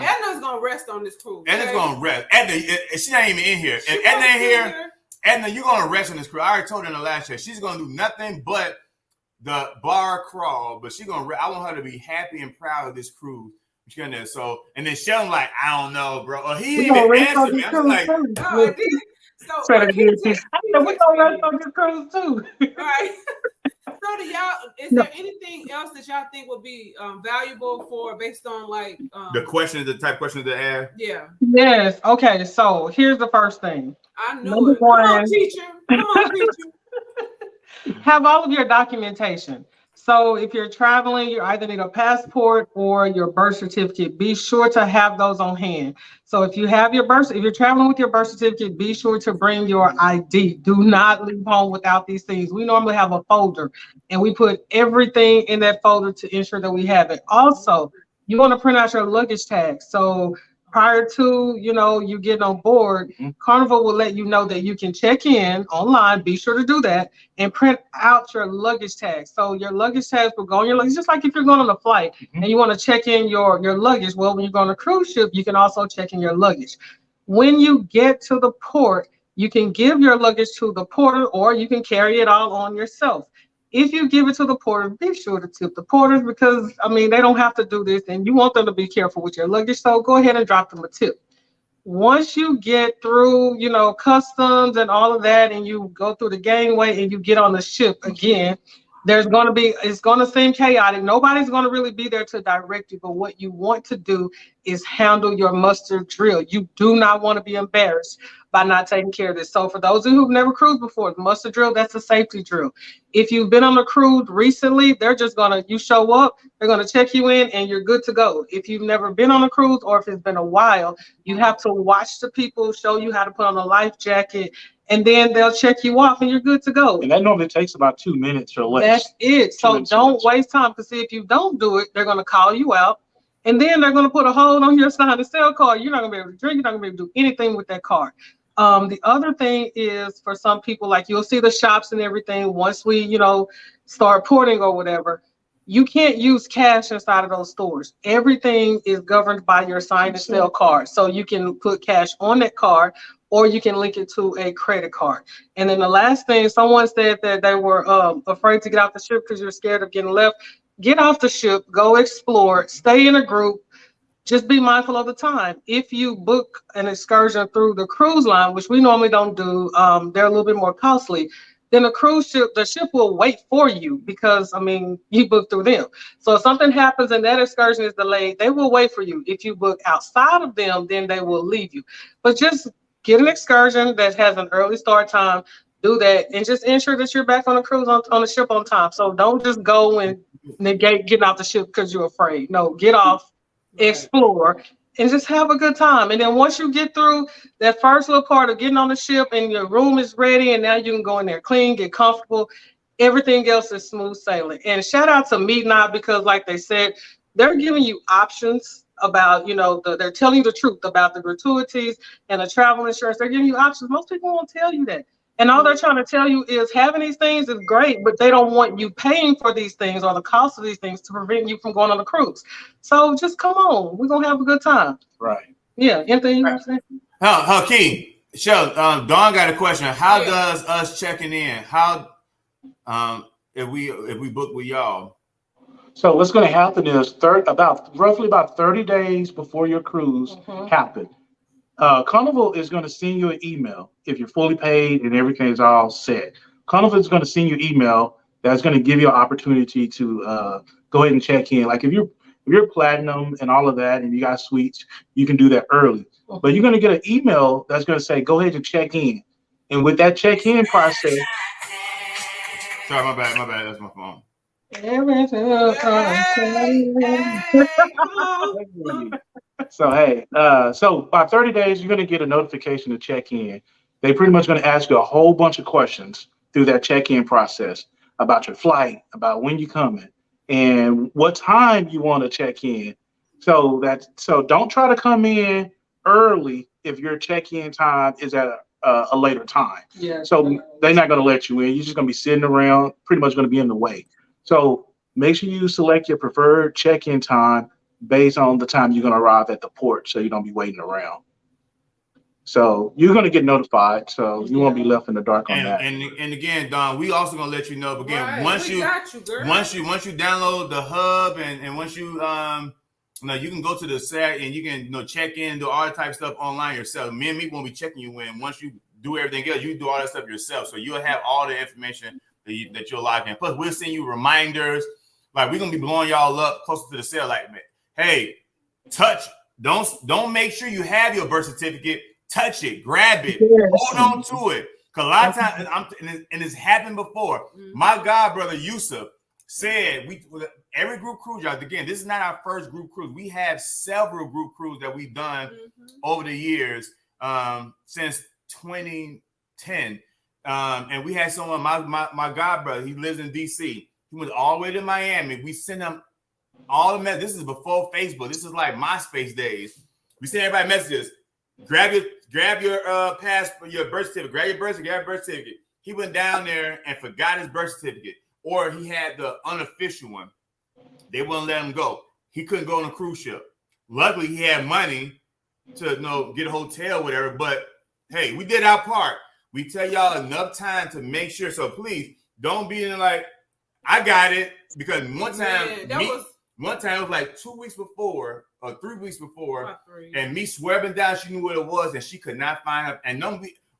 Etna's gonna rest on this cruise. Etna's gonna rest. Etna, she's not even in here. If Etna ain't here, Etna, you're gonna rest on this cruise. I already told her in the last chat she's gonna do nothing but the bar crawl, but I want her to be happy and proud of this cruise. So, and then Sheldon like, I don't know, bro. Or he didn't even answer me. I'm like, we're gonna rest on this cruise too. Right. So do y'all, is there anything else that y'all think would be valuable based on like the type questions they have? Yeah. Yes. Okay. So here's the first thing. I knew it. Come on, teacher. Have all of your documentation. So if you're traveling, you either need a passport or your birth certificate. Be sure to have those on hand. So if you have if you're traveling with your birth certificate, be sure to bring your ID. Do not leave home without these things. We normally have a folder and we put everything in that folder to ensure that we have it. Also, you want to print out your luggage tag. So prior to, you getting on board, Carnival will let you know that you can check in online. Be sure to do that and print out your luggage tag. So your luggage tags will go on your luggage, just like if you're going on a flight and you want to check in your luggage. Well, when you go on a cruise ship, you can also check in your luggage. When you get to the port, you can give your luggage to the porter or you can carry it all on yourself. If you give it to the porter, be sure to tip the porters because, they don't have to do this and you want them to be careful with your luggage. So go ahead and drop them a tip. Once you get through, customs and all of that, and you go through the gangway and you get on the ship again, it's going to seem chaotic. Nobody's going to really be there to direct you. But what you want to do is handle your muster drill. You do not want to be embarrassed by not taking care of this. So for those who've never cruised before, the muster drill, that's a safety drill. If you've been on a cruise recently, you show up, they're going to check you in and you're good to go. If you've never been on a cruise or if it's been a while, you have to watch the people show you how to put on a life jacket and then they'll check you off and you're good to go. And that normally takes about 2 minutes or less. That's it. So don't waste time because if you don't do it, they're going to call you out and then they're going to put a hold on your sign and sell card. You're not going to be able to drink. You're not going to be able to do anything with that card. The other thing is for some people, like you'll see the shops and everything once we, start porting or whatever, you can't use cash inside of those stores. Everything is governed by your sign and sell card. So you can put cash on that card or you can link it to a credit card. And then the last thing, someone said that they were afraid to get off the ship because you're scared of getting left. Get off the ship, go explore, stay in a group. Just be mindful of the time. If you book an excursion through the cruise line, which we normally don't do, they're a little bit more costly, then the ship will wait for you because, you booked through them. So if something happens and that excursion is delayed, they will wait for you. If you book outside of them, then they will leave you. But just get an excursion that has an early start time, do that, and just ensure that you're back on the cruise on the ship on time. So don't just go and negate getting off the ship because you're afraid. No, get off, explore, and just have a good time. And then once you get through that first little part of getting on the ship and your room is ready and now you can go in there clean, get comfortable, everything else is smooth sailing. And shout out to Mete and I because like they said, they're giving you options about, they're telling you the truth about the gratuities and the travel insurance. They're giving you options. Most people won't tell you that. And all they're trying to tell you is having these things is great, but they don't want you paying for these things or the cost of these things to prevent you from going on a cruise. So just come on. We're going to have a good time. Right. Yeah. Anything you want to say? Hakeem, Dawn got a question. How does us checking in? How if we book with y'all? So what's going to happen is roughly about 30 days before your cruise happens. Carnival is going to send you an email if you're fully paid and everything is all set. Carnival is going to send you an email that's going to give you an opportunity to go ahead and check in. Like if you're platinum and all of that and you got suites, you can do that early. But you're going to get an email that's going to say, go ahead and check in. And with that check-in process. Sorry, my bad. That's my phone. So, hey, so by 30 days, you're going to get a notification to check in. They pretty much going to ask you a whole bunch of questions through that check-in process about your flight, about when you're coming, and what time you want to check in. So don't try to come in early if your check-in time is at a later time. Yeah. So they're not going to let you in. You're just going to be sitting around, pretty much going to be in the way. So make sure you select your preferred check-in time based on the time you're going to arrive at the port, so you don't be waiting around. So you're going to get notified, so you won't be left in the dark on that. And again, Don, we also going to let you know. But again, once you download the hub and once you you can go to the site and you can check in, do all that type of stuff online yourself. Me and me won't be checking you in. Once you do everything else, you do all that stuff yourself. So you'll have all the information that you'll log in. Plus, we'll send you reminders. Like we're gonna be blowing y'all up closer to the sale. Like, hey, don't make sure you have your birth certificate. Touch it, grab it, hold on to it. Cause a lot of times, and it's happened before. My god brother Yusuf said every group cruise, y'all. Again, this is not our first group cruise. We have several group cruises that we've done over the years since 2010. And we had someone, my god brother, he lives in DC. He went all the way to Miami. We sent him all the messages. This is before Facebook. This is like MySpace days. We sent everybody messages. Grab your passport, your birth certificate. Grab your birth certificate. He went down there and forgot his birth certificate, or he had the unofficial one. They wouldn't let him go. He couldn't go on a cruise ship. Luckily, he had money to get a hotel, whatever. But hey, we did our part. We tell y'all enough time to make sure. So please don't be in like, I got it, because one time it was like 2 weeks before or 3 weeks before, and me swearing down she knew what it was, and she could not find her. And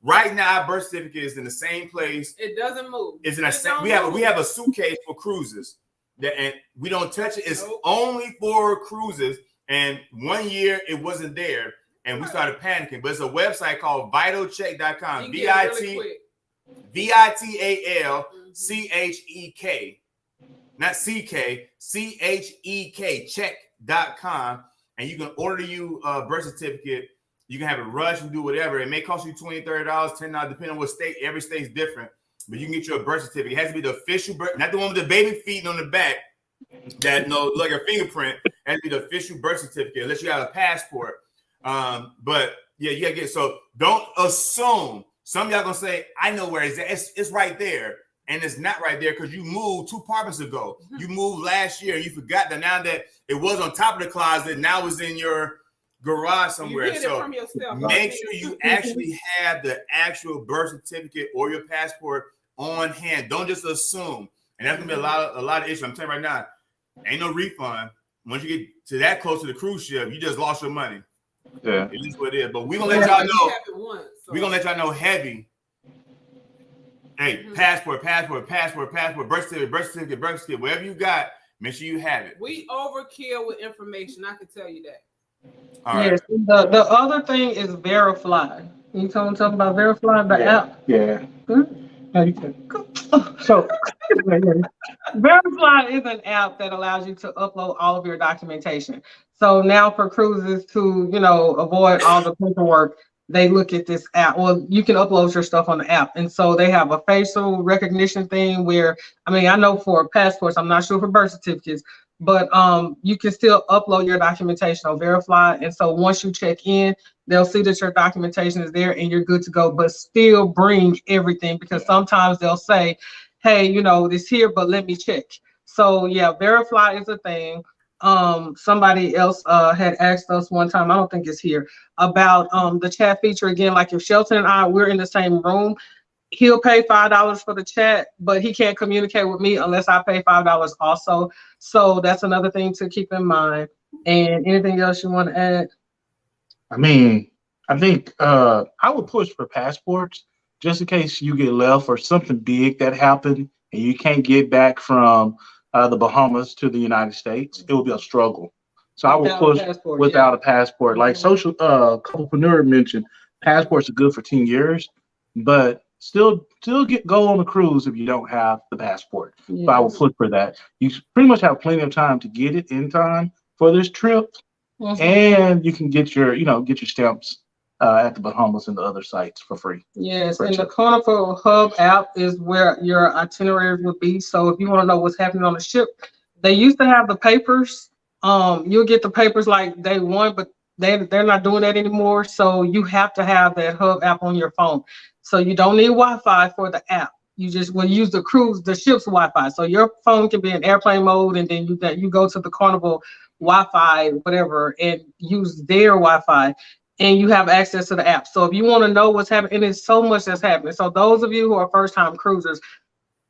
right now, our birth certificate is in the same place. It doesn't move. It's in we have a suitcase for cruises, and we don't touch it. It's only for cruises. And 1 year it wasn't there, and we started panicking. But it's a website called vitalcheck.com. VITALCHEK. Not CK, CHEK, check.com. And you can order you a birth certificate. You can have it rushed and do whatever. It may cost you $20, $30, $10, depending on what state. Every state's different. But you can get you a birth certificate. It has to be the official birth, not the one with the baby feet on the back that like a fingerprint. It has to be the official birth certificate, unless you have a passport. But yeah, you gotta get it. So don't assume. Some of y'all gonna say, I know where it's at. It's right there. And it's not right there because you moved 2 apartments ago. You moved last year and you forgot that now that it was on top of the closet, now it's in your garage somewhere. So make sure you actually have the actual birth certificate or your passport on hand. Don't just assume. And that's gonna be a lot of issues. I'm telling you right now, ain't no refund. Once you get to that close to the cruise ship, you just lost your money. Yeah, it is what it is. But we're gonna let y'all know. We're gonna let y'all know heavy. Hey, passport, birth certificate, whatever you got, make sure you have it. We overkill with information. I can tell you that. All right. Yes. The other thing is Verify. You told me something about Verify, the app? Yeah. No, you can. So, Verify is an app that allows you to upload all of your documentation. So now for cruises to, avoid all the paperwork, they look at this app. Well, you can upload your stuff on the app. And so they have a facial recognition thing where, I know for passports, I'm not sure for birth certificates, but you can still upload your documentation on Verify. And so once you check in, they'll see that your documentation is there and you're good to go, but still bring everything, because sometimes they'll say, hey, it's here, but let me check. So yeah, Verify is a thing. Somebody else had asked us one time, I don't think it's here, about the chat feature. Again, like if Shelton and I, we're in the same room, he'll pay $5 for the chat, but he can't communicate with me unless I pay $5 also. So that's another thing to keep in mind. And anything else you want to add? I think I would push for passports, just in case you get left or something big that happened and you can't get back from the Bahamas to the United States. It will be a struggle. So I would push without a passport. Like Couplepreneur mentioned, passports are good for 10 years, but still go on a cruise if you don't have the passport. Yes. So I will push for that. You pretty much have plenty of time to get it in time for this trip, and you can get your stamps at the Bahamas and the other sites for free. Yes, and the Carnival Hub app is where your itineraries would be. So if you want to know what's happening on the ship, they used to have the papers. You'll get the papers like day one, but they're not doing that anymore. So you have to have that Hub app on your phone. So you don't need Wi-Fi for the app. You just will use the ship's Wi-Fi. So your phone can be in airplane mode, and then you go to the Carnival Wi-Fi, whatever, and use their Wi-Fi. And you have access to the app. So if you want to know what's happening, and there's so much that's happening. So those of you who are first-time cruisers,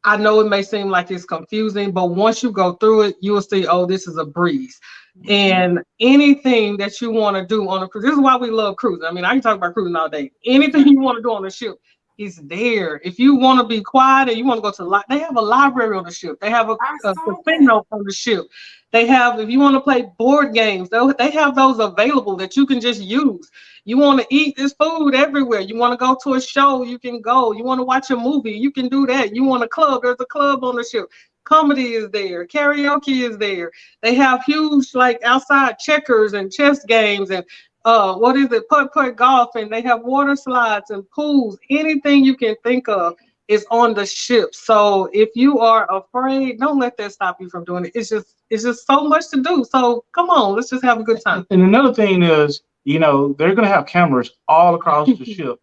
I know it may seem like it's confusing, but once you go through it, you will see, oh, this is a breeze. And anything that you want to do on a cruise, this is why we love cruising. I can talk about cruising all day. Anything you want to do on the ship is there. If you want to be quiet and you want to go to they have a library on the ship. They have a casino on the ship. They have, if you want to play board games, they have those available that you can just use. You want to eat this food everywhere. You want to go to a show, you can go. You want to watch a movie, you can do that. You want a club, there's a club on the ship. comedy is there, karaoke is there. They have huge like outside checkers and chess games and putt golf, and they have water slides and pools. Anything you can think of is on the ship. So if you are afraid, don't let that stop you from doing it. It's just so much to do. So come on, let's just have a good time. And another thing is, they're going to have cameras all across the ship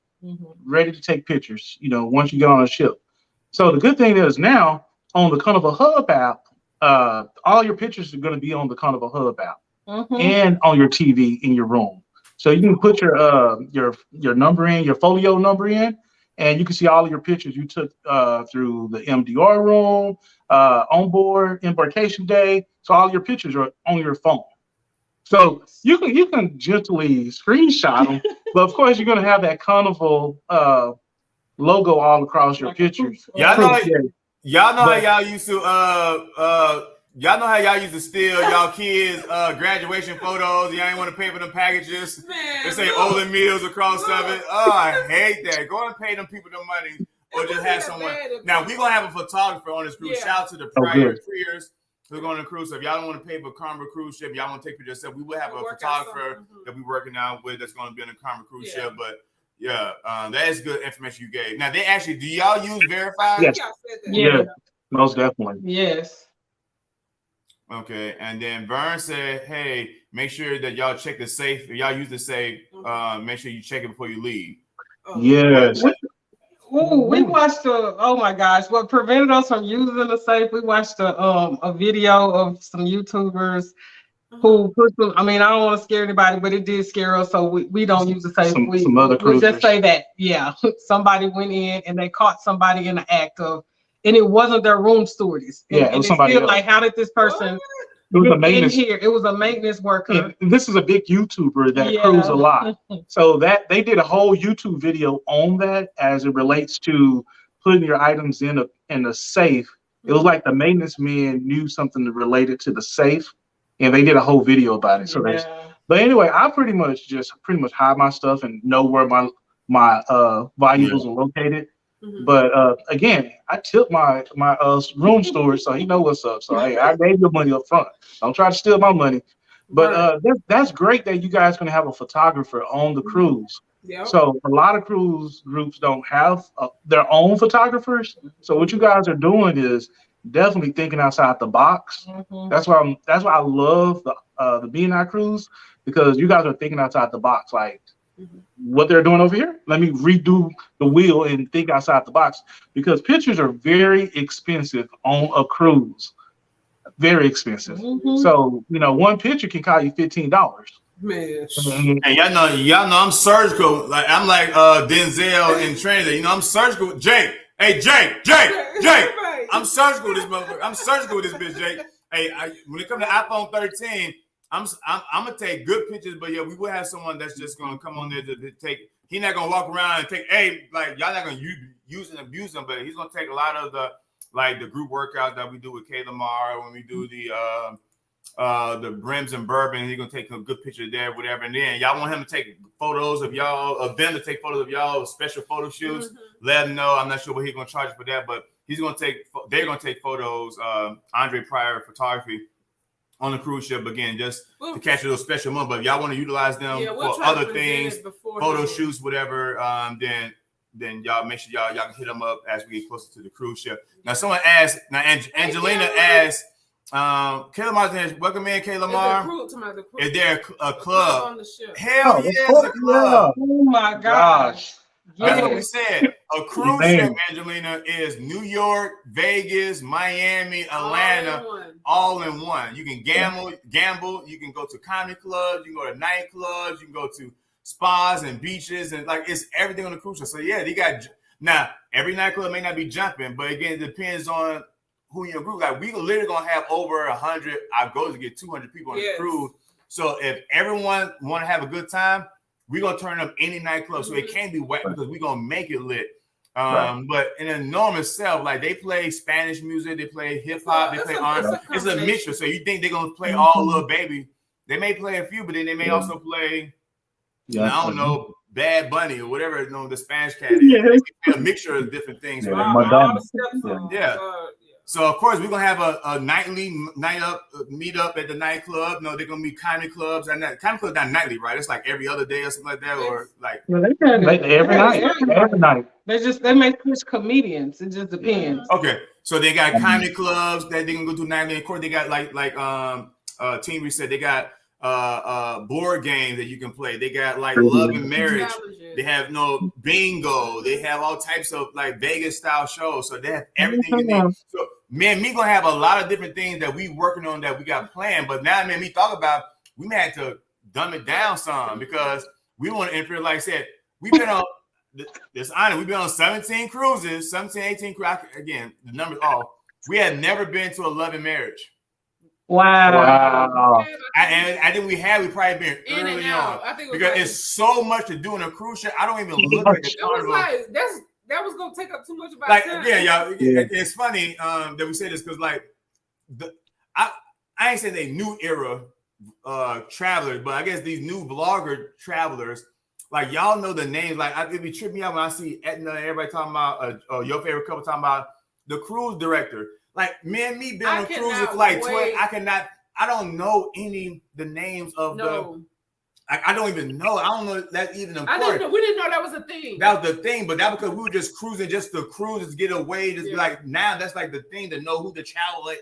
ready to take pictures, once you get on a ship. So the good thing is now on the Carnival Hub app, all your pictures are going to be on the Carnival Hub app and on your TV in your room. So you can put your number in, your folio number in, and you can see all of your pictures you took through the MDR room, onboard, embarkation day. So all your pictures are on your phone. So you can gently screenshot them, but of course you're going to have that Carnival logo all across your pictures. Y'all know how y'all used to y'all know how y'all used to steal y'all kids graduation photos. Y'all ain't want to pay for them packages. They say Olin Meals across of it. Oh, I hate that. Go and pay them people the money, or just have someone. Now we're gonna have a photographer on this cruise. Shout out to the prior peers who are going on the cruise. So if y'all don't want to pay for a Carnival cruise ship, y'all want to take pictures yourself, we will have a photographer that we're working out with that's going to be on the Carnival cruise ship. But that is good information you gave. Now, do y'all use Verify? Yes. Yeah, most definitely. Yes. Okay, and then Vern said, hey, make sure that y'all check the safe. If y'all use the safe, make sure you check it before you leave. Yes. We watched oh my gosh, what prevented us from using the safe, we watched a video of some YouTubers who put them, I don't want to scare anybody, but it did scare us, so we don't use the safe. Some other cruisers. We'll just say that, somebody went in and they caught somebody in the act of, and it wasn't their room stewardess. Yeah, it was somebody else. Like, how did this person it was a maintenance here? It was a maintenance worker. And this is a big YouTuber that cruises a lot. So that they did a whole YouTube video on that as it relates to putting your items in a safe. It was like the maintenance men knew something related to the safe, and they did a whole video about it. So but anyway, I pretty much hide my stuff and know where my valuables are located. But again, I tipped my room steward, so he know what's up. So hey, I gave you money up front. Don't try to steal my money. But that's great that you guys can have a photographer on the cruise. So a lot of cruise groups don't have their own photographers. So what you guys are doing is definitely thinking outside the box. That's why I love the Mete and I Cruise, because you guys are thinking outside the box. Like, what they're doing over here, let me redo the wheel and think outside the box, because pictures are very expensive on a cruise. Very expensive. So one picture can cost you $15. Man, and y'all know I'm surgical. Like I'm like Denzel in Trinity. I'm surgical. Jake, hey Jake. I'm surgical with this motherfucker. I'm surgical with this bitch, Jake. Hey, when it comes to iPhone 13. I'm gonna take good pictures, but we will have someone that's just gonna come on there to take. He's not gonna walk around and take. Hey, like y'all not gonna use and abuse him, but he's gonna take a lot of the group workouts that we do with K Lamar when we do the brims and bourbon. He's gonna take a good picture there, whatever. And then y'all want him to take photos of them to take photos of y'all, special photo shoots. Let him know. I'm not sure what he's gonna charge for that, but they're gonna take photos. Andre Pryor Photography on the cruise ship, again, just to catch a little special moment. But if y'all want to utilize them for other things, photo shoots, whatever, then y'all make sure y'all can hit them up as we get closer to the cruise ship. Now, someone asked, Angelina asked, Kayla Martin, welcome in, Kayla Mar. Is there a club? On the ship? Hell yes, a club. Oh my gosh. That's what we said. A cruise ship, Angelina, is New York, Vegas, Miami, Atlanta, all in one. You can gamble. You can go to comedy clubs. You can go to nightclubs. You can go to spas and beaches, and like it's everything on the cruise ship. So they got now. Every nightclub may not be jumping, but again, it depends on who in your group. Like we literally gonna have over 100. Our goal is to get 200 people on the cruise. So if everyone want to have a good time, we're gonna turn up any nightclub, so it can't be wet because we're gonna make it lit. But in a normal itself, like they play Spanish music, they play hip hop, they play R&B. It's a mixture. So you think they're gonna play all Lil Baby? They may play a few, but then they may also play, I don't know, Bad Bunny or whatever the Spanish cat is. A mixture of different things. So of course we're gonna have a nightly meet up at the nightclub. No, they're gonna be comedy clubs, and that comedy club not nightly, right? It's like every other day or something like that, or like every night. They make push comedians. It just depends. Okay, so they got comedy clubs that they can go to nightly. Of course, they got Team Reset. They got board games that you can play. They got like love and marriage. They have bingo. They have all types of like Vegas style shows. So they have everything you need. So me gonna have a lot of different things that we working on that we got planned. But now me talk about we may have to dumb it down some because we want to interfere. Like I said, we've been on this honor. We've been on 17 cruises, 17, 18 cruises. Again, the numbers off. We have never been to a love and marriage. Wow. I think we probably been in early and out. on. I think Because it's so much to do in a cruise ship. I don't even look at the Carnival. That was gonna take up too much of our like time. y'all. It's funny that we say this because like I ain't saying they new era travelers, but I guess these new vlogger travelers, like y'all know the names. Like it be tripping me out when I see Etna and everybody talking about your favorite couple talking about the cruise director. Like me being on a cruise for like 12, I don't know the names of I don't even know. I don't know that's even important. We didn't know that was a thing. That was the thing, but that because we were just cruising just to cruise, just get away, just be like now that's like the thing to know who the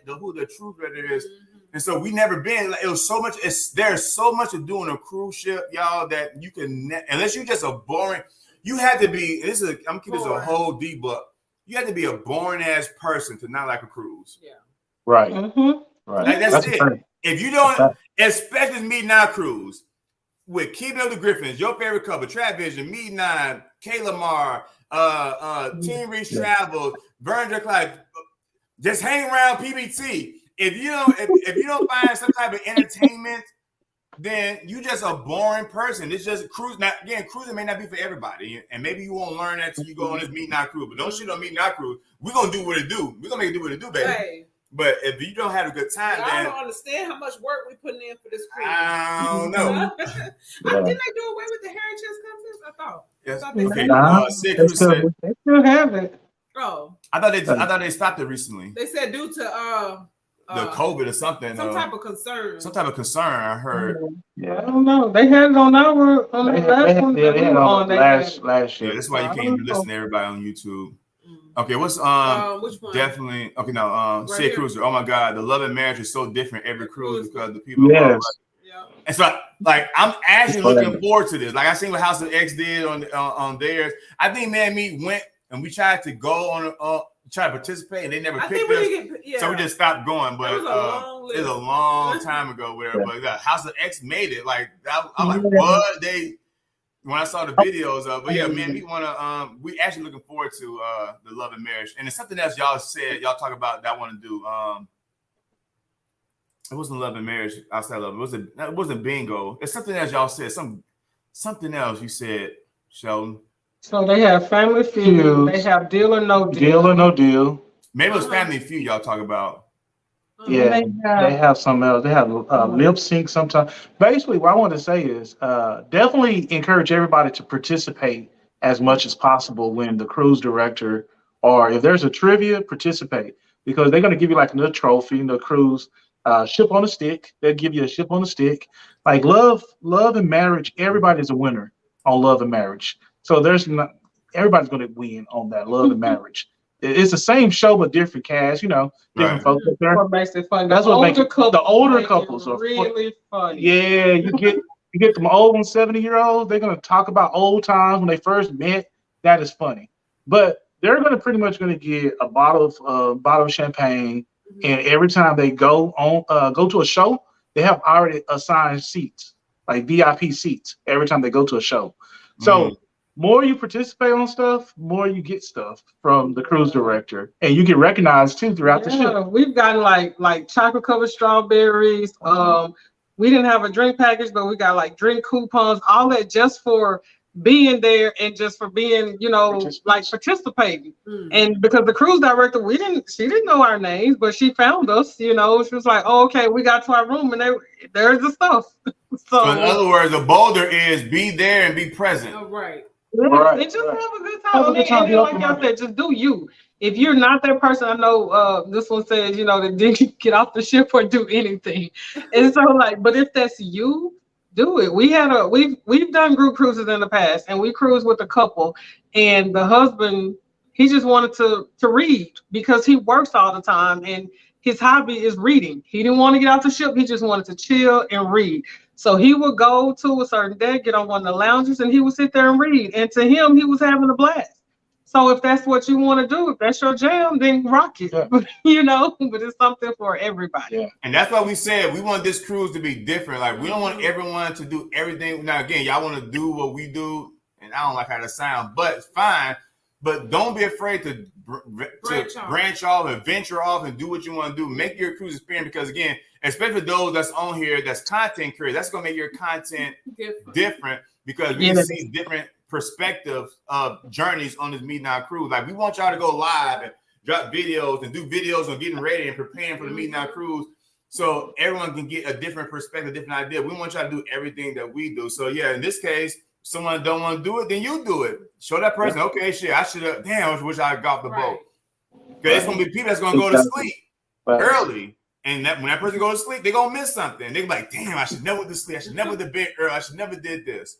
who the truth director is. And so we never been. Like, it was so much. There's so much to do on a cruise ship, y'all, that you can unless you're just a boring. You had to be. I'm gonna keep this a whole debug. You have to be a boring ass person to not like a cruise. Yeah. Right. Right. Like, that's it. If you don't, especially Mete and I Cruise with Keeping Up the Griffins, your favorite couple, Trap Vision, Mete and I, Kayla Mar, Team Reach Travel, Vernon Clyde, just hang around PBT. If you don't find some type of entertainment, then you just a boring person. It's just cruise. Now, again, cruising may not be for everybody, and maybe you won't learn that till you go on this Mete and I Cruise. But don't shit on Mete and I Cruise. We're gonna do what it do. We're gonna make it do what it do, baby. Hey. But if you don't have a good time, I don't understand how much work we putting in for this cruise. I don't know. Didn't they do away with the heritage contest? I thought. Yes. Okay. They still have it. Oh. I thought they stopped it recently. They said due to the COVID or something. Some type of concern. Some type of concern. I heard. Yeah, I don't know. They had it on our the last one. Yeah, they had it on last year. Yeah, that's why you can't even listen to everybody on YouTube. Okay, what's which one? Definitely okay. No, Sea Cruiser. Oh my God, the love and marriage is so different every cruise because the people. Yes. And so, like, I'm actually looking forward to this. Like, I seen what House of X did on theirs. I think me went and we tried to go on try to participate, and they never picked us. So we just stopped going. But it was a long time ago. But House of X made it. Like, I'm like, what when I saw the videos of, but yeah, man, we actually looking forward to the love and marriage. And it's something else y'all talk about that I want to do. It wasn't love and marriage outside love. It wasn't bingo. It's something else y'all said. Something else you said, Sheldon. So they have Family Feud. They have Deal or No Deal. Deal or No Deal. Maybe it was Family Feud y'all talk about. Yeah, they have something else. They have lip sync sometimes. Basically, what I want to say is definitely encourage everybody to participate as much as possible when the cruise director, or if there's a trivia, participate, because they're going to give you like another trophy in the cruise ship on a stick. They'll give you a ship on a stick. Like love and marriage, everybody's a winner on love and marriage. So everybody's going to win on that love and marriage. It's the same show but different cast, different folks up there. What makes it fun? That's what makes it. The older couples are really funny. Yeah, you get them old 70-year-olds. They're gonna talk about old times when they first met. That is funny. But they're pretty much gonna get a bottle of champagne, and every time they go to a show, they have already assigned seats, like VIP seats, every time they go to a show. So. More you participate on stuff, more you get stuff from the cruise director, and you get recognized too throughout the ship. We've gotten like chocolate covered strawberries. We didn't have a drink package, but we got like drink coupons, all that just for being there and just for being, like participating. And because the cruise director, she didn't know our names, but she found us. She was like, "Oh, okay, we got to our room, and there's the stuff." So in other words, the bolder is be there and be present. Oh, right. And just have a good time. And then like y'all said, just do you. If you're not that person, I know this one says, that didn't get off the ship or do anything. And so but if that's you, do it. We've done group cruises in the past, and we cruised with a couple, and the husband, he just wanted to read because he works all the time and his hobby is reading. He didn't want to get off the ship. He just wanted to chill and read. So he would go to a certain deck, get on one of the lounges, and he would sit there and read. And to him, he was having a blast. So if that's what you want to do, if that's your jam, then rock it. Yeah. But it's something for everybody. Yeah. And that's why we said we want this cruise to be different. Like, we don't want everyone to do everything. Now, again, y'all want to do what we do, and I don't like how that sounds, but it's fine. But don't be afraid to branch off and venture off and do what you want to do. Make your cruise experience, because, again, especially those that's on here that's content creators, that's going to make your content different because we can see different perspectives of journeys on this Mete and I Cruise. Like, we want y'all to go live and drop videos and do videos on getting ready and preparing for the Mete and I Cruise, so everyone can get a different perspective, different idea. We want y'all to do everything that we do. So yeah, in this case, someone don't want to do it, then you do it. Show that person, okay, shit, I should have, damn, I wish I got off the boat. Because it's going to be people that's going to go to sleep early. And when that person goes to sleep, they're going to miss something. They're like, damn, I should never went to sleep. I should never have been early. I should never did this.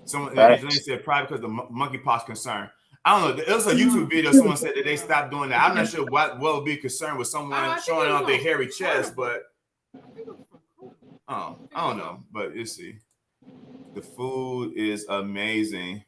Someone said probably because of the monkeypox concern. I don't know. It was a YouTube video. Someone said that they stopped doing that. I'm not sure what would be concerned with someone showing off their hairy chest, but I don't know. But you see. The food is amazing.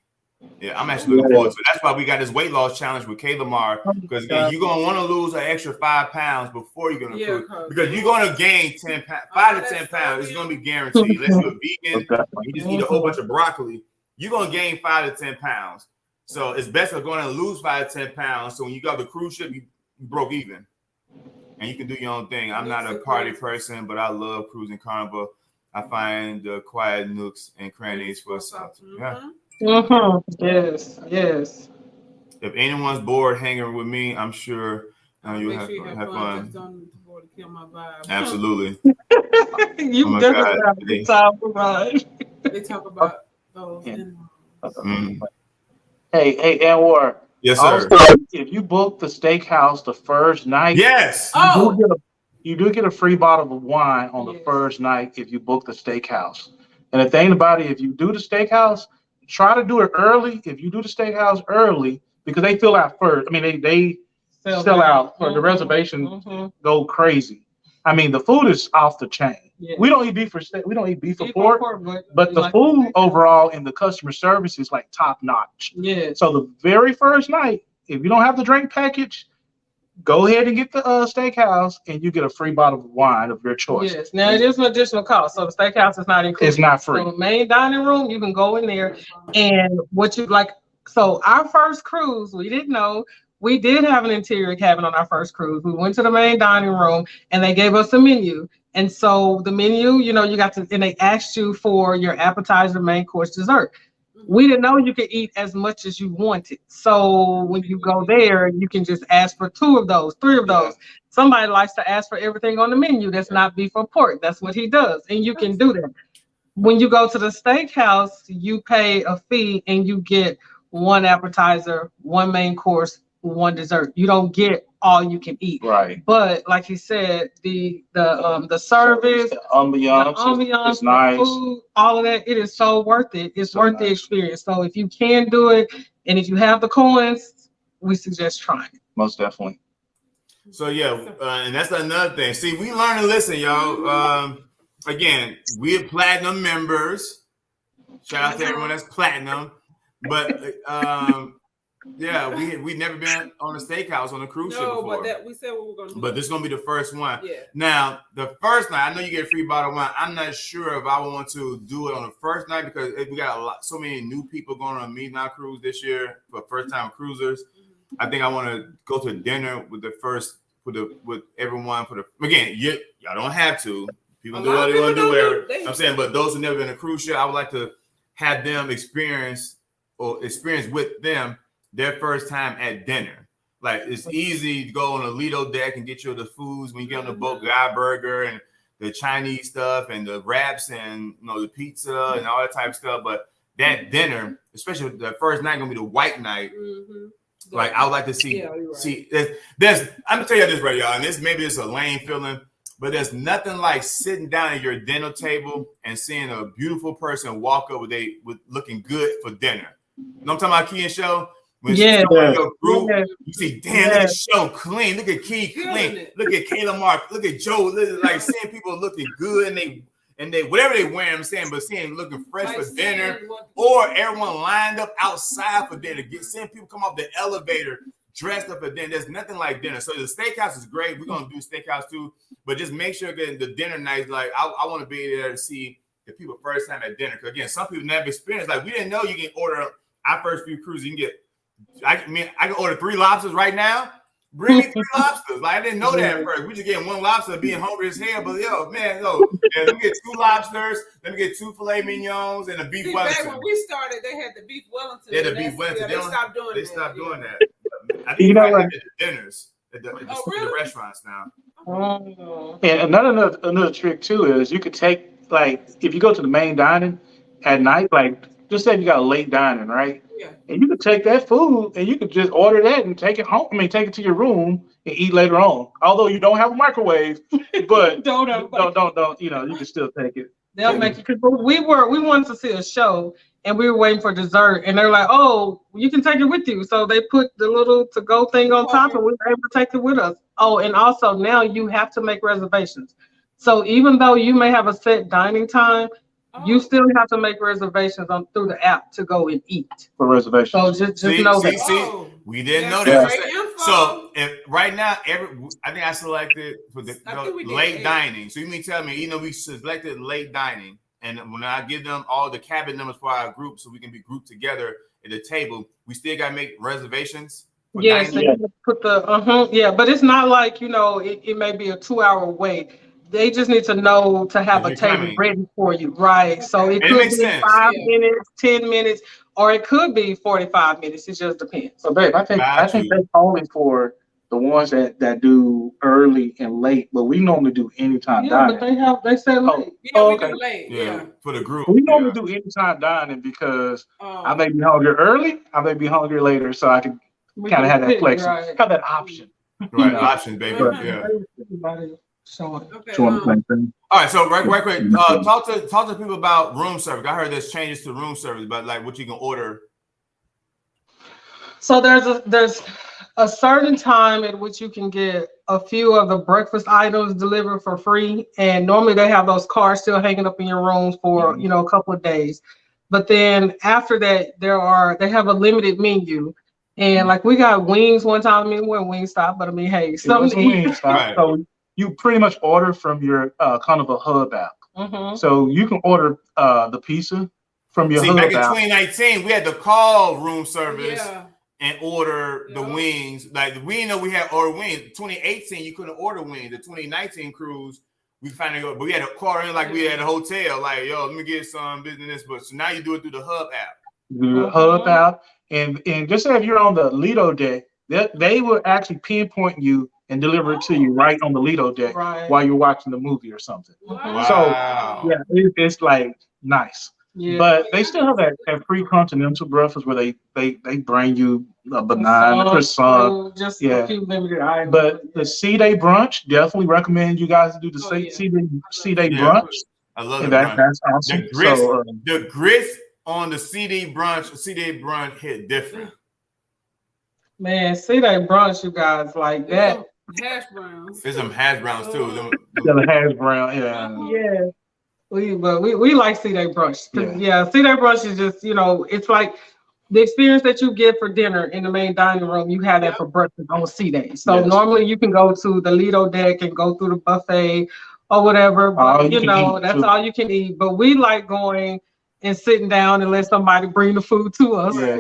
Yeah, I'm actually looking forward to it. That's why we got this weight loss challenge with K Lamar, because again, you're gonna want to lose an extra 5 pounds before you're gonna cruise, because you're gonna gain 5 to 10 pounds. It's gonna be guaranteed. Unless you're a vegan, you just eat a whole bunch of broccoli, you're gonna gain 5 to 10 pounds. So it's best to go and lose 5 to 10 pounds. So when you got the cruise ship, you broke even, and you can do your own thing. I'm not a party person, but I love cruising Carnival. I find the quiet nooks and crannies for something. Yeah. Yes. If anyone's bored hanging with me, I'm sure you'll have fun. Just don't kill my vibe. Absolutely. You definitely have a good time for mine. They talk about those. Hey, Anwar. Yes, sir. Also, if you book the steakhouse the first night, yes. You do get a free bottle of wine on the first night if you book the steakhouse. And the thing about it, if you do the steakhouse, try to do it early. If you do the steakhouse early, because they fill out first. I mean, they sell out, or the reservations go crazy. I mean, the food is off the chain. Yeah. We don't eat beef or steak. We don't eat beef or pork, but the food overall and the customer service is like top notch. Yeah. So the very first night, if you don't have the drink package, go ahead and get the steakhouse, and you get a free bottle of wine of your choice. Yes. Now, it is an additional cost, so the steakhouse is not included. It's not free. So the main dining room, you can go in there, and what you like. So our first cruise, we didn't know. We did have an interior cabin on our first cruise. We went to the main dining room, and they gave us a menu. And so the menu, you got to, and they asked you for your appetizer, main course, dessert. We didn't know you could eat as much as you wanted. So when you go there, you can just ask for 2 of those, 3 of those. Somebody likes to ask for everything on the menu that's not beef or pork. That's what he does. And you can do that. When you go to the steakhouse, you pay a fee and you get 1 appetizer, 1 main course, 1 dessert. You don't get all you can eat. Right. But like he said, the service, the ambiance is nice. The food, all of that, it is so worth it. It's worth the experience. So if you can do it, and if you have the coins, we suggest trying it. Most definitely. So yeah, and that's another thing. See, we learn to listen, y'all. Again, we're platinum members. Shout out to everyone that's platinum. But yeah, we never been on a steakhouse on a cruise ship before. No, but we said what we're gonna do. But this is gonna be the first one. Yeah. Now, the first night, I know you get a free bottle of wine. I'm not sure if I want to do it on the first night, because we got so many new people going on a Mete and I Cruise this year for first time cruisers. I think I want to go to dinner with with everyone again. Y'all don't have to. People do what they want to do. I'm saying, but those who never been on a cruise ship, I would like to have them experience with them their first time at dinner. Like, it's easy to go on a Lido deck and get you the foods when you get on the boat, guy burger and the Chinese stuff and the wraps and the pizza and all that type of stuff. But that dinner, especially the first night gonna be the white night. Like I would like to see. See, there's. I'm gonna tell you this right, y'all. And maybe it's a lame feeling, but there's nothing like sitting down at your dinner table and seeing a beautiful person walk up with looking good for dinner. You know what I'm talking about, Key and Show? When your group, you see, damn, look at Show clean. Look at Key clean. Look at Kayla Mark. Look at Joe. Like seeing people looking good and they whatever they wear, I'm saying, but seeing looking fresh for dinner, or everyone lined up outside for dinner. Seeing people come off the elevator dressed up for dinner. There's nothing like dinner. So the steakhouse is great. We're gonna do steakhouse too, but just make sure that the dinner night, like I want to be there to see the people first time at dinner. Because again, some people never experienced. Like we didn't know you can order our first few cruises. You can get. I can order 3 lobsters right now. Bring me 3 lobsters. Like I didn't know that at first. We just getting 1 lobster, being hungry as hell. But let me get 2 lobsters. Let me get 2 filet mignons and a beef Wellington. Back when we started, they had the beef Wellington. They had the beef Wellington. They stopped doing that. They stopped doing that. I think at the dinners, at the restaurants now. And another trick too is you could take, like, if you go to the main dining at night, like just say you got a late dining, right? Yeah. And you could take that food and you could just order that and take it home. I mean, take it to your room and eat later on. Although you don't have a microwave, but don't, you can still take it. They'll make it. We wanted to see a show and we were waiting for dessert and they're like, oh, you can take it with you. So they put the little to-go thing on top and we were able to take it with us. Oh, and also now you have to make reservations. So even though you may have a set dining time, you still have to make reservations through the app to go and eat. For reservations. So just know that. We didn't know that. So right now, I think I selected for the late dining. So you mean tell me, we selected late dining, and when I give them all the cabin numbers for our group, so we can be grouped together at the table, we still gotta make reservations. Yes, they put the but it's not like it may be a 2-hour wait. They just need to know to have a table ready for you, right? So it could be 5 minutes, 10 minutes, or it could be 45 minutes. It just depends. So, babe, I think that's only for the ones that do early and late, but we normally do anytime dining. But they say late. Okay. Late. For the group. We normally do anytime dining because I may be hungry early, I may be hungry later, so I can kind of have that flex, have that option. Right, option, baby. All right, so right quick, talk to people about room service. I heard there's changes to room service, but like what you can order. So there's a certain time at which you can get a few of the breakfast items delivered for free, and normally they have those cards still hanging up in your rooms for a couple of days. But then after that, they have a limited menu. And like we got wings one time. I mean, we're Wingstop, but I mean, hey, something to eat. Right. So you pretty much order from your Carnival Hub app. So you can order the pizza from your Hub back app. In 2019, we had to call room service and order the wings. Like we didn't know we had order wings. 2018, you couldn't order wings. The 2019 cruise, we finally go, but we had to call in like we had a hotel. Like, yo, let me get some business. But so now you do it through the Hub app. The Hub app, and just say if you're on the Lido deck, they will actually pinpoint you and deliver it to you right on the Lido deck while you're watching the movie or something. Wow. So it's like nice. Yeah, but they still have that free continental breakfast where they bring you a banana, croissant, just a few limited items. But the C-Day brunch, definitely recommend you guys to do the C-Day brunch. I love that. That's awesome. The grits on the C-Day brunch hit different. Man, C-Day brunch, you guys, like that. Hash browns. There's some hash browns too. The hash brown, yeah. We like C-Day brunch. C-Day brunch is just, it's like the experience that you get for dinner in the main dining room, you have that for breakfast on C-Day. So normally you can go to the Lido deck and go through the buffet or whatever, but that's all you can eat. But we like going and sitting down and let somebody bring the food to us. So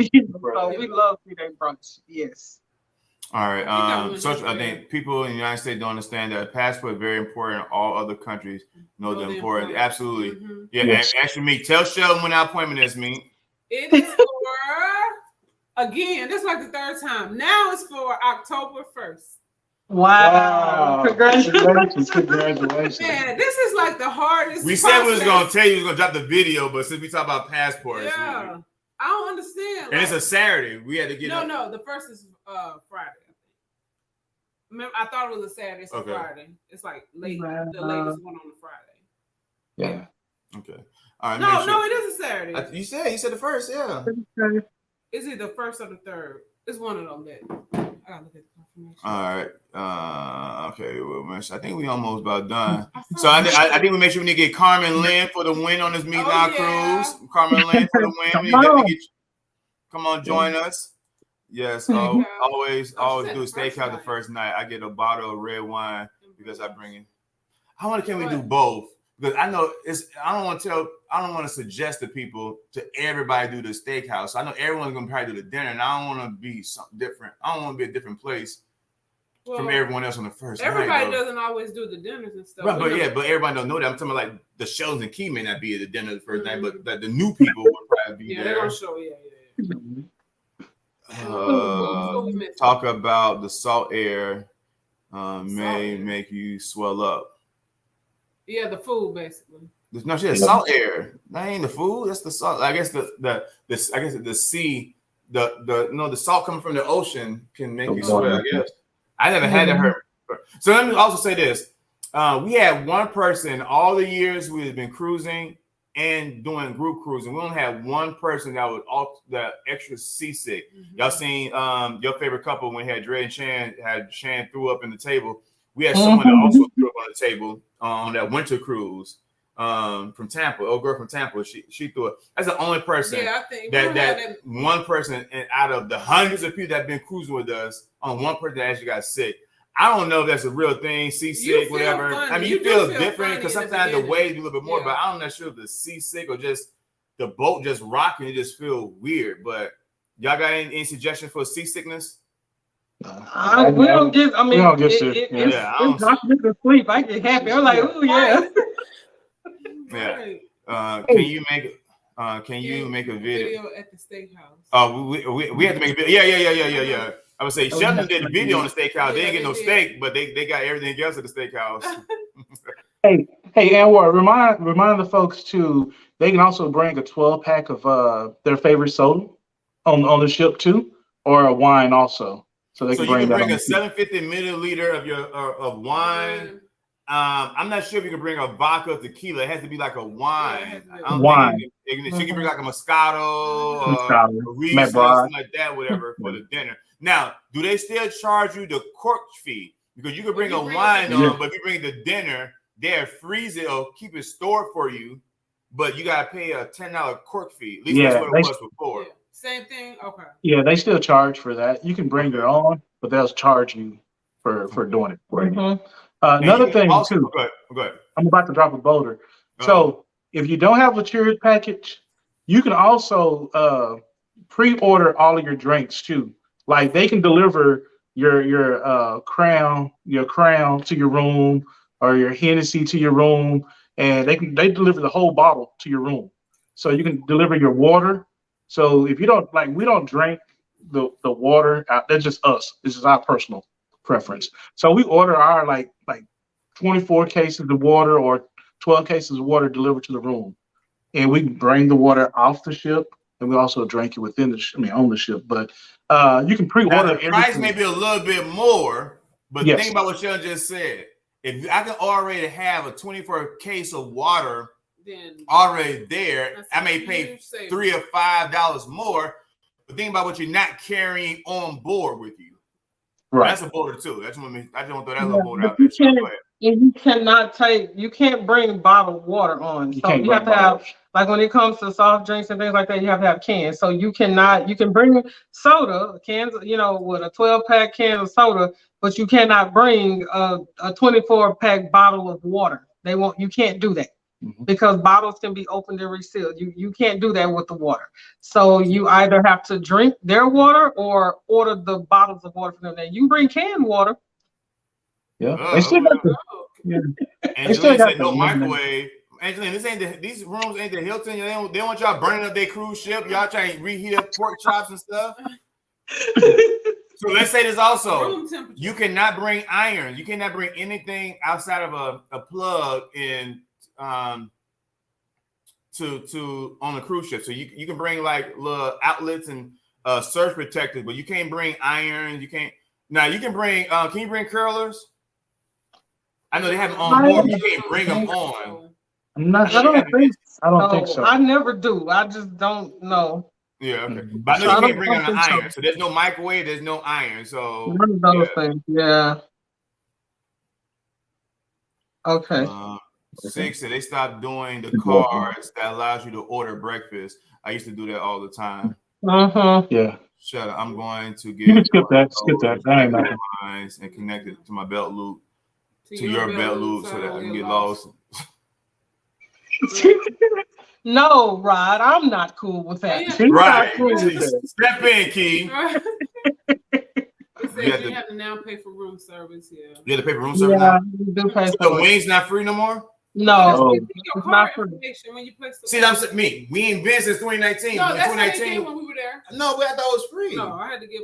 we love C-Day brunch. Yes. All right. I think people in the United States don't understand that a passport is very important. All other countries know the importance. Absolutely. Mm-hmm. Yeah. Yes. Actually, me. Tell Sheldon when our appointment is, me. It is for, again, this is like the third time. Now it's for October 1st. Wow. Congratulations. Congratulations. Man, this is like the hardest. We said we was process. gonna tell you we was gonna drop the video, but since we talk about passports, Yeah, I don't understand. and it's a Saturday, we had to get no. The first is Friday. Remember, I thought it was a Saturday. It's a Friday. It's like late. The latest one on the Friday. Yeah. Okay. All right. No, it is a Saturday. You said the first, yeah. Is it the first or the third? It's one of them that I gotta look at the confirmation. All right. Okay. Well, I think we almost about done. So I think we make sure we need to get Carmen Lynn for the win on this Mete and I Cruise. Carmen Lynn for the win. We need to come on, join us. Yes. Always do a steakhouse the first night. I get a bottle of red wine because I bring it. Can we do both? Because I know I don't want to suggest to people to everybody do the steakhouse. I know everyone's gonna probably do the dinner, and I don't want to be something different. I don't want to be a different place from everyone else on the first night. Everybody doesn't always do the dinners and stuff. Right, but everybody don't know that. I'm talking about like the Sheldon and Key may not be at the dinner the first night, but the new people will probably be there. They're gonna show, Talk about the salt air may make you swell up. Yeah, the food basically. No, she has salt air. That ain't the food. That's the salt. I guess the sea, the salt coming from the ocean can make you swell. I guess I never had that hurt. So let me also say this: we had one person all the years we have been cruising and doing group cruising. We only had one person that was that extra seasick. Mm-hmm. Y'all seen your favorite couple when he had Dre and Shan threw up in the table. We had someone that also threw up on the table on that winter cruise from Tampa. Old girl from Tampa, she threw up. That's the only person. Yeah, I think that one person, and out of the hundreds of people that have been cruising with us, on one person that actually got sick. I don't know if that's a real thing, seasick, whatever. Funny. I mean, you feel different because sometimes the waves do a little bit more, but I'm not sure if the seasick or just the boat just rocking, it just feel weird. But y'all got any suggestions for seasickness? We don't get sick. It's not good to sleep. I get happy. I'm like, oh yeah. Yeah. Can you make a video at the steakhouse? Oh, we have to make a video. Yeah. I would say Sheldon did the video on the steakhouse. They didn't get no steak, but they got everything else at the steakhouse. Hey, Anwar, remind the folks too. They can also bring a 12-pack of their favorite soda on the ship too, or a wine also. So you can bring a 750 milliliter of wine. I'm not sure if you can bring a vodka tequila. It has to be like a wine. She can bring like a Moscato, or Riesling, something like that, whatever, for the dinner. Now, do they still charge you the cork fee? Because you can bring a wine on, but if you bring the dinner, they'll freeze it or keep it stored for you, but you gotta pay a $10 cork fee. At least that's what it was before. Yeah. Same thing. Okay. Yeah, they still charge for that. You can bring your own, but they'll charge you for doing it for you. Another thing too. Go ahead. I'm about to drop a boulder. So if you don't have a cheers package, you can also pre-order all of your drinks too. Like they can deliver your crown to your room, or your Hennessy to your room, and they deliver the whole bottle to your room. So you can deliver your water. So if you don't we don't drink the water. That's just us. This is our personal preference. So we order our like 24 cases of water or 12 cases of water delivered to the room, and we bring the water off the ship, and we also drink it within on the ship. But you can pre-order. The price may be a little bit more, but think about what Sheldon just said. If I can already have a 24 case of water already there, I may pay $3 or $5 more. But think about what you're not carrying on board with you. Right. That's a boulder too. I just want to throw that little boulder out there. You can't bring bottled water on. So you have to have, like when it comes to soft drinks and things like that, you have to have cans. So you can bring soda cans, with a 12-pack can of soda, but you cannot bring a 24-pack bottle of water. You can't do that. Because bottles can be opened and resealed. You can't do that with the water. So you either have to drink their water or order the bottles of water from them. You can bring canned water. Yeah, they still got Angelina said no microwave. Angelina, these rooms ain't the Hilton. They want y'all burning up their cruise ship. Y'all trying to reheat up pork chops and stuff. So let's say this also. Room temperature. You cannot bring iron. You cannot bring anything outside of a plug in to on the cruise ship. So you can bring like little outlets and surge protectors, but you can't bring iron. You can't. Now you can bring. Can you bring curlers? I know they have them on board, but you can't bring them on. I don't think so. I never do. I just don't know. Yeah, okay. But I know you can't bring on the iron. So there's no microwave, there's no iron. So one of those things. Yeah. Okay. 6, they stopped doing the cards that allows you to order breakfast. I used to do that all the time. Yeah. Shut up. I'm going to get You can skip that. Skip that. That ain't nothing. And connect it to my belt loop. To your belt loop so that I can get lost. No, Rod, I'm not cool with that. Right. Cool with that. Step in, Key. It says you have to now pay for room service. Yeah. You have to pay for room service now? You do pay so for the wings not free no more? No, It's not free. when you place the See, I'm saying me. We ain't been since 2019. No, that's how they 2019. did when we were there. No, but I thought it was free. No, I had to give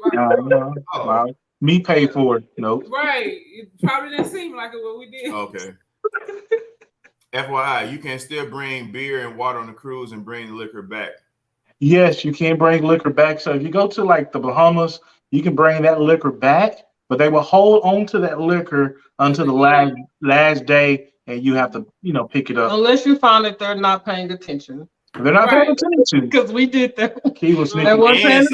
No. Wow. Me pay for it. Nope. Right. It probably didn't seem like it what we did. Okay. FYI, you can still bring beer and water on the cruise and bring liquor back. Yes, you can bring liquor back. So if you go to like the Bahamas, you can bring that liquor back, but they will hold on to that liquor until the last day, and you have to, pick it up. Unless you find that they're not paying attention. They're not paying attention. Because we did that. He was sneaking. And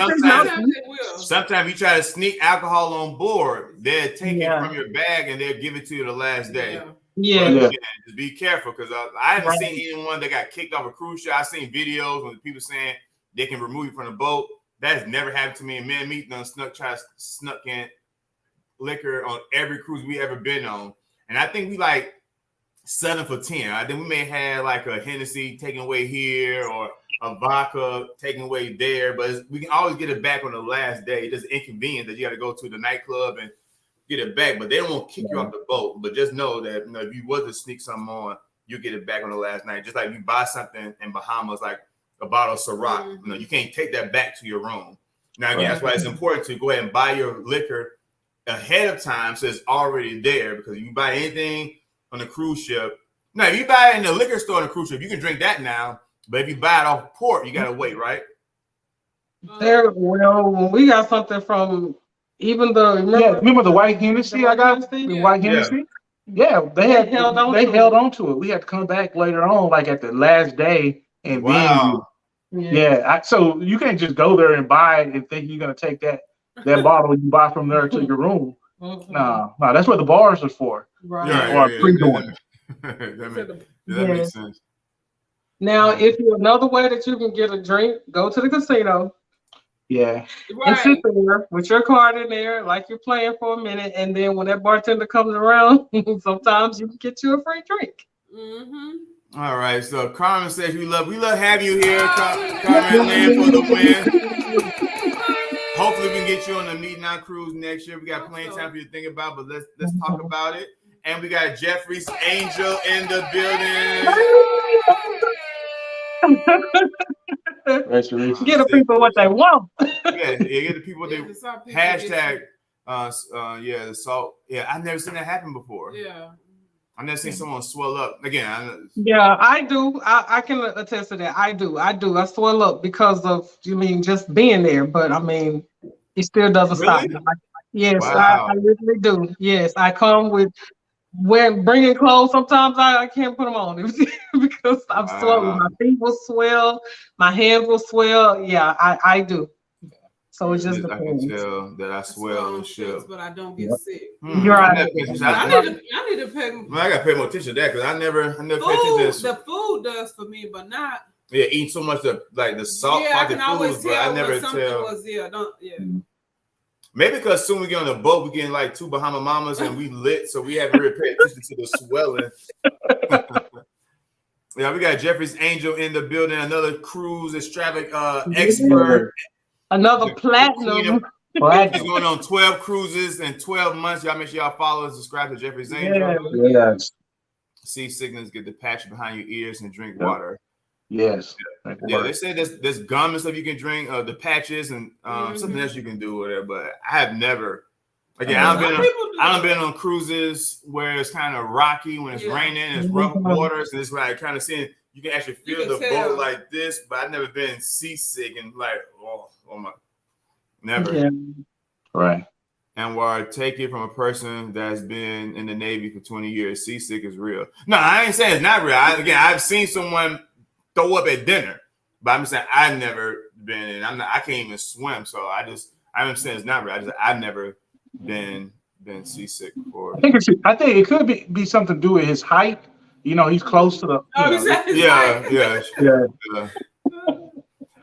sometimes you try to sneak alcohol on board, they'll take it from your bag and they'll give it to you the last day. Yeah. Just be careful, because I haven't seen anyone that got kicked off a cruise ship. I've seen videos when people saying they can remove you from the boat. That has never happened to me. And me done snuck in liquor on every cruise we ever been on. And I think we like 7 for 10. I think we may have like a Hennessy taken away here or a vodka taken away there, but we can always get it back on the last day. It's just inconvenient that you got to go to the nightclub and get it back, but they don't want to kick you off the boat. But just know that if you was to sneak something on, you get it back on the last night. Just like you buy something in Bahamas, like a bottle of Ciroc, you can't take that back to your room. Now again, that's why it's important to go ahead and buy your liquor ahead of time, so it's already there. Because if you buy anything on the cruise ship, now if you buy it in the liquor store on the cruise ship, you can drink that now. But if you buy it off port, you gotta wait, right? When we got something from even remember the white Hennessy I got? The white Hennessy? Yeah, they held on to it. We had to come back later on, like at the last day, and so you can't just go there and buy it and think you're gonna take that bottle you buy from there to your room. No, that's what the bars are for. Right. That makes sense. Now, if you're another way that you can get a drink, go to the casino. Yeah. And sit there with your card in there, like you're playing for a minute, and then when that bartender comes around, sometimes you can get you a free drink. All right. So Carmen says we love having you here, Carmen Land for the win. Hopefully we can get you on the Mete and I Cruise next year. We got plenty of time for you to think about, but let's talk about it. And we got Jeffrey's Angel in the building. Get the people what they want. Get the people what they hashtag. The salt. Yeah, I've never seen that happen before. Yeah. I've never seen someone swell up. Again, I do. I can attest to that. I do. I swell up because of just being there. But it still doesn't stop me. Yes, wow. I really do. Yes, I come with bringing clothes. Sometimes I can't put them on because I'm swollen. My feet will swell, my hands will swell. Yeah, I do. So it just depends. I can tell that I swell on the ship, but I don't get sick. You're right. I need to pay. I gotta pay more attention to that, because I never pay attention to the food does for me, but not. Yeah, eating so much the salt. Yeah, I can always tell. But I never tell. Maybe because soon we get on the boat, we getting like 2 Bahama Mamas and we lit, so we haven't really paid attention to the swelling. Yeah, we got Jeffrey's Angel in the building, another cruise extravagant expert. Another platinum. He's going on 12 cruises in 12 months. Y'all make sure y'all follow and subscribe to Jeffrey's Angel. Yes. Seasickness, get the patch behind your ears and drink water. Yes. Yeah, they say there's gum and stuff you can drink, the patches and something else you can do with it. But I have never. Again, I've been on cruises where it's kind of rocky when it's raining, it's rough waters, and it's like kind of seeing you can actually feel the boat like this. But I've never been seasick and like oh my, never. Yeah. Right. And where I take it from a person that's been in the Navy for 20 years, seasick is real. No, I ain't saying it's not real. I've seen someone throw up at dinner, but I'm just saying I've never been, and I can't even swim, so I'm saying it's not real. I've never been seasick before. I think it could be something to do with his height. You know, he's close to the. Yeah.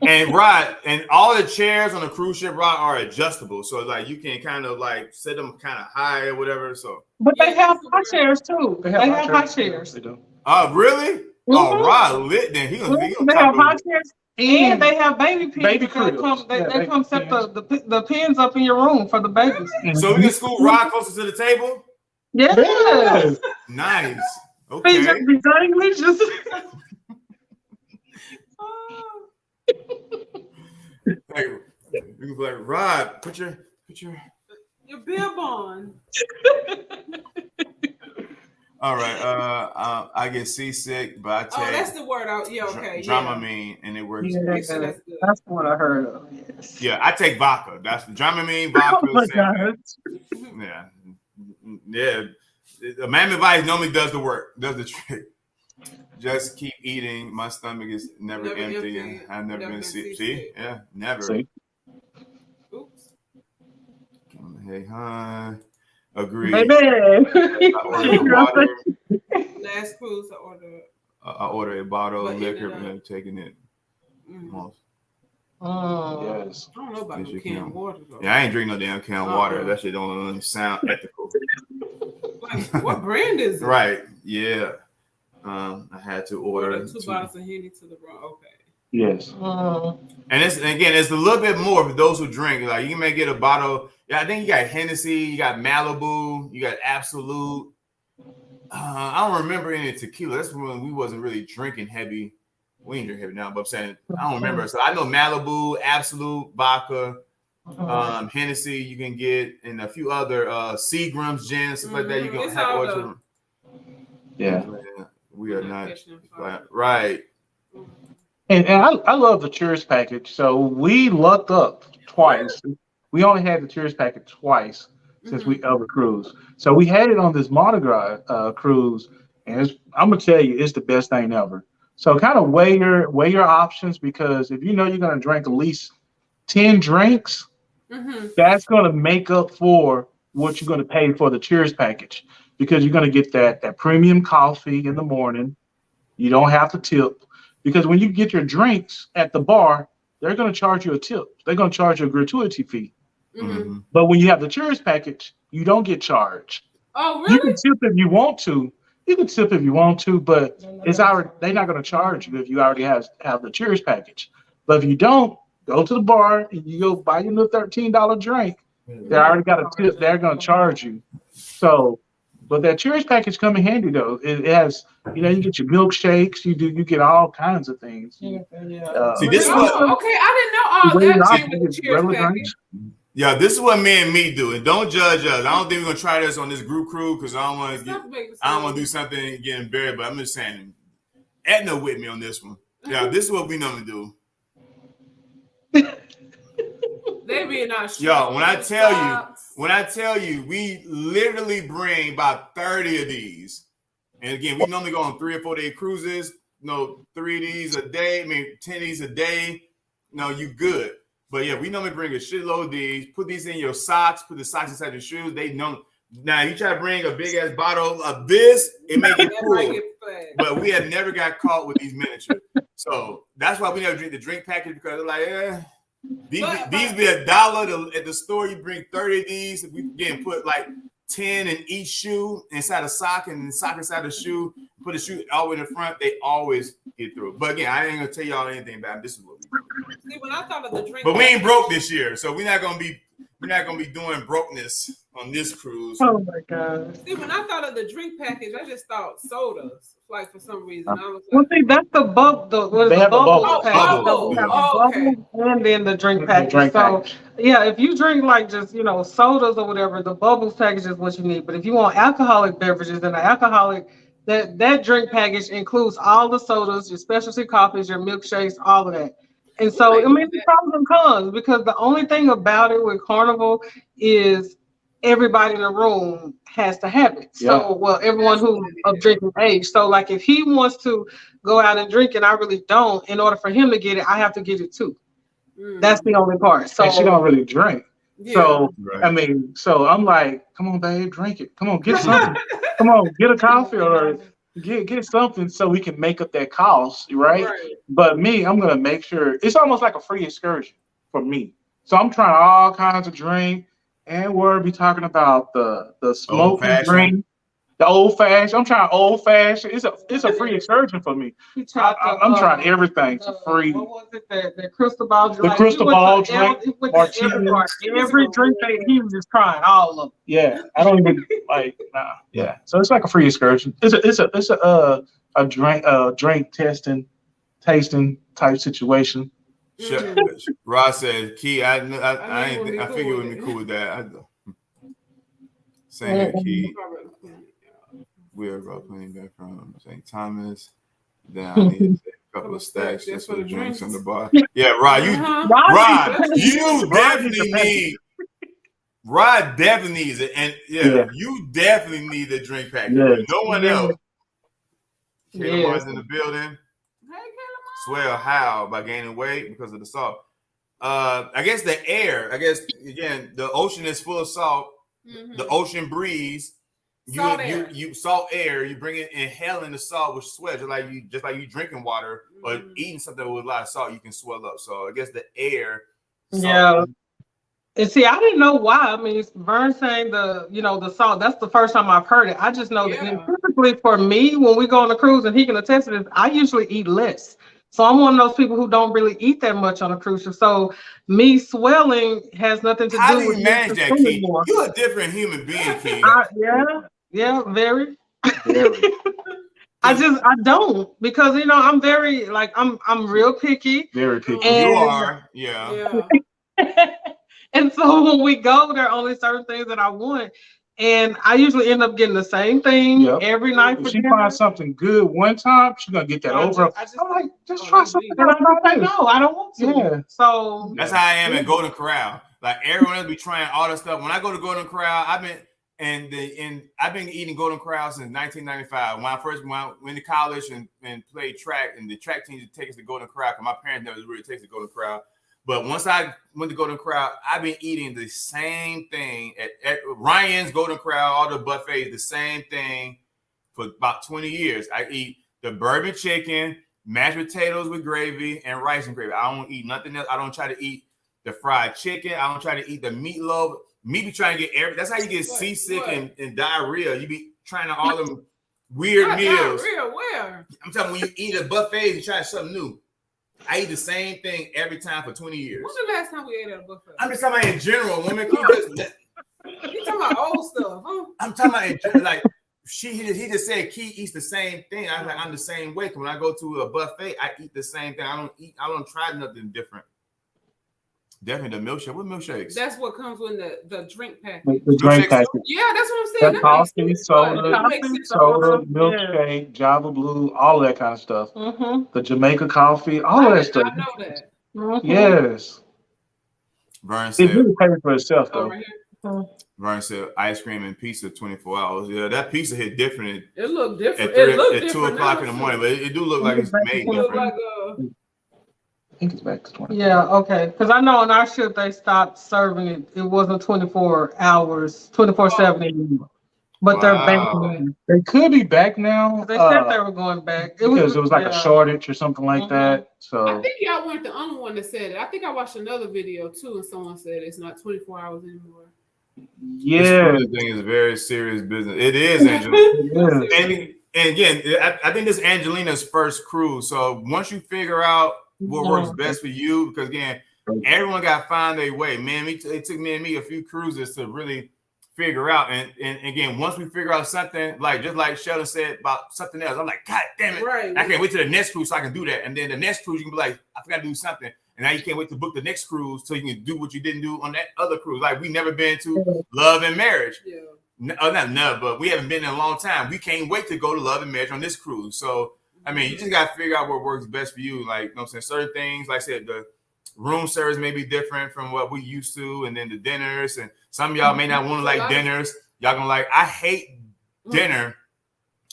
And Rod, and all the chairs on the cruise ship, Rod, are adjustable, so like you can kind of like set them kind of high or whatever. So, but they have high chairs too. They have high chairs. They do. Really? Oh, Rod lit. Then he they have high chairs. And they have baby pins. They come set the pins up in your room for the babies. So we can scoot Rod closer to the table? Yes. Nice. Okay. Like, you can be like, Rod, put your bib on. All right. I get seasick, but I take. Oh, that's the word. Okay. Dramamine, and it works. Yeah, that's what I heard of. Yes. Yeah, I take vodka. That's the Dramamine, vodka. Oh my God. Yeah. The Miami Vice normally does the work, does the trick. Just keep eating. My stomach is never empty, and I've never been sick. See? Yeah, never. See? Oops. Hey, huh? Agree. Baby. Last cruise I ordered a bottle of liquor and taking it. Most. Yes. I don't know about no canned water though. Yeah, I ain't drinking no damn canned water. That shit don't even sound ethical. Like, what brand is it? Right. Yeah. I had to order 2 bottles of Henny to the wrong. Okay. Yes. And it's a little bit more for those who drink. Like you may get a bottle. Yeah, I think you got Hennessy, you got Malibu, you got Absolute. I don't remember any tequila. That's when we wasn't really drinking heavy. We ain't drink heavy now, but I'm saying I don't remember. So I know Malibu, Absolute, vodka, Hennessy you can get, and a few other Seagram's gin, stuff like that. You can have order. Yeah. We are not right. And I love the tourist package. So we lucked up twice. We only had the tourist package twice since we ever cruised. So we had it on this Mardi Gras cruise, and I'm gonna tell you, it's the best thing ever. So kind of weigh your options, because if you know you're gonna drink at least 10 drinks, that's gonna make up for what you're gonna pay for the tourist package, because you're gonna get that premium coffee in the morning. You don't have to tip, because when you get your drinks at the bar, they're gonna charge you a tip. They're gonna charge you a gratuity fee. But when you have the tourist package, you don't get charged. Oh, really? You can tip if you want to. But they're not going to charge you if you already have the tourist package. But if you don't, go to the bar and you go buy your little $13 drink. They already got a tip. They're going to charge you. So, but that tourist package come in handy though. It has, you get your milkshakes. You get all kinds of things. See, this is what. Okay, I didn't know all that came with the tourist package. Yeah, this is what me and me do, and don't judge us. I don't think we're gonna try this on this group crew because I don't want to do something and get embarrassed. But I'm just saying, Edna with me on this one. Yeah, this is what we normally do. They be not sure. Yo, when I tell you, we literally bring about 30 of these, and again, we normally go on 3 or 4 day cruises. 3 of these a day. 10 of these a day. No, you good. But yeah, we normally bring a shitload of these, put these in your socks, put the socks inside your shoes. They know. Now, you try to bring a big ass bottle of this, it may get full. But we have never got caught with these miniatures. So that's why we never drink the drink package, because they're like, these be $1 at the store. You bring 30 of these. We can put like 10 in each shoe inside a sock, and the sock inside the shoe. Put the shoe all the way in the front. They always get through. But again, I ain't gonna tell y'all anything about it. This is what we do. See, when I thought of the drink, but we ain't broke this year, so we're not gonna be doing brokenness. on this cruise. Oh my God. See, when I thought of the drink package, I just thought sodas. Like for some reason, I was Well, like, see, that's the what is They the have a bubble bubble. package. So Bubble, we have yeah. the okay. bubble and then the drink The package. drink So package. yeah, if you drink like just sodas or whatever, the bubbles package is what you need. But if you want alcoholic beverages, then the alcoholic that drink package includes all the sodas, your specialty coffees, your milkshakes, all of that. And so I mean, it's pros and cons because the only thing about it with Carnival is everybody in the room has to have it. So, well, everyone who's of drinking age. So, like, if he wants to go out and drink and I really don't, in order for him to get it, I have to get it too. That's the only part. So And she don't really drink. Yeah. So Right. I mean, so I'm like, come on, babe, drink it. Come on, get something. Come on, get a coffee or get something so we can make up that cost, right? But me, I'm gonna make sure it's almost like a free excursion for me. So I'm trying all kinds of drink, and we'll be talking about the smoking Old-fashioned. drink, the old fashioned. I'm trying old fashioned. It's a free excursion for me. I'm trying everything for free. What was it? The crystal ball drink. The crystal ball drink, martini. Every drink that he was just trying all of them. Yeah, I don't even like. Nah, yeah. So it's like a free excursion. It's a drink tasting type situation. Ross said, "Key, I figured it would be cool with that." Same here, Key. We're about playing back from St. Thomas. Then I need a couple of stacks just for the drinks on the bar. Yeah, Rod, you definitely need. Rod definitely needs it, and you definitely need the drink package. No one else. Kayla Martin's in the building. Swell how by gaining weight because of the salt. I guess the air. I guess again the ocean is full of salt. The ocean breeze. You salt air. You bring it inhaling the salt with sweat, just like you drinking water or eating something with a lot of salt, you can swell up. So I guess the air. Salt. Yeah. And see, I didn't know why. I mean, Vern saying the salt, that's the first time I've heard it. I just know that typically for me, when we go on a cruise, and he can attest to this, I usually eat less. So I'm one of those people who don't really eat that much on a cruise ship. So me swelling has nothing to do with manage that, Key? You're a different human being, Key. Very. I don't because I'm very I'm real picky. Very picky. You are, yeah. And so when we go, there are only certain things that I want. And I usually end up getting the same thing every night. If she finds something good one time, she's gonna get that over. I'm like, just try something. No, I don't want to. Yeah. So that's how I am at Golden Corral. Like everyone else be trying all this stuff. When I go to Golden Corral, I've been eating Golden Corral since 1995. When I first went to college and played track, and the track team would take us to Golden Corral because my parents never really take us to Golden Corral. But once I went to Golden Corral, I've been eating the same thing at Ryan's Golden Corral, all the buffets, the same thing for about 20 years. I eat the bourbon chicken, mashed potatoes with gravy, and rice and gravy. I don't eat nothing else. I don't try to eat the fried chicken. I don't try to eat the meatloaf. Me be trying to get that's how you get seasick and diarrhea. You be trying to all them weird meals. Diarrhea where? I'm talking when you eat at buffets, you try something new. I eat the same thing every time for 20 years. When's the last time we ate at a buffet? I'm just talking about in general, women. You talking about old stuff, huh? I'm talking about in general, like he just said Key eats the same thing. I'm like, I'm the same way. When I go to a buffet, I eat the same thing. I don't try nothing different. Definitely the milkshake. What milkshakes? That's what comes with the drink package. The drink package. Yeah, that's what I'm saying. That's coffee, soda, milkshake, Java Blue, all of that kind of stuff. The Jamaica coffee, all of that stuff. I know that. Yes. Vern said, it really pays for itself, though. Vern said, ice cream and pizza 24 hours. Yeah, that pizza hit different. It looked different. At 2 o'clock in the morning, but it do look like it's made different. I think it's back to 20. Yeah, okay. Because I know on our ship they stopped serving it. It wasn't 24 hours, 24/7 anymore. But they're back. They could be back now. They said they were going back. Because it was like a shortage or something like that. So I think y'all weren't the only one that said it. I think I watched another video too, and someone said it's not 24 hours anymore. Yeah. This thing is very serious business. It is, Angelina. And again, I think this is Angelina's first cruise. So once you figure out what works best for you, because again, everyone got to find their way. Man, it took me a few cruises to really figure out. And again, once we figure out something, like just like Sheldon said about something else, I'm like, God damn it. Right. I can't wait to the next cruise so I can do that. And then the next cruise, you can be like, I forgot to do something. And now you can't wait to book the next cruise so you can do what you didn't do on that other cruise. Like we never been to Love and Marriage. Yeah. But we haven't been in a long time. We can't wait to go to Love and Marriage on this cruise. So, I mean, you just got to figure out what works best for you. Like, you know what I'm saying? Certain things, like I said, the room service may be different from what we used to. And then the dinners. And some of y'all may not want to like dinners. Y'all gonna like, I hate dinner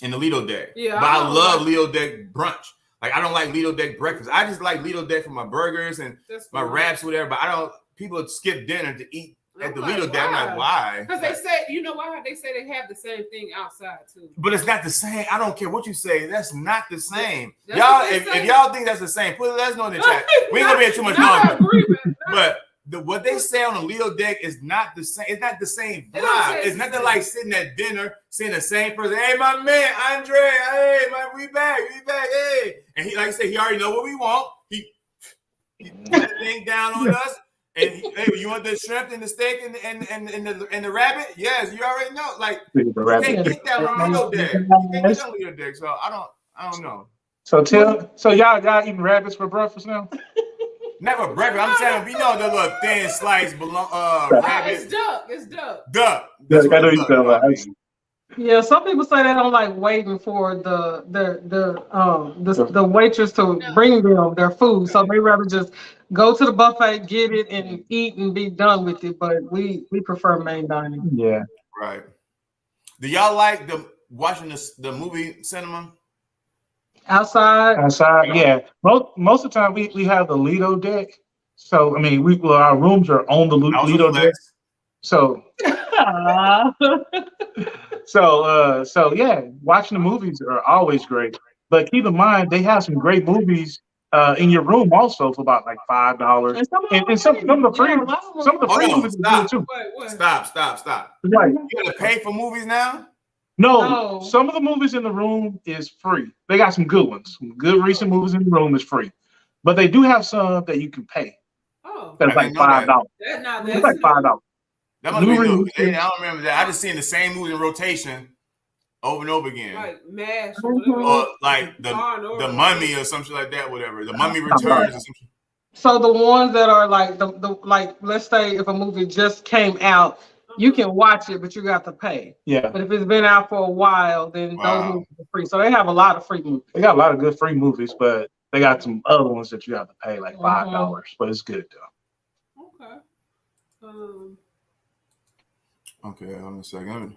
in the Lido Deck. Yeah, but I love Lido Deck brunch. Like, I don't like Lido Deck breakfast. I just like Lido Deck for my burgers and my wraps, whatever. But I don't, people skip dinner to eat at the Lido Deck. I'm like, why? Because they say, you know why? They say they have the same thing outside too. But it's not the same. I don't care what you say. That's not the same. That's Y'all, if y'all think that's the same, let us know in the chat. We ain't gonna be in too much longer. But what they say on the Lido Deck is not the same. It's not the same vibe. It's nothing like sitting at dinner, seeing the same person. Hey, my man, Andre. Hey, man, we back. Hey, and he, like I said, he already know what we want. He put the thing down on us. And hey, you want the shrimp and the steak and the rabbit? Yes, you already know. Like you can't get that on Lido Deck. You can't get that on Lido Deck. So I don't know. So y'all eating rabbits for breakfast now? Never breakfast. I'm telling you, we know the little thin slice rabbit. It's duck. It's duck. Duck. That's what I know. Yeah, some people say they don't like waiting for the waitress to bring them their food, so they rather just go to the buffet, get it, and eat and be done with it. But we prefer main dining. Yeah, right. Do y'all like watching the movie cinema? Outside, yeah. Most of the time we have the Lido Deck, so I mean our rooms are on the Lido Deck. So so yeah, watching the movies are always great. But keep in mind they have some great movies in your room also for about like $5. And some of the free movies are good too. Stop. Right. You gotta pay for movies now? No, some of the movies in the room is free. They got some good ones. Some good recent movies in the room is free. But they do have some that you can pay. Oh. That's like $5. It's like $5. That must be new. I don't remember that. I just seen the same movie in rotation over and over again. Like MASH or like the Mummy or something like that, whatever. The Mummy Returns or something. So the ones that are like the like, let's say if a movie just came out, you can watch it, but you got to pay. Yeah. But if it's been out for a while, then those movies are free. So they have a lot of free movies. They got a lot of good free movies, but they got some other ones that you have to pay like $5. But it's good though. Okay. Okay, hold on a second.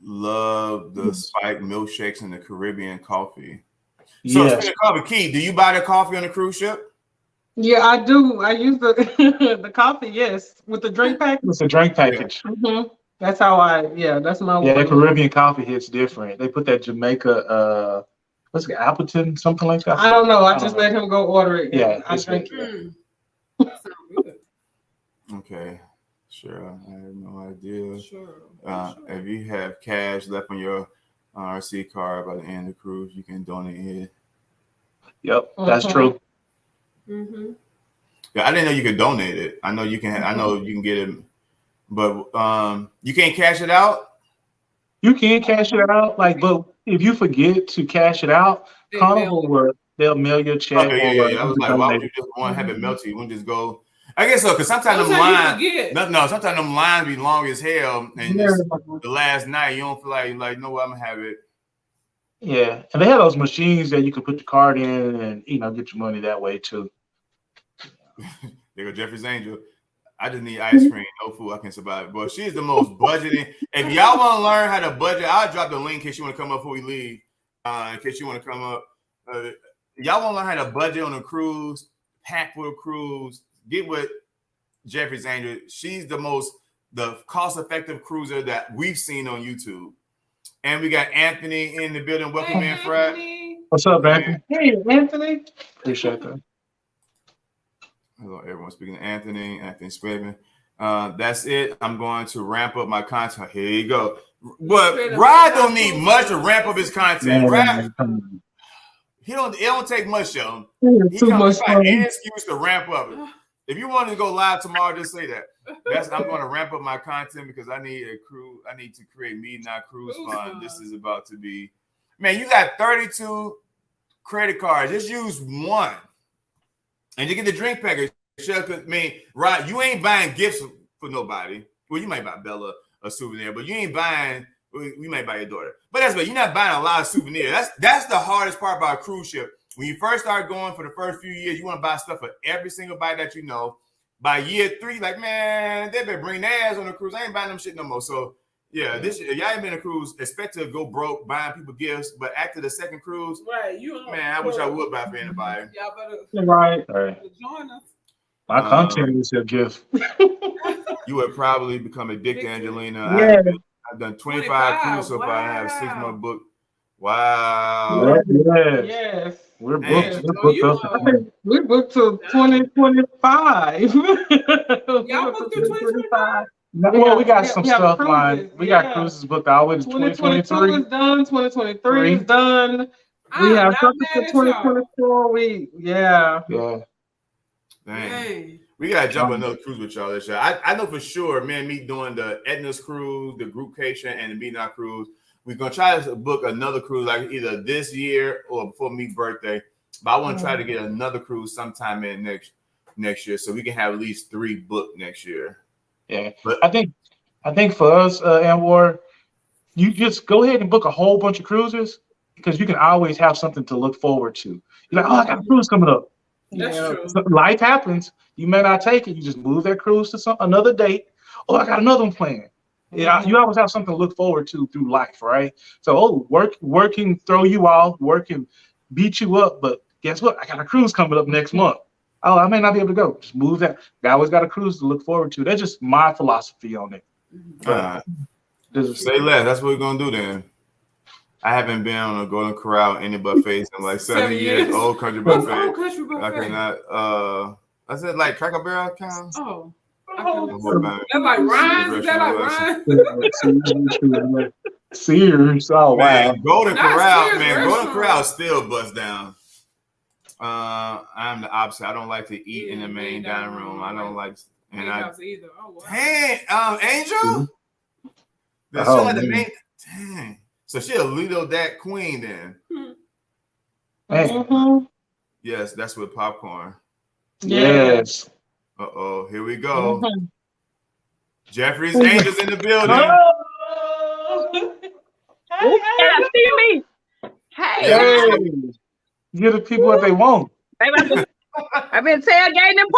Love the spiked milkshakes and the Caribbean coffee. So speaking of coffee, Key, do you buy the coffee on the cruise ship? Yeah, I do. I use the the coffee, yes, with the drink package. It's a drink package. Mm-hmm. That's how that's my way. Yeah, the Caribbean coffee hits different. They put that Jamaica, what's it, Appleton, something like that? I don't know. I just let him go order it. Yeah, I drink it. Okay, sure. I have no idea. Sure. If you have cash left on your RC card by the end of the cruise, you can donate it. Yep, that's true. Mm-hmm. Yeah, I didn't know you could donate it. I know you can. I know you can get it, but you can't cash it out. You can cash it out, but if you forget to cash it out, Carnival they'll mail your check. Okay, yeah. I was like, why would you just want to have it melted? You wouldn't just go. I guess so, because sometimes them lines. Sometimes them lines be long as hell, and the last night you don't feel like no, I'm gonna have it. Yeah, and they have those machines that you can put your card in and get your money that way too. There go Jeffrey's Angel. I just need ice cream, no food. I can survive. But she's the most budgeting. If y'all want to learn how to budget, I'll drop the link in case you want to come up before we leave. In case you want to come up, y'all want to learn how to budget on a cruise, pack for a cruise. Get with Jeffrey's Angel. She's the cost-effective cruiser that we've seen on YouTube. And we got Anthony in the building. Welcome in, Fred. What's up, Anthony? Hey, Anthony. Appreciate that. Hello, everyone. Speaking to Anthony Scriven. That's it. I'm going to ramp up my content. Here you go. But Rod don't need much to ramp up his content. Rod, it don't take much, y'all. Too much an excuse to ramp up. If you want to go live tomorrow, just say that. I'm going to ramp up my content because I need a crew. I need to create Mete and I Cruise Fund. This is about to be, man. You got 32 credit cards. Just use one, and you get the drink package. I mean, right? You ain't buying gifts for nobody. Well, you might buy Bella a souvenir, but you ain't buying. We might buy your daughter, but that's what you're not buying a lot of souvenirs. That's the hardest part about a cruise ship. When you first start going for the first few years, you want to buy stuff for every single body that you know. By year 3, like, man, they better bring their ass on the cruise. I ain't buying them shit no more. So yeah, this y'all ain't been a cruise. Expect to go broke buying people gifts, but after the second cruise, right? Man, I wish I would buy for anybody. Y'all better Right. join us. My content is a gift. You would probably become addicted, Angelina. Yeah. I've done 25 cruises so far. I have 6 more booked. Wow. Yes. We're booked. Yes. We're booked up. We booked to 2025. Y'all booked through 2025. Well, we got some we have stuff cruises, lined. We got cruises booked all the way to 2022 2023. is done. 2023 is done. We have something for 2024. Yeah. Dang. We gotta jump on another cruise with y'all this year. I know for sure, man, me doing the Edna's cruise, the Groupcation, and the Mete and I Cruise. We're gonna try to book another cruise like either this year or before Me's birthday. But I want to try to get another cruise sometime in next year, so we can have at least 3 booked next year. Yeah, but I think for us, Anwar, you just go ahead and book a whole bunch of cruises because you can always have something to look forward to. You're like, oh, I got a cruise coming up. That's true. So life happens. You may not take it. You just move that cruise to another date. Oh, I got another one planned. Yeah, you always have something to look forward to through life, right? So, work can throw you off, work can beat you up, but guess what? I got a cruise coming up next month. Oh, I may not be able to go. Just move that. I always got a cruise to look forward to. That's just my philosophy on it. Say less. That's what we're gonna do then. I haven't been on a Golden Corral any buffets in like 7 years. Old Country Buffet. Old Country Buffet. I cannot. I said like Cracker Barrel counts. Oh. That's like Ryan's. Is that like Ryan's? Sears. Oh, wow. Golden Corral, man. Golden Corral still busts down. I'm the opposite. I don't like to eat in the main dining room. I don't like, and either. Oh, wow. Hey, Angel. The main. Dang. So she a little that queen then. Yes, that's with popcorn. Yes. Uh-oh, here we go. Jeffrey's Angels in the building. Hey, see me. Hey. Give the people what they want. Baby, I've been tailgating and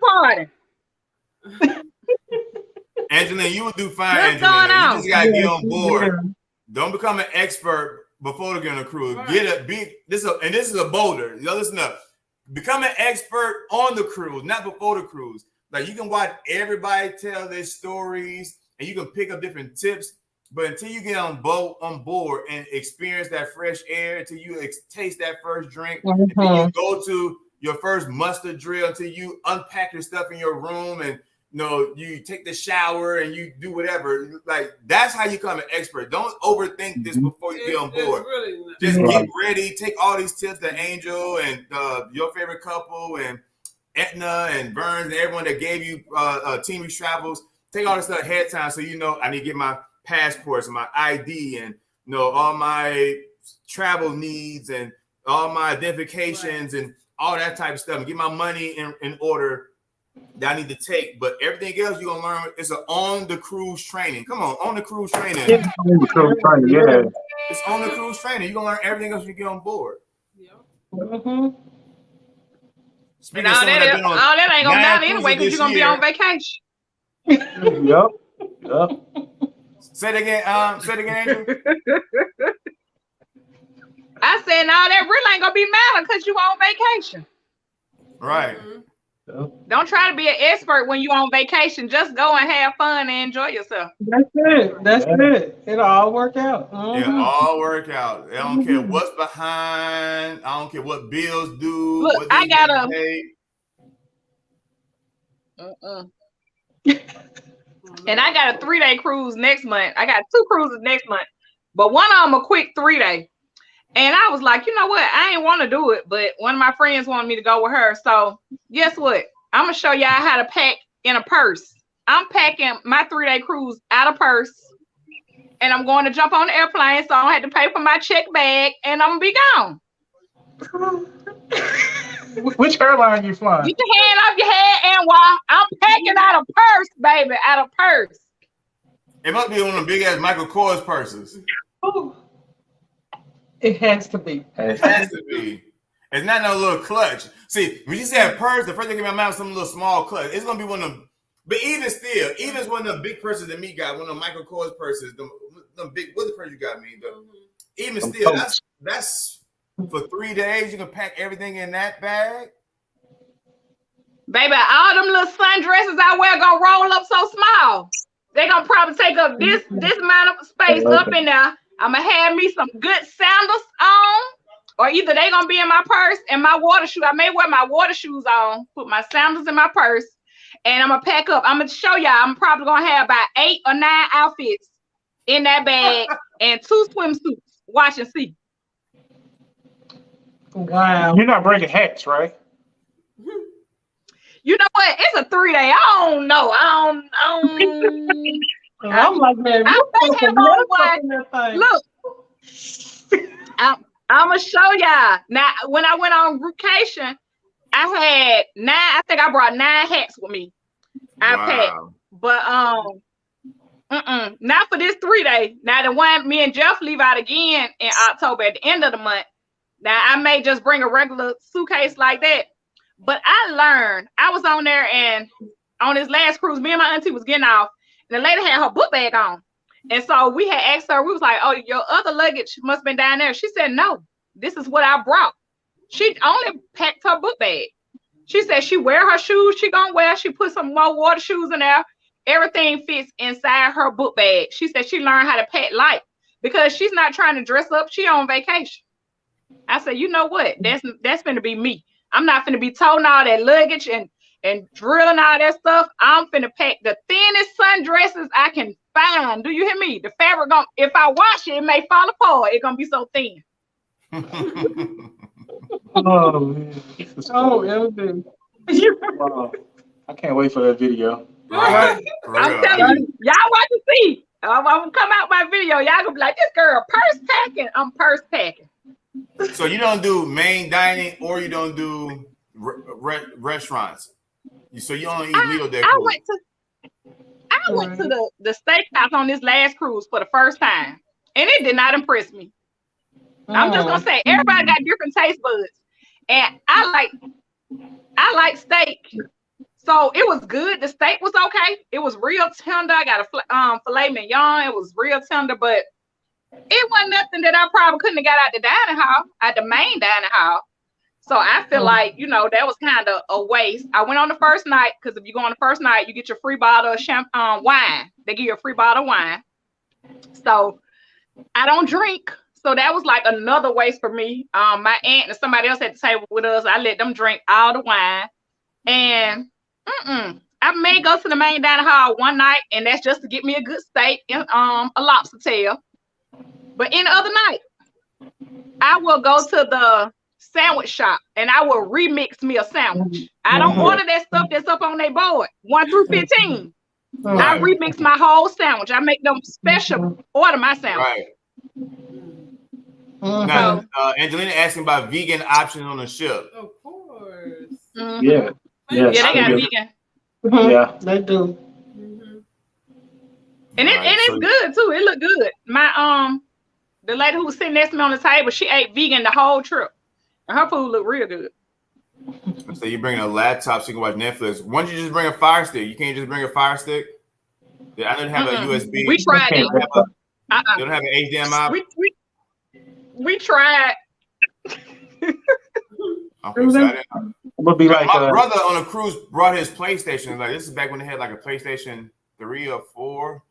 partying. Angelina, you would do fine, What's Angelina. going on? You just gotta get on board. Don't become an expert before getting a cruise. Right. This is a boulder. Y'all listen up. Become an expert on the cruise, not before the cruise. Like you can watch everybody tell their stories and you can pick up different tips. But until you get on board and experience that fresh air, until you taste that first drink, until you go to your first mustard drill, until you unpack your stuff in your room and you take the shower and you do whatever. Like that's how you become an expert. Don't overthink this before you get on board. Just get ready. Take all these tips to Angel and your favorite couple and Etna and Burns and everyone that gave you Team Travels. Take all this stuff ahead of time so I need to get my passports and my ID and all my travel needs and all my identifications and all that type of stuff and get my money in order that I need to take. But everything else you're gonna learn is on the cruise training. Come on the cruise training. It's on the cruise training. You're gonna learn everything else you get on board. And all that ain't gonna matter anyway because you're gonna be on vacation. Yep. Say it again. Say it again, Andrew. I said, no, that really ain't gonna be matter because you on vacation. Right. Don't try to be an expert when you're on vacation. Just go and have fun and enjoy yourself. That's it. It'll all work out. It'll all work out. I don't care what's behind. I don't care what bills do. Look, I got and I got a 3-day cruise next month. I got 2 cruises next month, but one of them a quick 3-day. And I was like, you know what? I ain't want to do it, but one of my friends wanted me to go with her. So guess what? I'm gonna show y'all how to pack in a purse. I'm packing my 3-day cruise out of purse, and I'm going to jump on the airplane, so I don't have to pay for my check bag, and I'm gonna be gone. Which airline you flying? Get your hand off your head, and while I'm packing out of purse, baby, out of purse. It must be one of the big ass Michael Kors purses. Ooh. It has to be. It has to be. It's not no little clutch. See, when you say a purse, the first thing in my mind is some little small clutch. It's gonna be one of them. But even still, even it's one of the big purses that me got, one of the Michael Kors purses, the big. What's the purse you got me? Even still, that's for 3 days. You can pack everything in that bag. Baby, all them little sundresses I wear gonna roll up so small. They gonna probably take up this amount of space up in there. I'm gonna have me some good sandals on, or either they gonna be in my purse and my water shoes. I may wear my water shoes on, put my sandals in my purse, and I'm gonna pack up. I'm gonna show y'all. I'm probably gonna have about 8 or 9 outfits in that bag and 2 swimsuits. Watch and see. Wow. You're not bringing hats, right? You know what? It's a 3-day. I don't know. I'm like, man, I may have on one. Look, I'm gonna show y'all. Now, when I went on vacation, I had 9. I think I brought 9 hats with me. I packed, but not for this 3-day. Now the one me and Jeff leave out again in October at the end of the month. Now I may just bring a regular suitcase like that. But I learned. I was on there, and on this last cruise, me and my auntie was getting off, and the lady had her book bag on. And so we had asked her, we was like, oh, your other luggage must have been down there. She said, no, this is what I brought. She only packed her book bag. She said she wear her shoes she gonna wear. She put some more water shoes in there. Everything fits inside her book bag. She said she learned how to pack light because she's not trying to dress up. She on vacation. I said, you know what? That's gonna be me. I'm not finna be toting all that luggage and drilling all that stuff. I'm finna pack the thinnest sundresses I can find. Do you hear me? The fabric if I wash it, it may fall apart. It's gonna be so thin. Oh man. Oh, LD. Wow. I can't wait for that video. Right. I'm telling you, y'all watch and see. I'm gonna come out my video. Y'all gonna be like, this girl purse packing. I'm purse packing. So you don't do main dining, or you don't do restaurants. So you only eat meal day. I went to the steakhouse on this last cruise for the first time, and it did not impress me. I'm just gonna say everybody got different taste buds, and I like steak, so it was good. The steak was okay. It was real tender. I got a filet mignon. It was real tender, but it wasn't nothing that I probably couldn't have got out the dining hall, at the main dining hall. So I feel like, that was kind of a waste. I went on the first night, because if you go on the first night, you get your free bottle of wine. They give you a free bottle of wine. So I don't drink. So that was like another waste for me. My aunt and somebody else at the table with us, I let them drink all the wine. And I may go to the main dining hall one night, and that's just to get me a good steak and a lobster tail. But any other night, I will go to the sandwich shop and I will remix me a sandwich. I don't order that stuff that's up on their board, 1 through 15. I remix my whole sandwich. I make them special order my sandwich. Right. Now, Angelina asking about vegan options on the ship. Of course. Yeah. Yeah, they got vegan. Yeah, they do. And it's good too. It looked good. My the lady who was sitting next to me on the table, she ate vegan the whole trip. And her food looked real good. So you bring a laptop so you can watch Netflix. Why don't you just bring a Fire Stick? You can't just bring a Fire Stick? I don't have a USB. We tried it. You don't have an HDMI? We tried. I'm excited. Would be like my brother on a cruise brought his PlayStation. Like, this is back when they had like a PlayStation 3 or 4.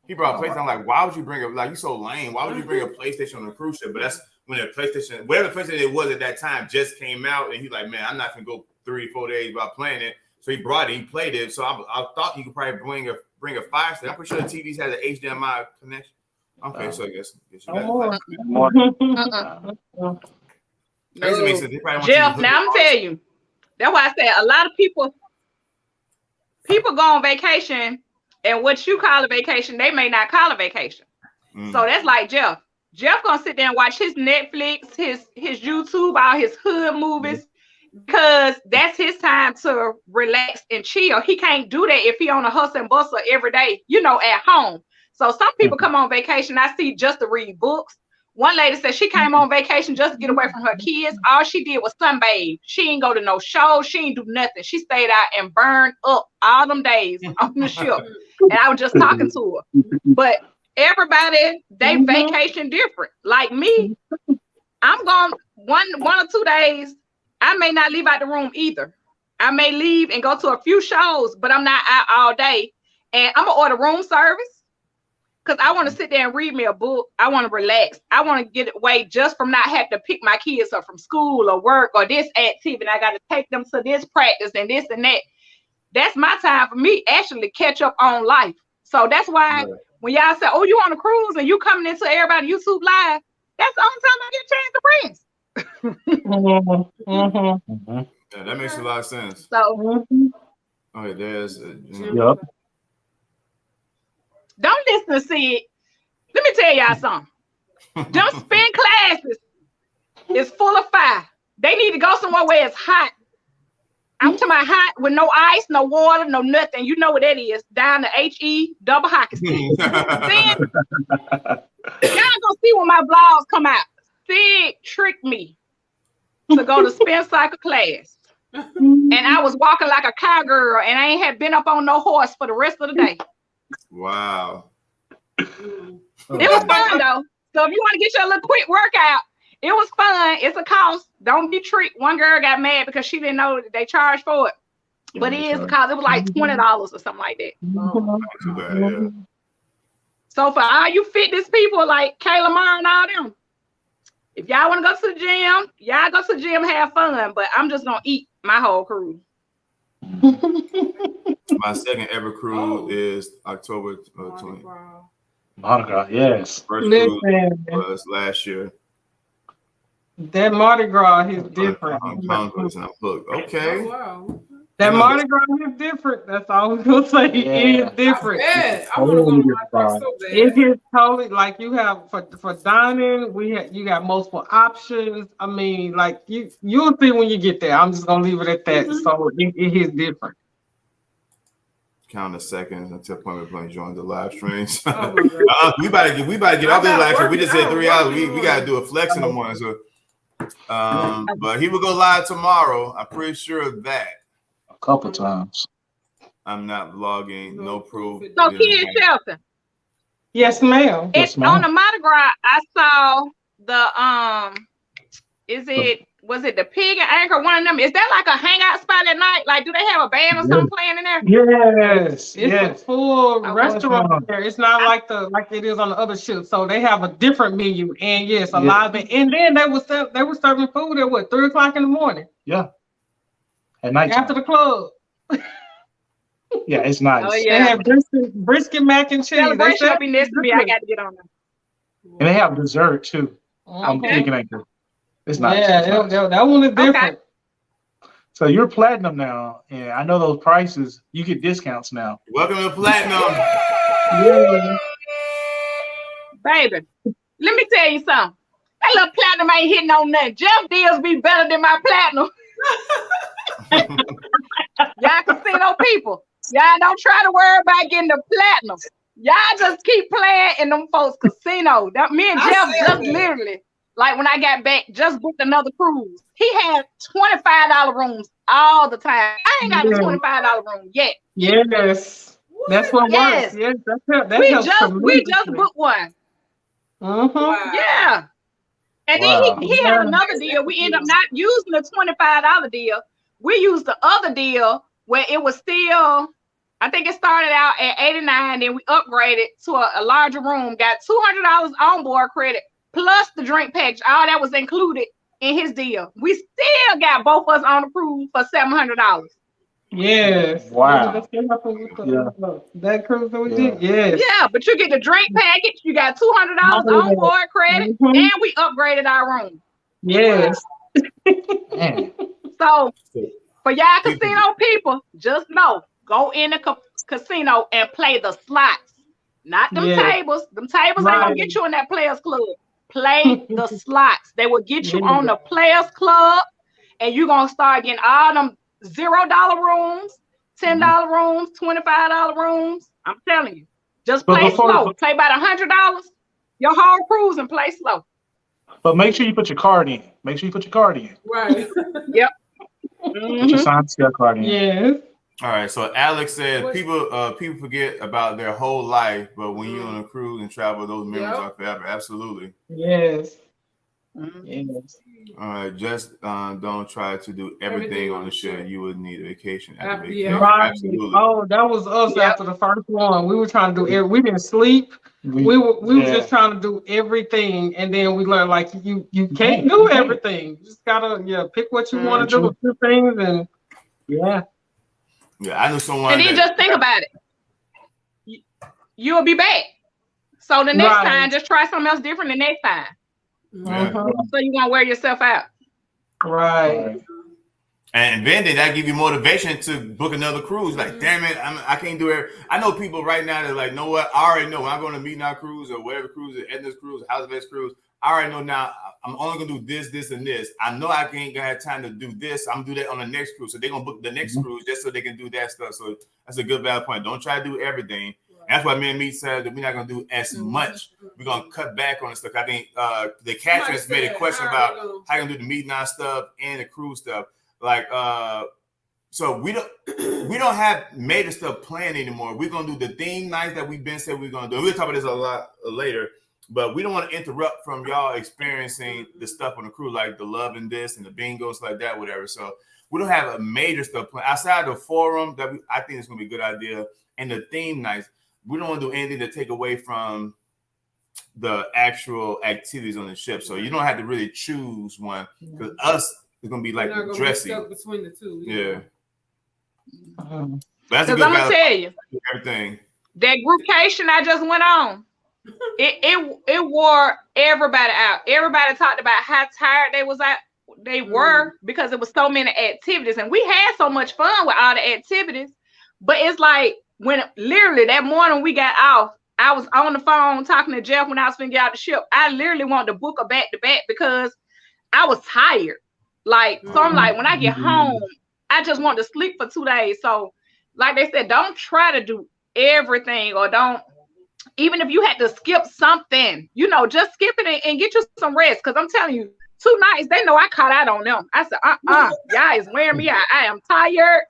He brought a PlayStation. I'm like, why would you bring you so lame? Why would you bring a PlayStation on a cruise ship? But that's when the PlayStation, whatever PlayStation it was at that time, just came out, and he's like, man, I'm not gonna go 3-4 days without playing it. So he brought it, he played it. So I thought you could probably bring a Fire Stick. I'm pretty sure the TVs has an HDMI connection. Okay, so I guess you got Jeff, now I'm telling you, that's why I said a lot of people people go on vacation, and what you call a vacation, they may not call a vacation. So that's like Jeff. Jeff gonna sit there and watch his Netflix, his YouTube, all his hood movies, because that's his time to relax and chill. He can't do that if he on a hustle and bustle every day, at home. So some people come on vacation, I see, just to read books. One lady said she came on vacation just to get away from her kids. All she did was sunbathe. She ain't go to no show. She ain't do nothing. She stayed out and burned up all them days on the ship. And I was just talking to her. But everybody, they vacation different. Like me, I'm going one or 2 days. I may not leave out the room either. I may leave and go to a few shows, but I'm not out all day. And I'm gonna order room service because I want to sit there and read me a book. I want to relax. I want to get away just from not having to pick my kids up from school or work or this activity. I got to take them to this practice and this and that. That's my time for me actually catch up on life. So that's why when y'all say, "Oh, you on a cruise and you coming into everybody YouTube live," that's the only time I get a chance to bring. Yeah, that makes a lot of sense. So, okay, there's. Yep. Don't listen to Sid. Let me tell y'all something. Them spin classes is full of fire. They need to go somewhere where it's hot. I'm talking about hot with no ice, no water, no nothing. You know what that is. Down the HE double hockey stick. Then y'all gonna see when my vlogs come out. Sid tricked me to go to spin cycle class. And I was walking like a cowgirl and I ain't had been up on no horse for the rest of the day. Wow. It was fun though. So if you want to get your little quick workout, it was fun. It's a cost. Don't be tricked. One girl got mad because she didn't know that they charged for it. But it is because it was like $20 or something like that. Not too bad, yeah. So for all you fitness people like Kayla Mar and all them, if y'all want to go to the gym, y'all go to the gym, have fun. But I'm just gonna eat my whole cruise. My second ever cruise is October 20. Mardi Gras, yes. First cruise was last year. That Mardi Gras is different. I'm hooked. Okay. Wow. That Mardi Gras is different. That's all we're gonna say. Yeah. It is different. I want to go to Mardi Gras so bad. It is totally like you have for dining. You got multiple options. I mean, like you'll see when you get there. I'm just gonna leave it at that. So it is different. Count the seconds until point we're going to join the live streams. Oh my God. we about to get off this live stream. We just said 3 hours. We got to do a flex in the morning. So, but he will go live tomorrow. I'm pretty sure of that. A couple times. I'm not vlogging. No proof. So Kid Shelton. Yes, ma'am. Yes, ma'am. On the Mardi Gras, I saw the was it the Pig and Anchor? One of them. Is that like a hangout spot at night? Like, do they have a band or something playing in there? Yes, it's a Yes. full Oh, restaurant there. It's not like it is on the other ships. So they have a different menu, and yes, a live band. And then they were serving food at 3:00 in the morning Yeah. At night. after the club. Yeah, it's nice. Oh They yeah. have brisket mac and cheese. Celebration will be next to me. I got to get on there. And they have dessert too. I'm Okay. thinking Anchor. It's nice. Yeah, It's nice. that one is different. So you're platinum now, and I know those prices. You get discounts now. Welcome to Platinum. Yeah. Baby, let me tell you something. That little platinum ain't hitting on nothing. Jeff deals be better than my platinum. Y'all casino people, y'all don't try to worry about getting the platinum. Y'all just keep playing in them folks' casino. That me and Jeff just literally, like when I got back, just booked another cruise. He had $25 rooms all the time. I ain't got a $25 room yet. Yes. That's what Yes. works. Yes, that We helps just tremendously. booked one. Mhm. Wow. Yeah. And Wow. then he had another deal. We ended up not using the $25 deal. We used the other deal where it was still, I think it started out at $89, then we upgraded to a larger room, got $200 onboard credit plus the drink package. All that was included in his deal. We still got both of us on the cruise for $700. Yes. Wow. That's what happened with Yeah. that cruise that we did. Yes. Yeah, but you get the drink package, you got $200 onboard credit, Mhm. and we upgraded our room. Yes. Man. So for y'all casino people, just know, go in the casino and play the slots, not them tables. Them tables ain't gonna get you in that Players Club. Play the slots. They will get you on the Players Club, and you're gonna start getting all them $0 rooms, $10 rooms, $25 rooms. I'm telling you, just play slow. Play about $100 your whole cruise and play slow. But make sure you put your card in. Make sure you put your card in. Right. Yep. Put your signed card in. Yes. All right. So Alex said people forget about their whole life, but when you're on a cruise and travel, those memories are forever. Absolutely. Yes. Yes. All right. Just don't try to do everything on the ship. You would need a vacation after vacation. Yeah. Right. Absolutely. Oh, that was us after the first one. We were trying to do we didn't sleep. We were just trying to do everything, and then we learned like you can't do everything. You just gotta pick what you want to do, two things, and yeah, I know someone. And then just think about it. You'll be back. So the next time, just try something else different the next time. Yeah. So you won't wear yourself out. Right. And then that give you motivation to book another cruise. Like, damn it, I can't do it. I know people right now that like, know what? I already know when I'm going to Mete and I Cruise or whatever cruise, Edna's Cruise, House of X Cruise. I already know now I'm only gonna do this, and this. I know I ain't gonna have time to do this. I'm gonna do that on the next cruise. So they're gonna book the next cruise just so they can do that stuff. So that's a good valid point. Don't try to do everything. That's why me and Mete said that we're not gonna do as much. We're gonna cut back on the stuff. I think the captain has made a question about how you gonna do the Mete and I stuff and the cruise stuff. Like so we don't have major stuff planned anymore. We're gonna do the theme nights that we've been saying we're gonna do. We'll talk about this a lot later, but we don't want to interrupt from y'all experiencing the stuff on the cruise, like the love and this and the bingos like that, whatever. So we don't have a major stuff planned outside the forum that I think it's gonna be a good idea, and the theme nights. We don't want to do anything to take away from the actual activities on the ship. So you don't have to really choose one, because us it's gonna be like dressy between the two. Yeah. That's a good. I'm gonna tell you everything. That groupcation I just went on, it wore everybody out. Everybody talked about how tired they were because it was so many activities, and we had so much fun with all the activities. But it's like when literally that morning we got off, I was on the phone talking to Jeff when I was finna get out the ship. I literally wanted to book a back-to-back because I was tired. Like, so I'm like, when I get home, I just want to sleep for 2 days. So, like they said, don't try to do everything, or don't, even if you had to skip something, just skip it and get you some rest. Because I'm telling you, 2 nights, they know I caught out on them. I said, y'all is wearing me out. I am tired.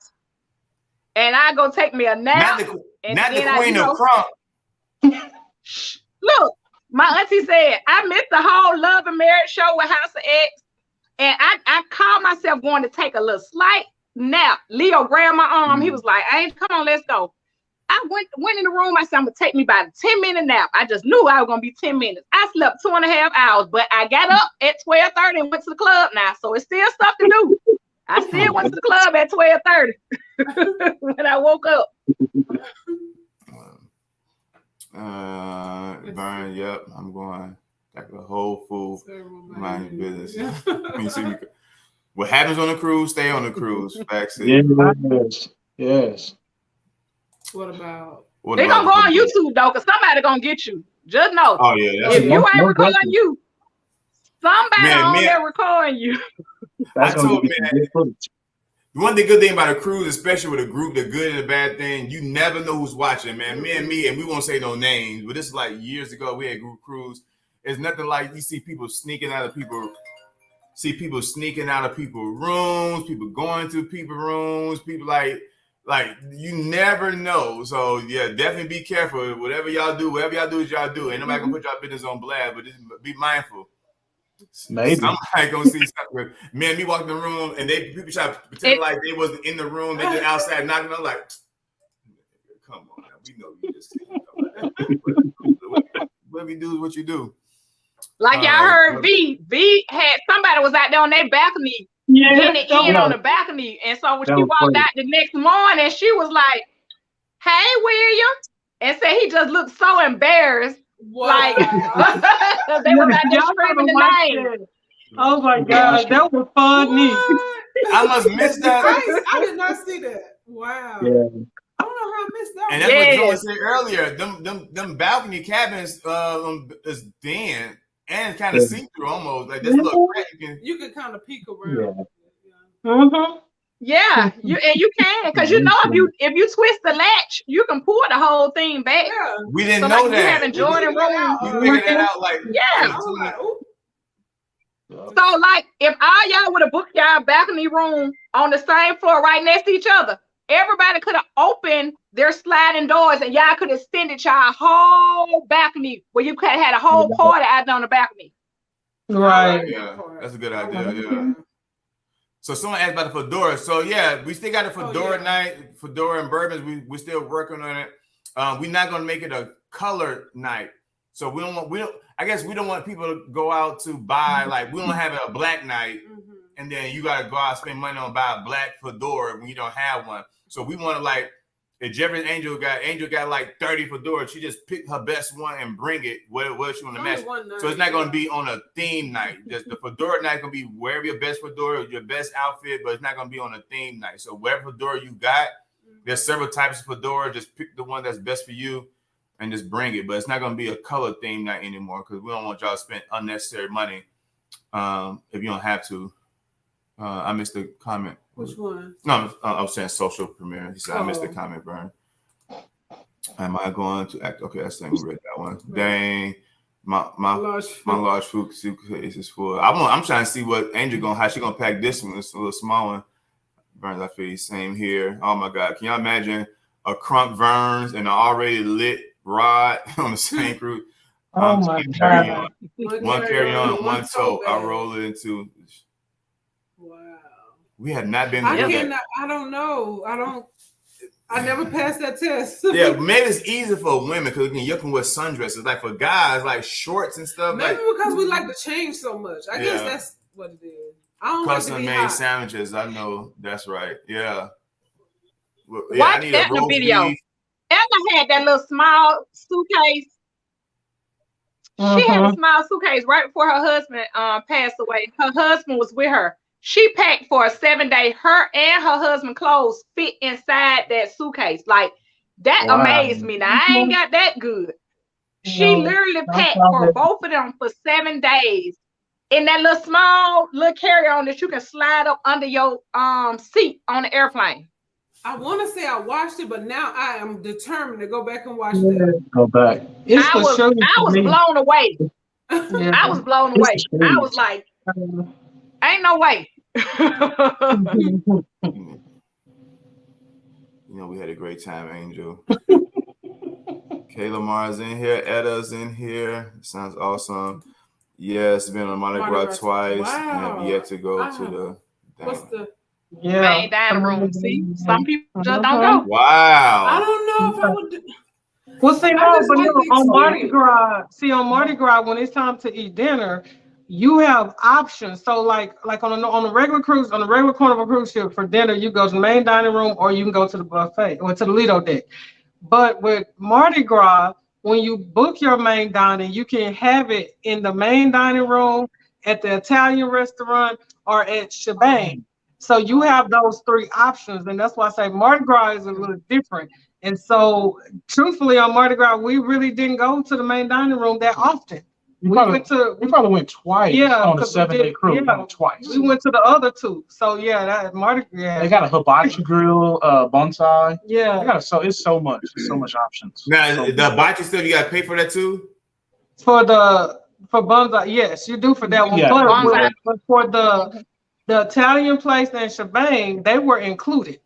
And I go take me a nap. Not the queen of crump. Look, my auntie said, I missed the whole Love and Marriage show with House of X. And I called myself going to take a little slight nap. Leo grabbed my arm. He was like, come on, let's go. I went in the room. I said, I'm going to take me about a 10-minute nap. I just knew I was going to be 10 minutes. I slept 2.5 hours, but I got up at 12:30 and went to the club now. So it's still stuff to do. I still went to the club at 12:30 when I woke up. Burn, yep, I'm going like a whole food, mind your business. What happens on the cruise, stay on the cruise. Yes. What about? They're going to go on YouTube, though, because somebody going to get you. Just know. Oh, yeah. If you ain't recording you, somebody on there recording you. I told man, one good thing about a cruise, especially with a group, the good and the bad thing, you never know who's watching, man. Me, and we won't say no names, but this is like years ago. We had group cruise. It's nothing like you see people sneaking out of people's rooms, people going to people's rooms, people like you never know. So yeah, definitely be careful. Whatever y'all do is y'all do. Ain't nobody gonna put y'all business on blast, but just be mindful. Maybe somebody gonna see something. Me and me walk in the room, and people try to pretend like they wasn't in the room. They just outside knocking. I'm like, come on, now. We know you just what we do is what you do. Like y'all heard, V had somebody was out there on their balcony, getting it in on the balcony, and so when she walked out the next morning, she was like, "Hey, William," and said he just looked so embarrassed. Like they were out there screaming the name. Oh my gosh, that was funny. I must miss that. I did not see that. Wow. Yeah. And that's what Joe said earlier. Them balcony cabins is thin and kind of see through almost. Like this little crack you can kind of peek around. Yeah, you can, because you know if you twist the latch, you can pull the whole thing back. Yeah. We didn't know like that. You having Jordan room. We figured that out like So like if all y'all would have booked y'all balcony room on the same floor right next to each other, everybody could have opened their sliding doors and y'all could have extended y'all whole balcony where you could have had a whole party out on the balcony. Right. Yeah, that's a good idea. Yeah. So someone asked about the fedora. So yeah, we still got a fedora night, fedora and bourbons. We're still working on it. We're not gonna make it a color night. So we don't want people to go out to buy, like we don't have a black night and then you gotta go out and spend money on buy a black fedora when you don't have one. So we want to like, if Jeffrey's Angel got like 30 fedoras, she just pick her best one and bring it what she want to match. So it's not going to be on a theme night. Just the fedora night going to be wherever your best fedora, your best outfit, but it's not going to be on a theme night. So whatever fedora you got, there's several types of fedora. Just pick the one that's best for you and just bring it. But it's not going to be a color theme night anymore because we don't want y'all to spend unnecessary money if you don't have to. I missed the comment. Which one? No, I was saying social premiere. He said, I missed the comment, Vern. Am I going to act? Okay, I think we read that one. Dang, my large food suitcase is full. I'm trying to see what Angel how she gonna pack this one. It's a little small one. Vern's, I feel same here. Oh my God, can y'all imagine a crunk Vern's and an already lit Rod on the same cruise? Oh my God. One carry on, one tote. I roll it into. Wow. We had not been. I don't know. I never passed that test. Yeah, maybe it's easier for women because you can wear sundresses. Like for guys, like shorts and stuff. Maybe like, because we like to change so much. I guess that's what it is. I don't custom like to be made hot. sandwiches. I know that's right. Yeah. Well, Watch Edna video. Edna had that little small suitcase. She had a small suitcase right before her husband passed away. Her husband was with her. She packed for a 7-day. Her and her husband clothes fit inside that suitcase. Like that amazed me. Now I ain't got that good. She literally packed for both of them for 7 days in that little carry-on that you can slide up under your seat on the airplane. I want to say I watched it, but now I am determined to go back and watch that. Go back. I was blown away. I was blown away. I was like, ain't no way. You know, we had a great time, Angel. Kayla Mars in here. Eda's in here. Sounds awesome. Yes, been on Mardi Gras twice. Wow. And have yet to go to the. What's the main dining room? See, some people just don't go. Wow. I don't know if I would do. Well, see, on Mardi Gras, on Mardi Gras, when it's time to eat dinner, you have options. So like on a regular cruise, on a regular Carnival cruise ship for dinner, you go to the main dining room or you can go to the buffet or to the Lido deck. But with Mardi Gras, when you book your main dining, you can have it in the main dining room, at the Italian restaurant, or at Shebang. So you have those three options. And that's why I say Mardi Gras is a little different. And so truthfully, on Mardi Gras, we really didn't go to the main dining room that often. We probably went twice on a 7-day cruise. Yeah, twice. We went to the other two. So yeah, that Mardi Gras. They got a hibachi grill, bonsai. Yeah. They got it's so much options. Now the hibachi stuff, you gotta pay for that too? For bonsai, yes, you do for that one. Yeah. But for the Italian place and Shebang, they were included.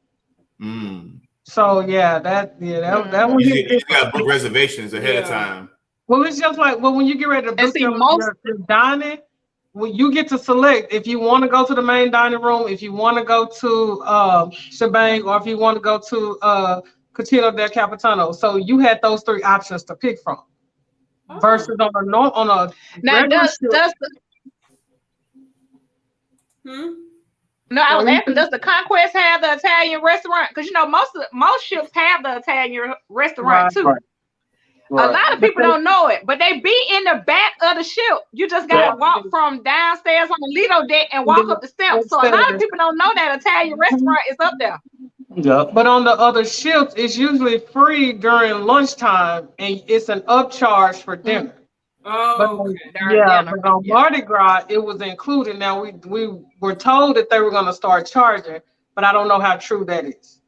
So that one. You gotta book reservations ahead of time. Well, it's just like when you get ready to book your dining, you get to select if you want to go to the main dining room, if you want to go to Shebang, or if you want to go to Casino del Capitano. So you had those three options to pick from. Versus on a now does the No, I was asking, does the Conquest have the Italian restaurant? Because most ships have the Italian restaurant too. Right. A lot of people don't know it, but they be in the back of the ship. You just gotta walk from downstairs on the Lido deck and walk up the steps. So a lot of people don't know that Italian restaurant is up there. Yep. But on the other ships, it's usually free during lunchtime, and it's an upcharge for dinner. But Oh, okay. During dinner. but on Mardi Gras, it was included. Now we were told that they were going to start charging, but I don't know how true that is.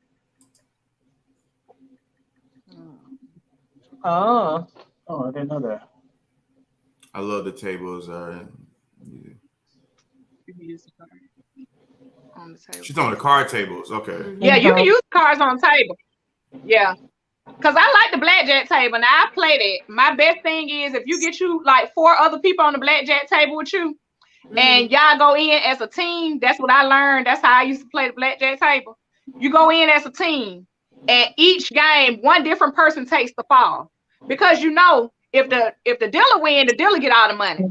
Oh, Oh, I didn't know that. I love the tables. On the table. She's on the card tables. Okay. Yeah, you can use cards on the table. Yeah. Because I like the blackjack table. Now, I played it. My best thing is if you get you like 4 other people on the blackjack table with you, and y'all go in as a team. That's what I learned. That's how I used to play the blackjack table. You go in as a team, and each game, one different person takes the fall. Because you know, if the dealer win, the dealer get all the money.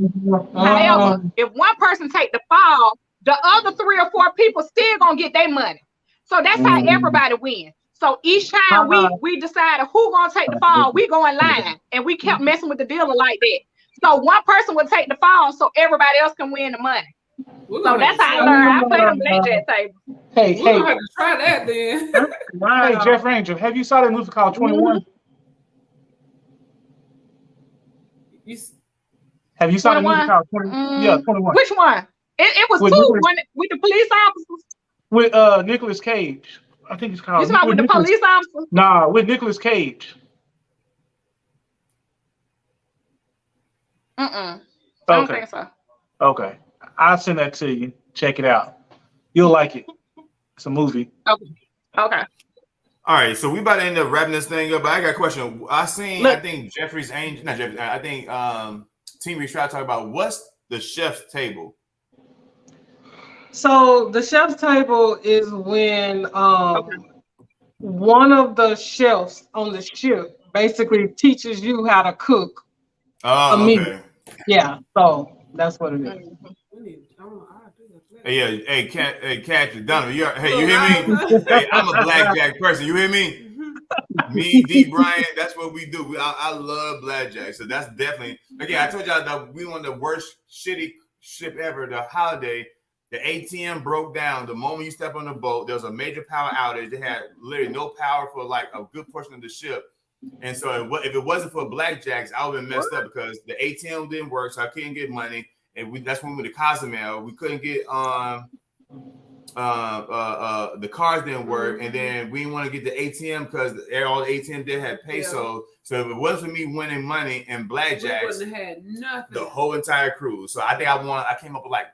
However, if one person take the fall, the other 3 or 4 people still gonna get their money. So that's how everybody wins. So each time we decided who gonna take the fall, we go in line, and we kept messing with the dealer like that. So one person would take the fall, so everybody else can win the money. So that's how I learned. I played on blackjack table. Hey, We're gonna have to try that then. Hey, Jeff Ranger, have you saw that movie called 21? Have you saw the movie called 21? Yeah, 21. Which one? It was With 2 Nicolas- with the police officers. With Nicolas Cage. I think it's called. You talking with the police officers? Nah, with Nicolas Cage. I don't think so. Okay. I'll send that to you. Check it out. You'll like it. It's a movie. Okay. All right, so we about to end up wrapping this thing up, but I got a question. I think Jeffrey's Angel, not Jeffrey, I think Team Reach tried to talk about what's the chef's table. So the chef's table is when one of the chefs on the ship basically teaches you how to cook a meal. Yeah, so that's what it is. Hey, Cat, Donovan, you hear me? Hey, I'm a blackjack person. You hear me? Me, D. Bryant, that's what we do. I love blackjack, so that's definitely. Again, I told y'all that we one of the worst shitty ship ever. The Holiday, the ATM broke down the moment you step on the boat. There was a major power outage. They had literally no power for like a good portion of the ship. And so if it wasn't for blackjacks, I would have been messed up because the ATM didn't work, so I couldn't get money. And that's when we went to Cozumel. We couldn't get the cards didn't work, and then we didn't want to get the ATM because all the ATM did had pesos. So if it wasn't for me winning money and blackjacks, we wouldn't have had nothing. The whole entire cruise. So I think I came up with like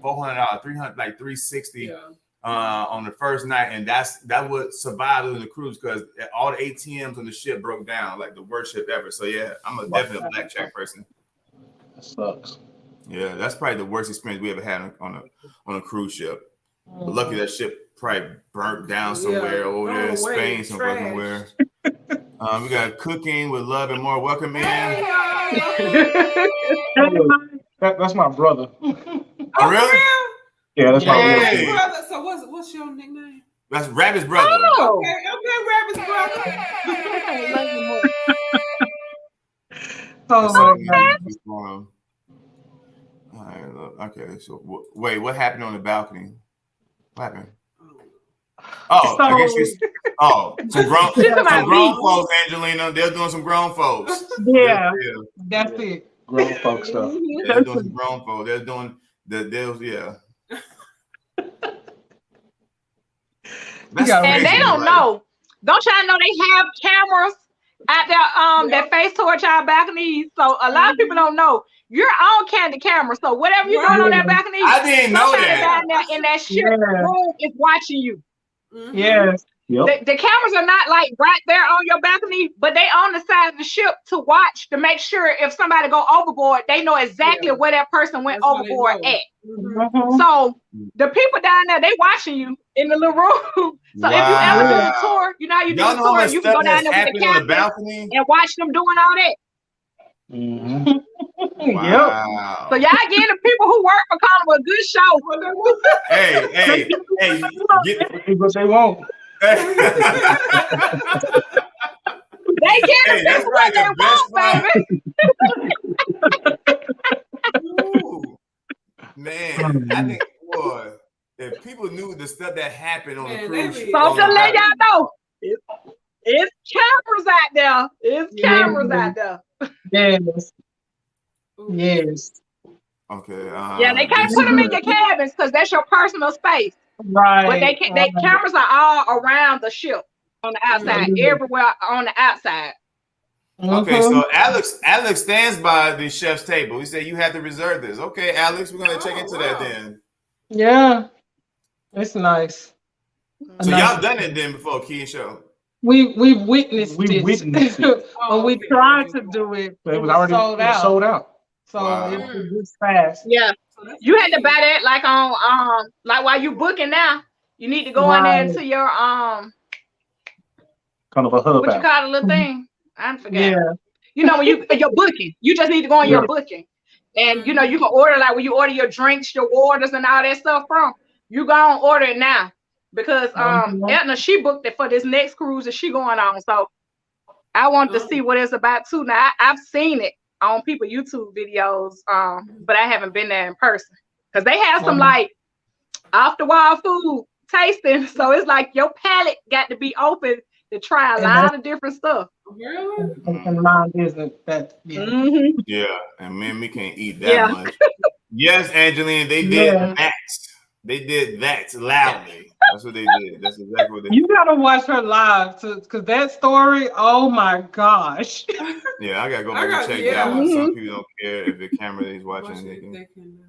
$400, $300, like $360 on the first night, and that what survived in the cruise because all the ATMs on the ship broke down, like the worst ship ever. So yeah, I'm a definite blackjack person. That sucks. Yeah, that's probably the worst experience we ever had on a cruise ship. But lucky that ship probably burnt down somewhere over there in Spain, somewhere. We got cooking with love and more. Welcome in. That's my brother. Oh, really? Yeah, that's my brother. So what's your nickname? That's Rabbit's brother. Oh, okay, Rabbit's brother. All right, okay. So wait, what happened on the balcony? What happened? Oh, I guess she's. Oh, some grown folks, Angelina. They're doing some grown folks. Yeah, that's it. Grown folks stuff. They're doing some grown folks. They're doing yeah. And they don't know. Don't y'all know they have cameras out there that face towards y'all balconies? So a lot of people don't know. You're on candid camera, so whatever you're doing on that balcony, I didn't know that. Down there in that ship room is watching you. Yes. The cameras are not like right there on your balcony, but they on the side of the ship to watch to make sure if somebody go overboard, they know exactly where that person went overboard at. So the people down there, they watching you in the little room. So if you ever do a tour, you know how you do a tour, you can go down there with the captain and watch them doing all that. Wow. So y'all getting the people who work for Carnival a good show. Hey, get what they want. They get the people what they want, baby. Man, I think, boy, if people people knew the stuff that happened on the Man, cruise. they be- So on to the let back. y'all know, it's cameras out there. It's cameras out there. Yes. Ooh. Yes. Okay. Yeah, they can't put them in your cabins because that's your personal space. Right. But they can. They cameras are all around the ship on the outside, everywhere on the outside. Okay, so Alex stands by the chef's table. He said you have to reserve this. Okay, Alex, we're gonna check into that then. Yeah, it's nice. So y'all done it then before, Key and Show. We've witnessed We it. witnessed it. When we tried to do it, It was already sold out. So Wow. it was just fast. Yeah, you had to buy that like on like while you booking now. You need to go in there into your Kind of a hub what you out. call the little thing? I forgot. Yeah. You know when your booking, you just need to go in your booking, and you know you can order like when you order your drinks, your orders, and all that stuff from. You go and order it now because Edna she booked it for this next cruise that she going on. So I want to see what it's about too. Now I've seen it on people YouTube videos, but I haven't been there in person because they have some like off the wall food tasting. So it's like your palate got to be open to try a lot of different stuff. Really? And mine isn't that. Yeah. Yeah, and man, we can't eat that much. Yes, Angelina, they did that. They did that loudly. That's what they did. That's exactly what they did. You gotta watch her live because that story. Oh my gosh. Yeah, I gotta go back and check that one. Some people don't care if the camera is watching. They can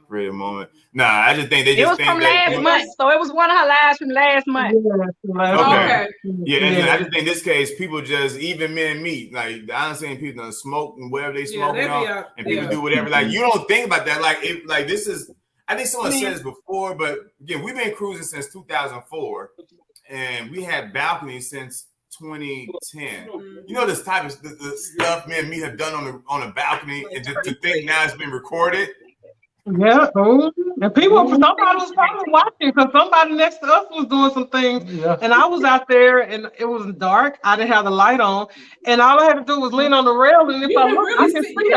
create a moment. Nah, I just think they just think from last month, so it was one of her lives from last month. Okay. Yeah, I just think in this case, people just even men meet. Like I don't see people that smoke and whatever they smoking on, and people do whatever. Like you don't think about that. Like if like this is. I think someone said this before, but again, we've been cruising since 2004, and we had balconies since 2010. You know this type of the stuff me and me have done on the balcony, and just to think now it's been recorded. Yeah, and somebody was probably watching because somebody next to us was doing some things, and I was out there and it was dark. I didn't have the light on, and all I had to do was lean on the rail, and if I look, I can see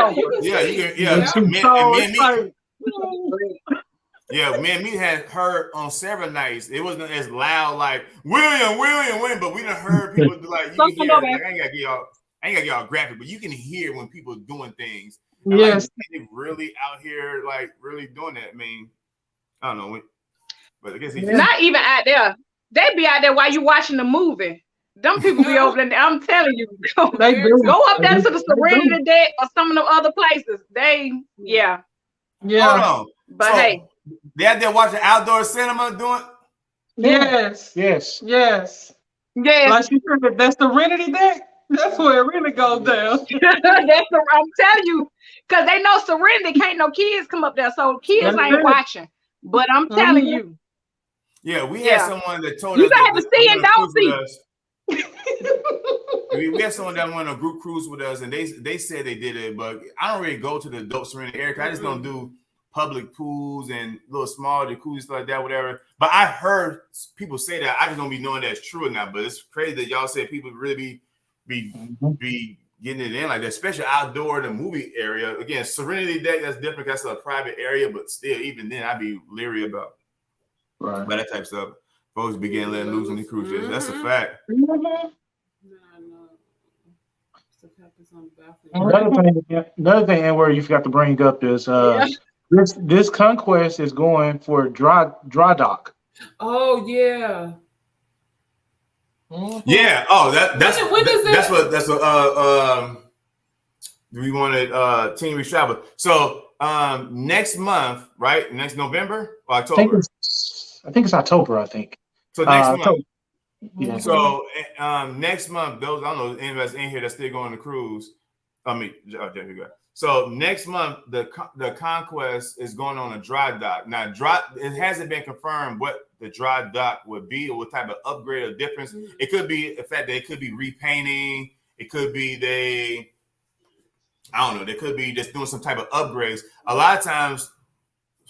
over. Yeah, man, me had heard on several nights. It wasn't as loud like William, but we done heard people do like you can hear. Like, I ain't gotta get all graphic, but you can hear when people doing things. Yes, like, they really out here, like really doing that. I mean, I don't know, but I guess not even out there. They be out there while you watching the movie. Them people be over there. I'm telling you, go up there to the Serenity deck or some of the other places. Yeah. Hold on. But so, hey, they out there watching outdoor cinema doing. Yes. Like she said, that Serenity deck. That's where it really goes down. I'm telling you, because they know Serenity can't no kids come up there, so kids ain't watching. But I'm telling you. Yeah, we had someone that told you us. You got to see and don't see. We had someone that went on a group cruise with us, and they said they did it, but I don't really go to the adult Serenity area. I just don't do public pools and little small jacuzzi stuff like that, whatever. But I heard people say that. I just don't be knowing that's true or not. But it's crazy that y'all say people really be getting it in like that, especially outdoor in the movie area. Again, Serenity deck, that's different. That's a private area, but still, even then, I'd be leery about that type of stuff. Folks begin letting loose on the cruise ships. That's a fact. Another thing where you forgot to bring up is this conquest is going for dry dock. Oh yeah. Yeah. Oh, that's what we wanted team travel. So next month, right? Next November or October? I think it's October, I think. So next month. Yeah. So next month, those I don't know anybody in here that's still going to cruise. There you go. So next month, the Conquest is going on a dry dock. Now, it hasn't been confirmed what the dry dock would be or what type of upgrade or difference. It could be the fact that it could be repainting. It could be I don't know. They could be just doing some type of upgrades. A lot of times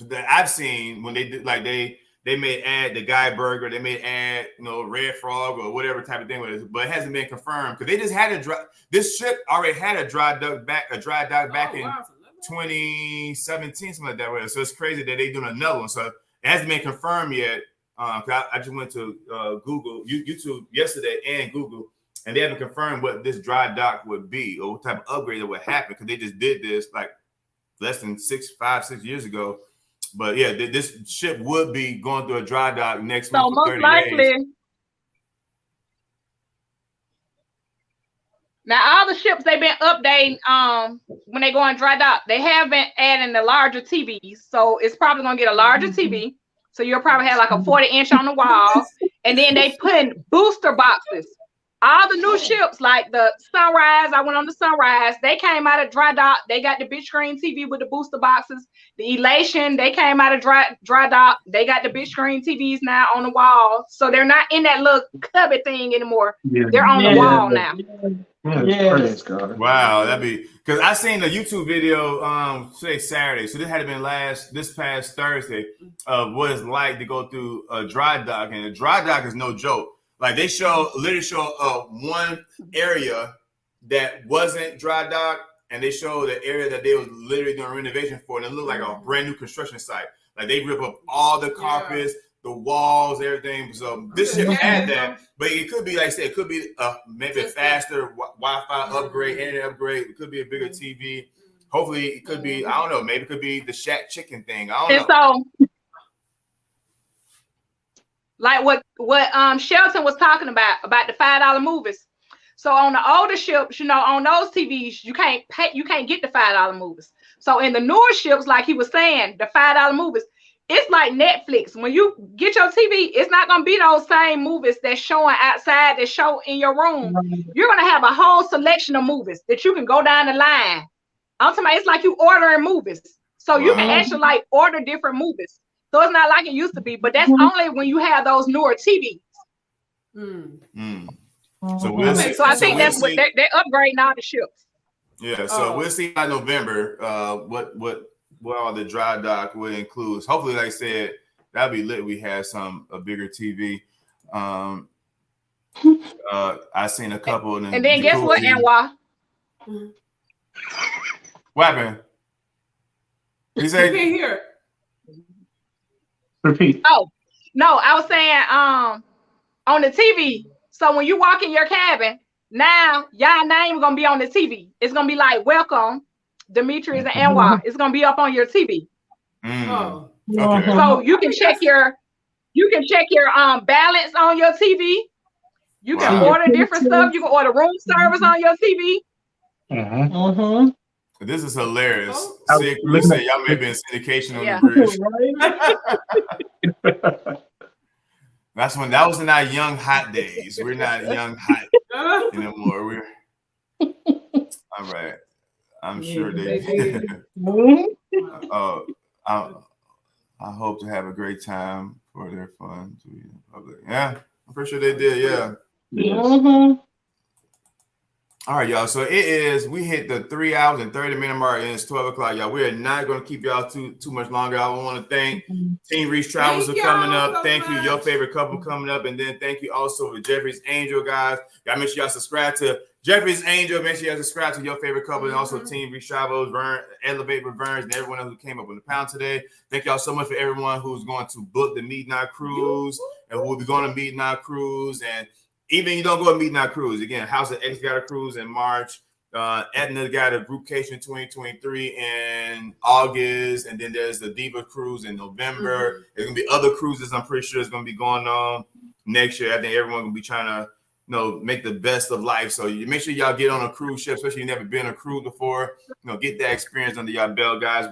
that I've seen when they do, like they may add the Guy Burger, they may add Red Frog or whatever type of thing with it, but it hasn't been confirmed because they just had this ship already had a dry dock back in 2017, something like that. So it's crazy that they're doing another one. So it hasn't been confirmed yet I just went to Google, YouTube yesterday and Google, and they haven't confirmed what this dry dock would be or what type of upgrade that would happen because they just did this like less than 6 years ago. But yeah, this ship would be going through a dry dock next month for 30 days. Now, all the ships they've been updating when they go on dry dock, they have been adding the larger TVs. So it's probably going to get a larger TV. So you'll probably have like a 40-inch on the wall. And then they put in booster boxes. All the new ships, like the Sunrise, I went on the Sunrise, they came out of dry dock. They got the big screen TV with the booster boxes. The Elation, they came out of dry dock. They got the big screen TVs now on the wall. So they're not in that little cubby thing anymore. Yeah. They're on the wall now. Praise God. Wow, that'd be because I seen the YouTube video today Saturday, so this had been this past Thursday of what it's like to go through a dry dock, and a dry dock is no joke. Like they literally show one area that wasn't dry dock, and they show the area that they was literally doing renovation for, and it looked like a brand new construction site. Like they rip up all the carpets. The walls, everything. So this ship had that, but it could be, like I said, it could be maybe a faster Wi-Fi upgrade, internet upgrade. It could be a bigger TV. Hopefully, it could be. I don't know. Maybe it could be the Shack Chicken thing. I don't know. So, like what Shelton was talking about the $5 movies. So on the older ships, on those TVs, you can't get the $5 movies. So in the newer ships, like he was saying, the $5 movies. It's like Netflix. When you get your TV, it's not going to be those same movies that's showing outside that show in your room. You're going to have a whole selection of movies that you can go down the line. I'm talking about it's like you ordering movies. So you can actually like order different movies. So it's not like it used to be, but that's only when you have those newer TVs. So we'll see. So I think that's what they're upgrading all the ships. Yeah, so we'll see by November what all the dry dock will include. Hopefully, like I said, that'll be lit. We have a bigger TV. I seen a couple. And then guess what, Anwar? What happened? He said, "You can't hear." Repeat. Oh no, I was saying on the TV. So when you walk in your cabin, now y'all name gonna be on the TV. It's gonna be like welcome. Demetrius and Anwar, it's gonna be up on your TV. Oh. Okay. So you can check your balance on your TV. You can order different stuff. You can order room service on your TV. This is hilarious. You say y'all may be in syndication on the bridge. That was in our young hot days. We're not young hot anymore. All right. I'm sure they did. I hope to have a great time for their fun to be in public. Yeah, I'm pretty sure they did. Yeah. Yes. All right, y'all. So we hit the 3 hours and 30-minute mark, and it's 12 o'clock, y'all. We are not going to keep y'all too much longer. I want to thank Team Reach Travels for coming up. Thank you, your favorite couple coming up, and then thank you also to Jeffrey's Angel, guys. Y'all make sure y'all subscribe to Jeffrey's Angel. Make sure y'all subscribe to your favorite couple, and also Team Reach Travels, Elevate with Verns, and everyone else who came up on the pound today. Thank y'all so much for everyone who's going to book the Mete and I Cruise, and who will be going to Mete and I Cruise, and even you don't go to Mete and I Cruise. Again, House of X got a cruise in March. Edna got a Groupcation 2023 in August. And then there's the Diva Cruise in November. There's going to be other cruises I'm pretty sure is going to be going on next year. I think everyone's going to be trying to make the best of life. So you make sure y'all get on a cruise ship, especially if you've never been on a cruise before. Get that experience under y'all belt, guys.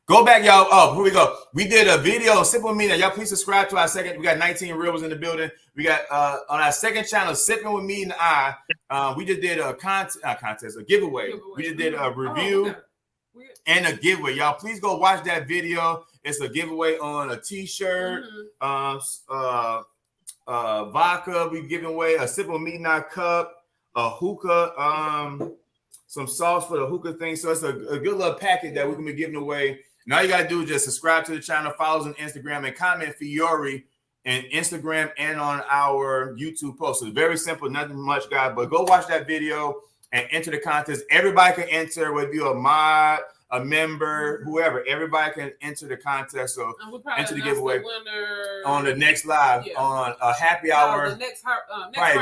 Go back, y'all. Oh, here we go. We did a video on Sipping with Me. Now, y'all please subscribe to our second. We got 19 reels in the building. We got on our second channel, Sipping with Me and I. We just did a giveaway. We just did a review and a giveaway. Y'all please go watch that video. It's a giveaway on a t-shirt, vodka. We giving away a Sipping with Me and I cup, a hookah, some sauce for the hookah thing. So it's a good little packet that we're gonna be giving away. And all you gotta do is just subscribe to the channel, follow us on Instagram, and comment Fiore on Instagram and on our YouTube post. So it's very simple, nothing much, guys. But go watch that video and enter the contest. Everybody can enter, whether you're a mod, a member, whoever. Everybody can enter the contest. So enter the giveaway on the next live on a happy hour. The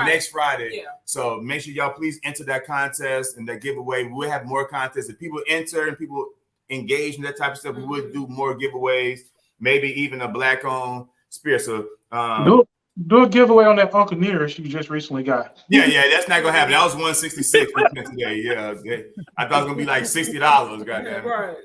next Friday. Yeah. So make sure y'all please enter that contest and that giveaway. We'll have more contests. If people enter and people engage in that type of stuff, we would do more giveaways. Maybe even a black-owned spirit. So do a giveaway on that Uncle Nearest you just recently got. Yeah, that's not gonna happen. That was $166 today. Yeah, I thought it was gonna be like $60. Goddamn. Right.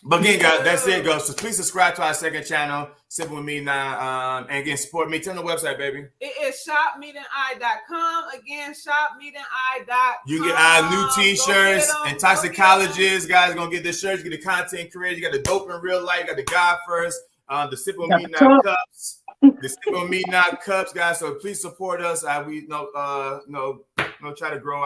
But again, guys, that's it, guys. So please subscribe to our second channel, Sipping with Me Now. And again, support me. Tell them the website, baby. It is shopmeetandI.com. Again, shopmeetandI.com. You get our new t-shirts and toxicologists. Guys, gonna get the shirts, get the content creator. You got the Dope in Real Life, you got the God First, the Sipping with Me Now cups. The Sipping with Me Now cups, guys. So please support us. We try to grow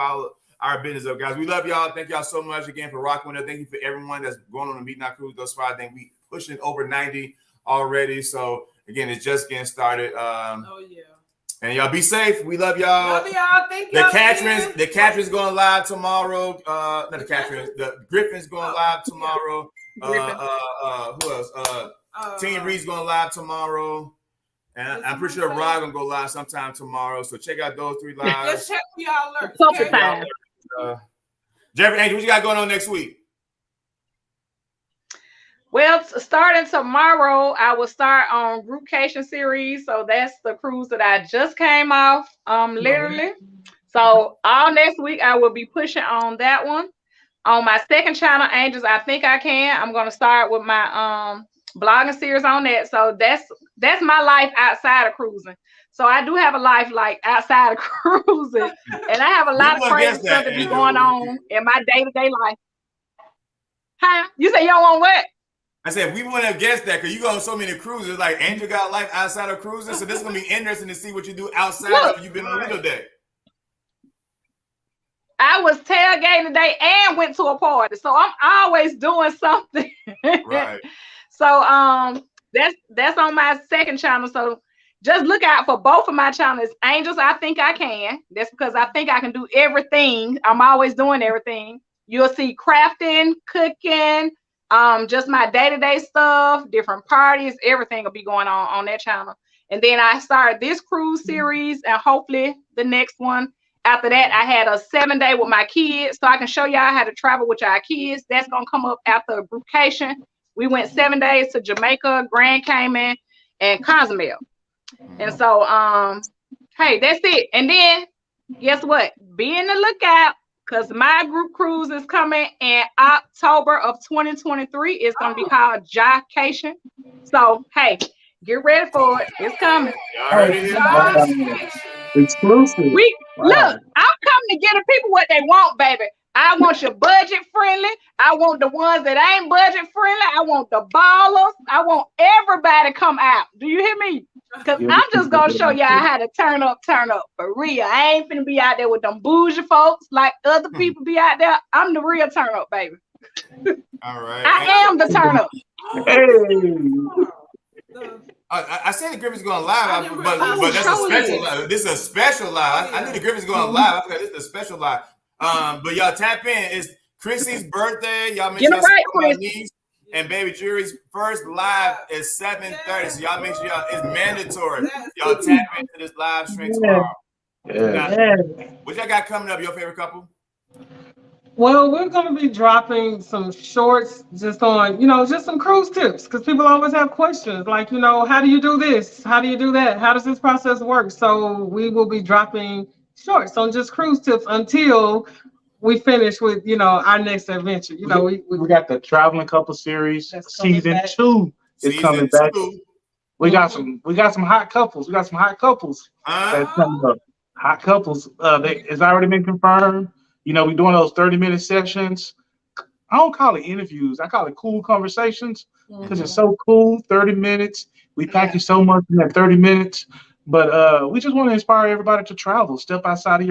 our business up, guys. We love y'all. Thank y'all so much again for rocking with us. Thank you for everyone that's going on the Mete and I Cruise thus far. I think we pushing over 90 already. So again, it's just getting started. And y'all be safe. We love y'all. Love y'all. Thank y'all. The Catherine's going live tomorrow. Not the Catherine. The Griffin's going live tomorrow. Who else? Team Reed's going live tomorrow. And I'm pretty sure Rod gonna go live sometime tomorrow. So check out those 3 lives. Just check for y'all alerts. Jeffrey Angel, what you got going on next week? Well, starting tomorrow, I will start on Groupcation series. So that's the cruise that I just came off, literally. So all next week, I will be pushing on that one. On my second channel, Angels, I Think I Can. I'm gonna start with my blogging series on that. So that's my life outside of cruising. So I do have a life like outside of cruising, and I have a lot of crazy stuff that be going on in my day-to-day life. Huh? You say y'all want what? I said we wouldn't have guessed that because you go on so many cruises. Like Angel got a life outside of cruising, so this is gonna be interesting to see what you do outside of you've been on Little Day. I was tailgating today and went to a party, so I'm always doing something. Right. So that's on my second channel. So just look out for both of my channels. Angels, I Think I Can. That's because I think I can do everything. I'm always doing everything. You'll see crafting, cooking, just my day-to-day stuff, different parties, everything will be going on that channel. And then I started this cruise series and hopefully the next one. After that, I had a 7-day with my kids, so I can show y'all how to travel with our kids. That's gonna come up after Groupcation. We went 7 days to Jamaica, Grand Cayman, and Cozumel. And so, hey, that's it. And then, guess what? Be in the lookout, because my group cruise is coming in October of 2023. It's going to be called Jocation. So, hey, get ready for it. It's coming. Exclusive. Look, I'm coming to get the people what they want, baby. I want your budget friendly. I want the ones that ain't budget friendly. I want the ballers. I want everybody to come out. Do you hear me? Because I'm just going to show y'all how to turn up for real. I ain't finna be out there with them bougie folks like other people be out there. I'm the real turn up, baby. All right. I am the turn up. I said the Griffin's going live, but that's a special live. This is a special live. I knew the Griffin's going live. I this is a special live. But y'all tap in. It's Chrissy's birthday. Y'all make sure my niece and baby Jury's first live is 7:30. So y'all make sure it's mandatory. Y'all tap into this live stream tomorrow. Now, what y'all got coming up? Your favorite couple? Well, we're going to be dropping some shorts just on, just some cruise tips, because people always have questions like, how do you do this? How do you do that? How does this process work? So we will be dropping shorts on just cruise tips until we finish with, our next adventure. We got the Traveling Couple series. Season 2 is coming back. We got some hot couples. That's coming up. Hot couples. It's already been confirmed. We're doing those 30-minute sessions. I don't call it interviews. I call it cool conversations because it's so cool. 30 minutes. We package so much in that 30 minutes. But we just want to inspire everybody to travel, step outside of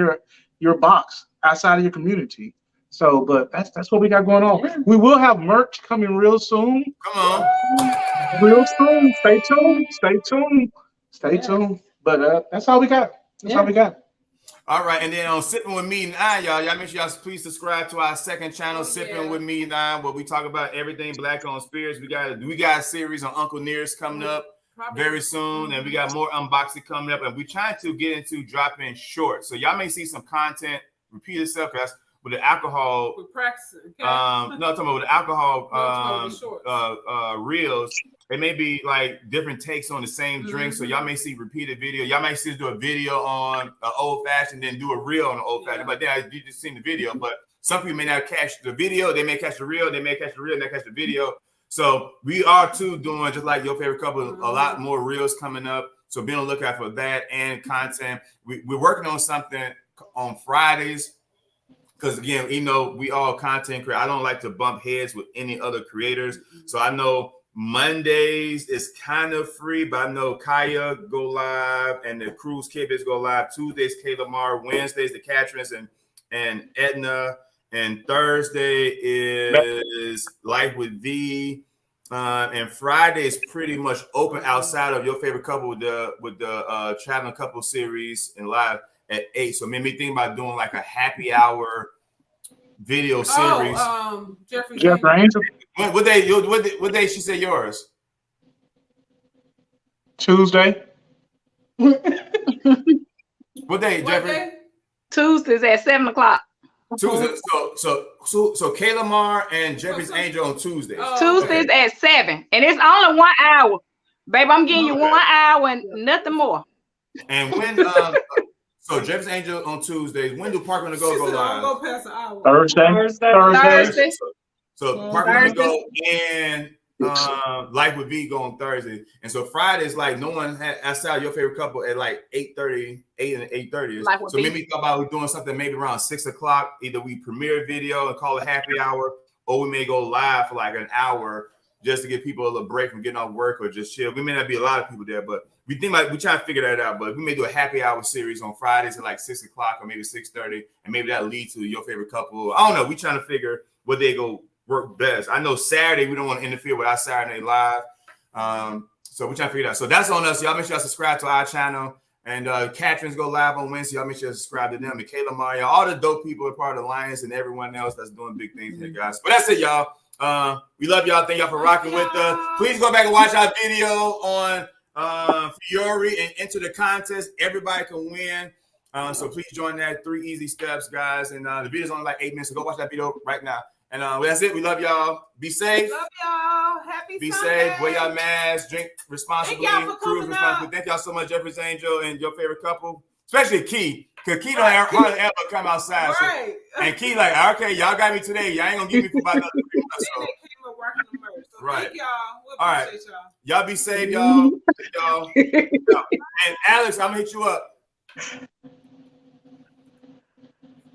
your box, outside of your community. So, but that's what we got going on. We will have merch coming real soon. Come on. Real soon. Stay tuned. But that's all we got. That's all we got. All right, and then on Sipping with Mete and I, y'all make sure y'all please subscribe to our second channel, Sipping with Mete and I, where we talk about everything Black-owned spirits. We got a series on Uncle Nearest coming up very soon, and we got more unboxing coming up, and we're trying to get into dropping shorts. So y'all may see some content repeat itself, guys. With the alcohol, we're practicing. Okay? no, I'm talking about with the alcohol reels. It may be like different takes on the same drink, so y'all may see repeated video. Y'all might see us do a video on old fashioned, then do a reel on the old fashioned. But then you just seen the video. But some people may not catch the video. They may catch the reel. They may catch the reel. And they catch the video. So we are too doing just like your favorite couple. A lot more reels coming up. So be on the lookout for that and content. We're working on something on Fridays. Because again, we all content creators. I don't like to bump heads with any other creators. So I know Mondays is kind of free, but I know Kaya go live and the Cruise Kidbits go live. Tuesdays, Kayla Mar. Wednesdays, the Catrins and Edna. And Thursday is Life with V. And Friday is pretty much open outside of your favorite couple with the Traveling Couple series and live at 8. So made me think about doing like a happy hour video series. Jeffrey Angel. What day she said yours? Tuesday. What day, Jeffrey? Tuesdays at 7:00. Tuesday. So Kayla Mar and Jeffrey's Angel on Tuesdays. Tuesdays at 7, and it's only 1 hour, babe. I'm giving you 1 hour and nothing more. And when so Jeffrey's Angel on Tuesdays. When do Park on the Go live? Go past an hour. Thursday. So Park on the Go and Life with V go on Thursday. And so Fridays, like no one had outside your favorite couple at like 8:30, 8 and 8:30. So maybe thought about doing something maybe around 6 o'clock. Either we premiere a video and call it happy hour, or we may go live for like an hour just to give people a little break from getting off work or just chill. We may not be a lot of people there, but we think like we try to figure that out. But we may do a happy hour series on Fridays at like 6 o'clock or maybe 6:30, and maybe that'll lead to your favorite couple. I don't know. We trying to figure what they go work best. I know Saturday we don't want to interfere with our Saturday live, so we're trying to figure it out. So that's on us. Y'all make sure y'all subscribe to our channel. And Catrins go live on Wednesday. Y'all make sure to subscribe to them. And Kayla Maria, all the dope people are part of the Alliance and everyone else that's doing big things here, guys. But that's it, y'all. We love y'all. Thank y'all for rocking with us. Please go back and watch our video on Fiore and enter the contest. Everybody can win. So please join that 3 easy steps, guys. And the video's only like 8 minutes. So go watch that video right now. And that's it. We love y'all. Be safe. Love y'all. Happy Be Sunday. safe. Wear y'all masks. Drink responsibly. Cruise responsibly. Thank y'all so much, Jeffrey's Angel and your favorite couple, especially Key. Because Key don't hardly ever come outside. Right. So, and Key like, okay, y'all got me today. Y'all ain't gonna give me for about another 3 months. So. So right. Thank y'all. We all right. Y'all be safe, y'all. And Alex, I'm gonna hit you up.